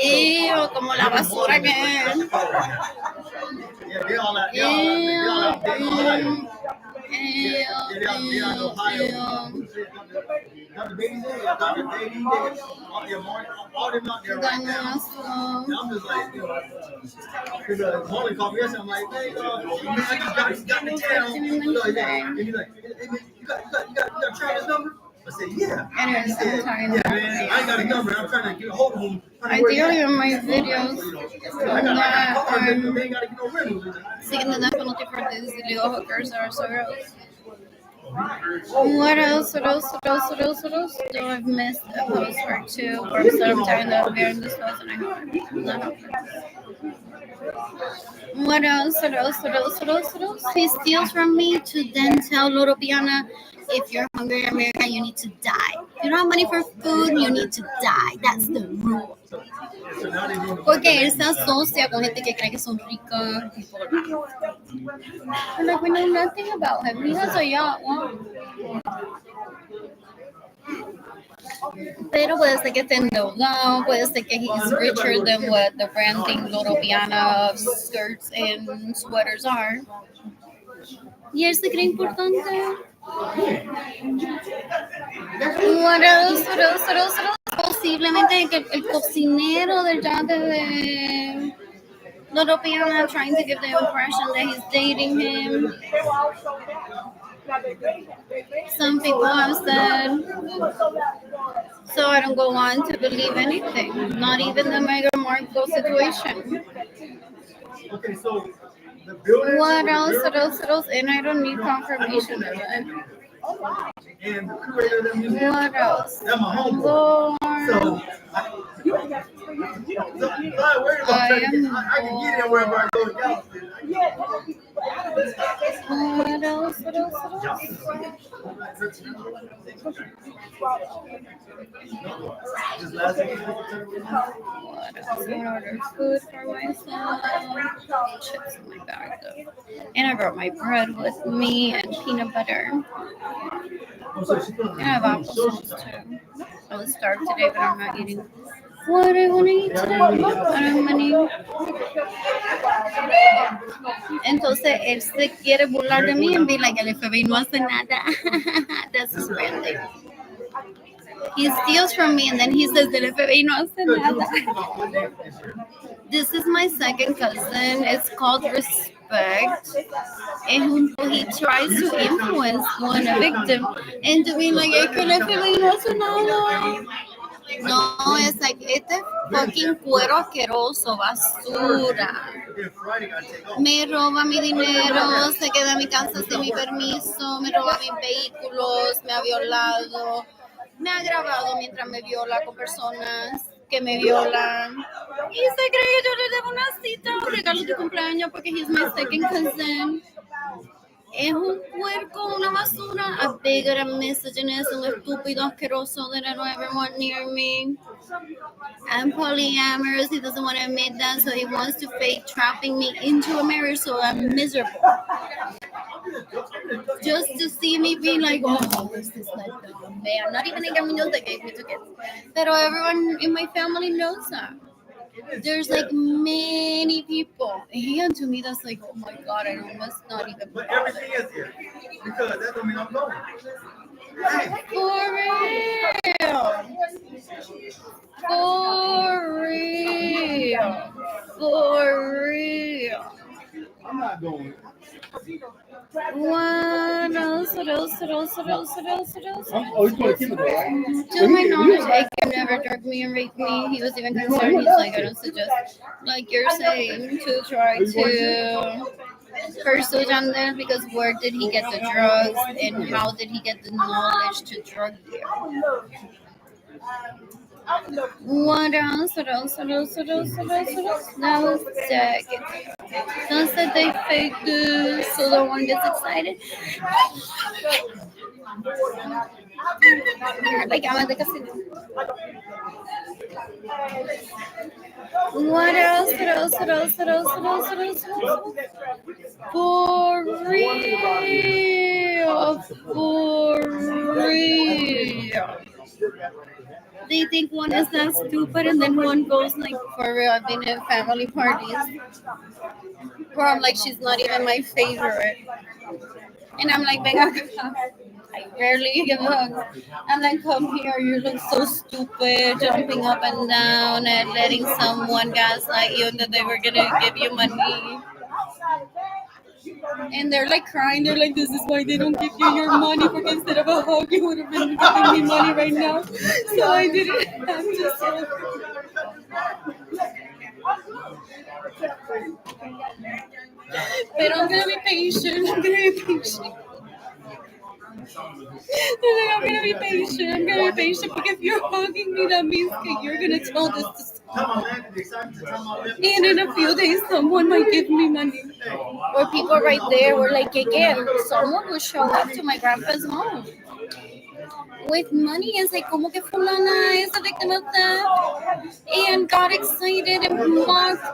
Y como la basura que es. Molly called me yesterday. I'm like, hey, man, I just got in town. And he's like, hey, man, you got Travis' number? I said, yeah. Anyways, He said, I'm tired. yeah, man, I ain't got a number. I'm trying to get a hold of him. I do in my videos I got that a car, I'm but they ain't got to get no rental. seeking the death penalty for these illegal hookers are so gross. What else? Do I've missed a post or two where I'm so tired of bearing this post and I haven't. What else? He steals from me to then tell Loro Piana, if you're hungry in America, you need to die. If you don't have money for food, you need to die. That's the rule. Porque él se asocia con gente que cree que son ricos. Like, we know nothing about him. He has a yacht. Wow. Pero puede ser que esté endeudado, puede ser que he's richer than what the branding Loro Piana skirts and sweaters are. Y él se cree importante. What else? Posiblemente que el cocinero del yate de Loro Piana trying to give the impression that he's dating him. Some people have said, so I don't go on to believe anything, not even the Meghan Markle situation. Okay, so the building. What else? And I don't need confirmation of it. And the curator of the museum. What else? That's my homeboy. Lord. So, I'm not worried about trying to get, I can get in wherever I go to Galveston. What else? Just last week. What else? I'm gonna order food for myself. Chips in my bag though. And I brought my bread with me and peanut butter. And I have applesauce too. I was starved today, but I'm not eating. What do I want to eat today? I don't have money. Entonces él se quiere burlar de mí and be like, el FBI no hace nada. That's his branding. He steals from me and then he says, el FBI no hace nada. This is my second cousin. It's called Respect. And he tries to influence one victim into being like, es que el FBI no hace nada. No, es like, este fucking cuero asqueroso, basura. Me roba mi dinero, se queda en mi casa sin mi permiso, me roba mis vehículos, me ha violado, me ha grabado mientras me viola con personas que me violan. Y se cree que yo le debo una cita o regalo de cumpleaños porque he's my second cousin. Es un puerco, una basura, a bigger misogynist, un estúpido asqueroso that I don't ever want near me. I'm polyamorous, he doesn't want to admit that, so he wants to fake trapping me into a marriage so I'm miserable. Just to see me be like, oh, this is like the man. Not even the knows that gave me to kids. Pero everyone in my family knows that. There's like many people. And to me, that's like, oh my God, I almost not even. But everything is here. Because that don't mean I'm going. For real. I'm not going. What else? Oh, he's going to keep it there. To my knowledge, Akim never drugged me and raped me. He was even concerned. He's like, I don't suggest, like you're saying, to try to pursue Jandel because where did he get the drugs and how did he get the knowledge to drug you? What else? That was sick. Don't say they fake this so the one gets excited. Like I'm at the casino. What else? What else? What else? What else? What else? What else? What else? For real. For real. They think one is not stupid and then one goes like, for real, I've been at family parties where I'm like, she's not even my favorite. And I'm like, venga, I rarely give a hug. I'm like, come here, you look so stupid, jumping up and down and letting someone gaslight you that they were gonna give you money. And they're like crying, they're like, this is why they don't give you your money, because instead of a hug, you would have been giving me money right now. So I didn't have to say. But I'm gonna be patient, I'm gonna be patient. I'm gonna be patient. I'm gonna be patient because if you're hugging me, that means that you're gonna tell this to someone. And in a few days, someone might give me money. Or people right there were like, again, someone will show up to my grandpa's home with money and say, como que fulana is a victim of theft? And got excited and mocked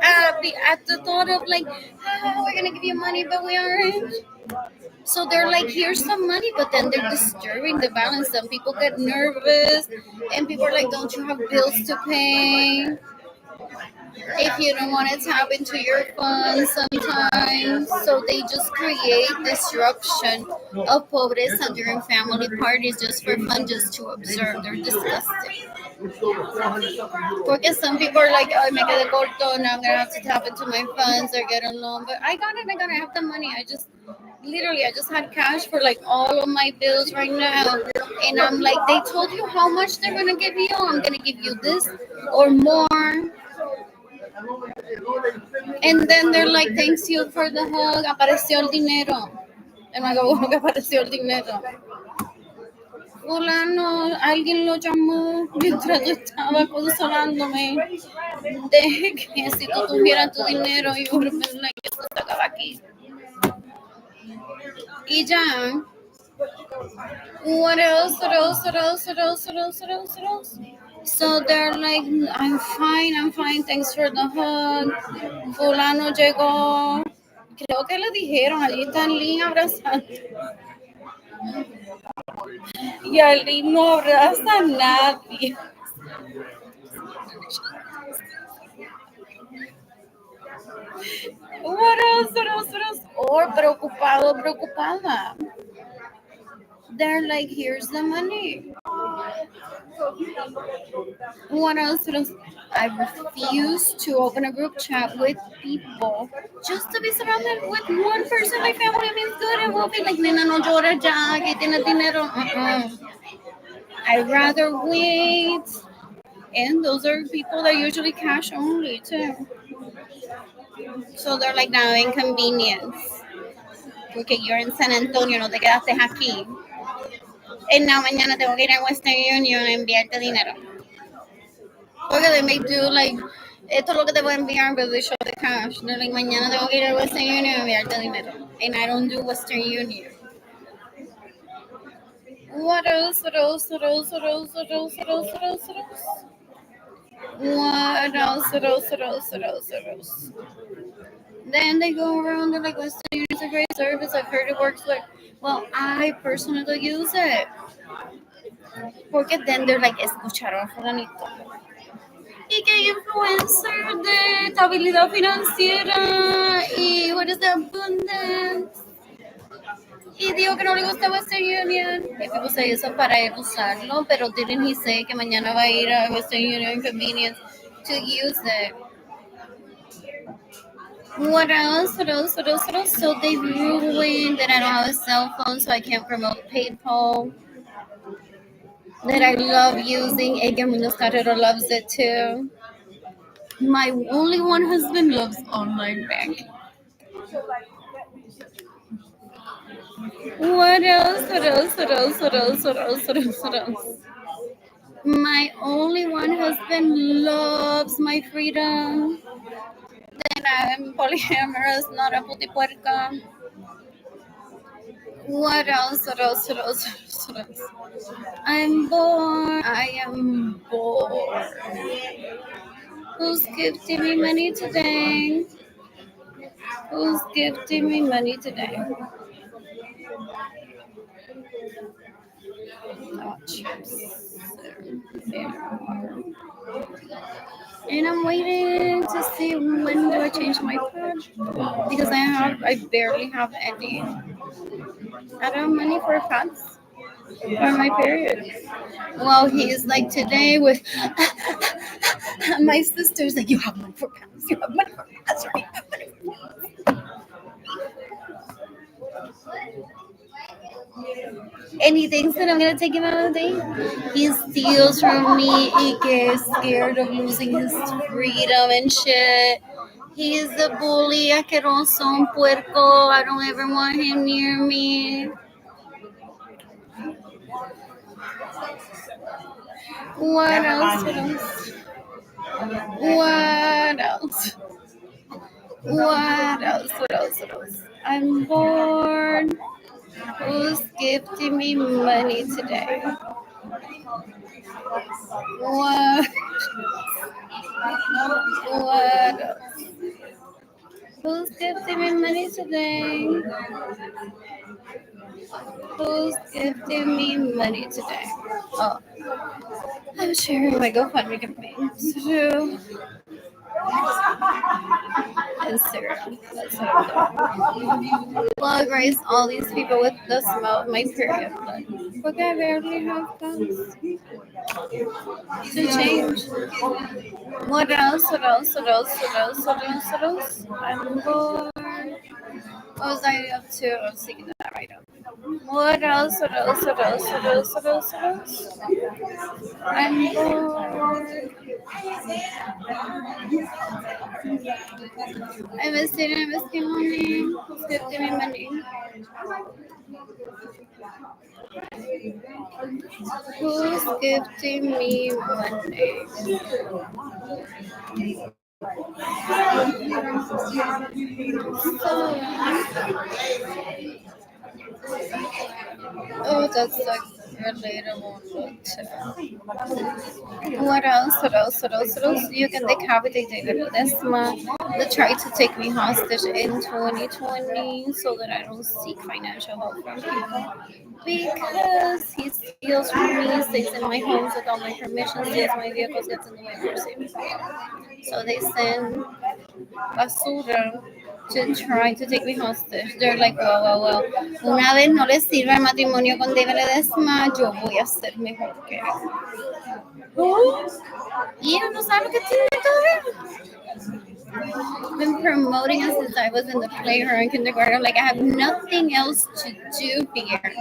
at the thought of like, we're gonna give you money, but we aren't. So they're like, here's some money, but then they're disturbing the balance. Some people get nervous, and people are like, don't you have bills to pay? If you don't want to tap into your funds sometimes. So they just create disruption of pobreza during family parties just for fun, just to observe. They're disgusting. Because some people are like, oh, me quedé corto, now I'm going to have to tap into my funds or get a loan. But I got it, I have the money. I just had cash for like all of my bills right now. And I'm like, they told you how much they're going to give you? I'm going to give you this or more. And then they're like, thanks you for the hug, apareció el dinero. And I go, ¿cómo que apareció el dinero? Fulano, alguien lo llamó mientras yo estaba consolándome. De que si tú tuvieras tu dinero, you would have been like, esto se acaba aquí. Y ya. What else? So they're like, I'm fine, thanks for the hug. Fulano llegó. Creo que le dijeron, allí está Lynn abrazando. Y Ali no abraza a nadie. What else? Or preocupada. They're like, here's the money. What else? I refuse to open a group chat with people just to be surrounded with one person. My family means good and will be like, nena, no llora ya, que tienes dinero. I'd rather wait. And those are people that usually cash only too. So they're like, now inconvenience. Porque you're in San Antonio, no te quedaste aquí. And now mañana tengo que ir a Western Union a enviarte dinero. Porque they may do like, esto es lo que te voy a enviar, but they show the cash. They're like, mañana tengo que ir a Western Union a enviarte dinero. And I don't do Western Union. What else? Then they go around, they're like, Western Union is a great service. I've heard it works like, well, I personally use it. Porque then they're like, escucharon fulanito. Y que influencer de estabilidad financiera y what is that, abundance. Y digo que no le gusta Western Union. Y people say eso para él usarlo, pero didn't he say que mañana va a ir a Western Union Convenience to use it? What else? So they ruined that I don't have a cell phone, so I can't promote PayPal. That I love using. Egaminos Carrero loves it too. My only one husband loves online banking. What else? My only one husband loves my freedom. Then I'm polyamorous, not a putipuerca. What else? What else? What else? What else? I'm bored. I am bored. Who's gifting me money today? Who's gifting me money today? Oh, chips. There. And I'm waiting to see when do I change my pad because I barely have any. I don't have money for pads for my period. Well, he's like today with my sister's like, you have money for pads. You have money for pads, right? And he thinks that I'm gonna take him out on a date. He steals from me. He gets scared of losing his freedom and shit. He's a bully, asqueroso, un puerco. I don't ever want him near me. What else? What else? What else? What else? What else? What else? I'm bored. Who's gifting me money today? What? What else? Who's gifting me money today? Who's gifting me money today? Oh, I'm sharing my GoFundMe campaign to Instagram. That's what I'm doing. Plug race all these people with the smell of my period blood. But I barely have guns to change. What else? What else? What else? What else? What else? What else? I'm bored. What was I up to? I was thinking that right now. What else? What else? What else? What else? What else? What else? I'm bored. I miss it. I miss my money. Who's gifting me money? Who's gifting me money? Oh, that's like relatable. What else? What else? What else? What else? You can decapitate David Ledesma. They tried to take me hostage in 2020 so that I don't seek financial help from people. Because he steals from me, stays in my homes without my permission, steals my vehicles, gets in the way of mercy. So they send basura to try to take me hostage. They're like, well. Una vez no les sirve el matrimonio con David Ledesma, yo voy a ser mejor que él. Y ellos no saben lo que tienen todavía. Been promoting it since I was in the playground in kindergarten. Like, I have nothing else to do here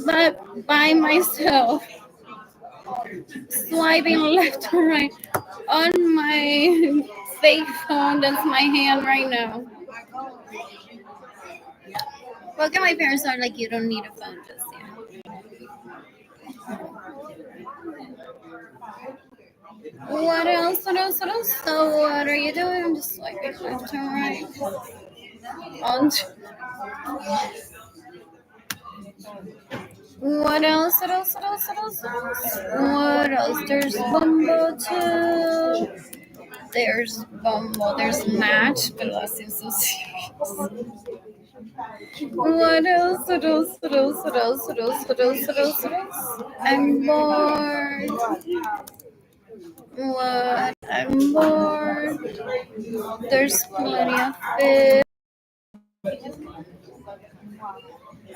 but by myself, swiping left or right on my fake phone that's my hand right now. Look at my parents are like, you don't need a phone just yet. What else? What else? What else? So what are you doing? I'm just swiping left and right. What else? What else? What else? What else? What else? There's Bumble too. There's Bumble. There's Match, but that seems so serious. What else? What else? What else? What else? What else? What else? What else? What else? I'm bored. What? I'm bored. There's plenty of fish.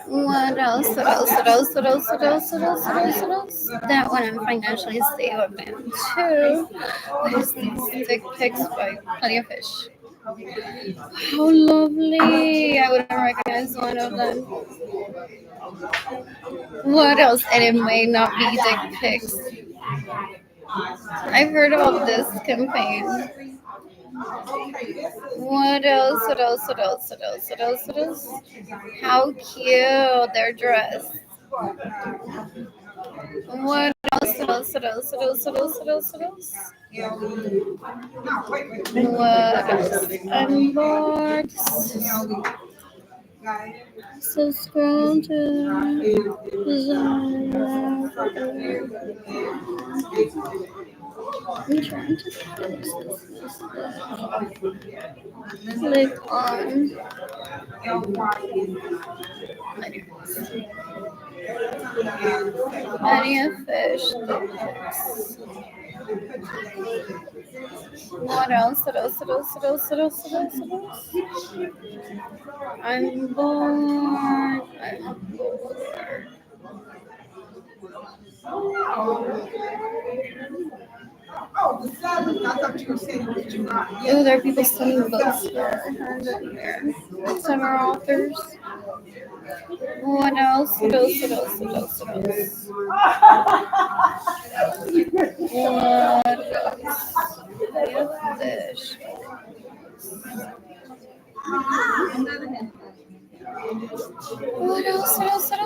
What else? What else? What else? What else? What else? What else? What else? What else? That one I'm financially stable in too. There's these dick pics by Plenty of Fish. How lovely! I wouldn't recognize one of them. What else? And it may not be dick pics. I've heard about this campaign. What else? What else? What else? What else? What else? What else? How cute they're dressed. What else? What else? What else? What else? What else? What else? What else? No, wait. What else? I'm bored. So scroll to I'm trying to fix this. Click on many a fish. What else? What else? What else? What else? What else? What else? What else? I'm bored. I'm bored. Oh, the seventh, I thought you were saying that you got. Oh, there are people sending books for her here. Summer authors. What else? What else? What else? What else? What else? What else? Fish. What else? What else?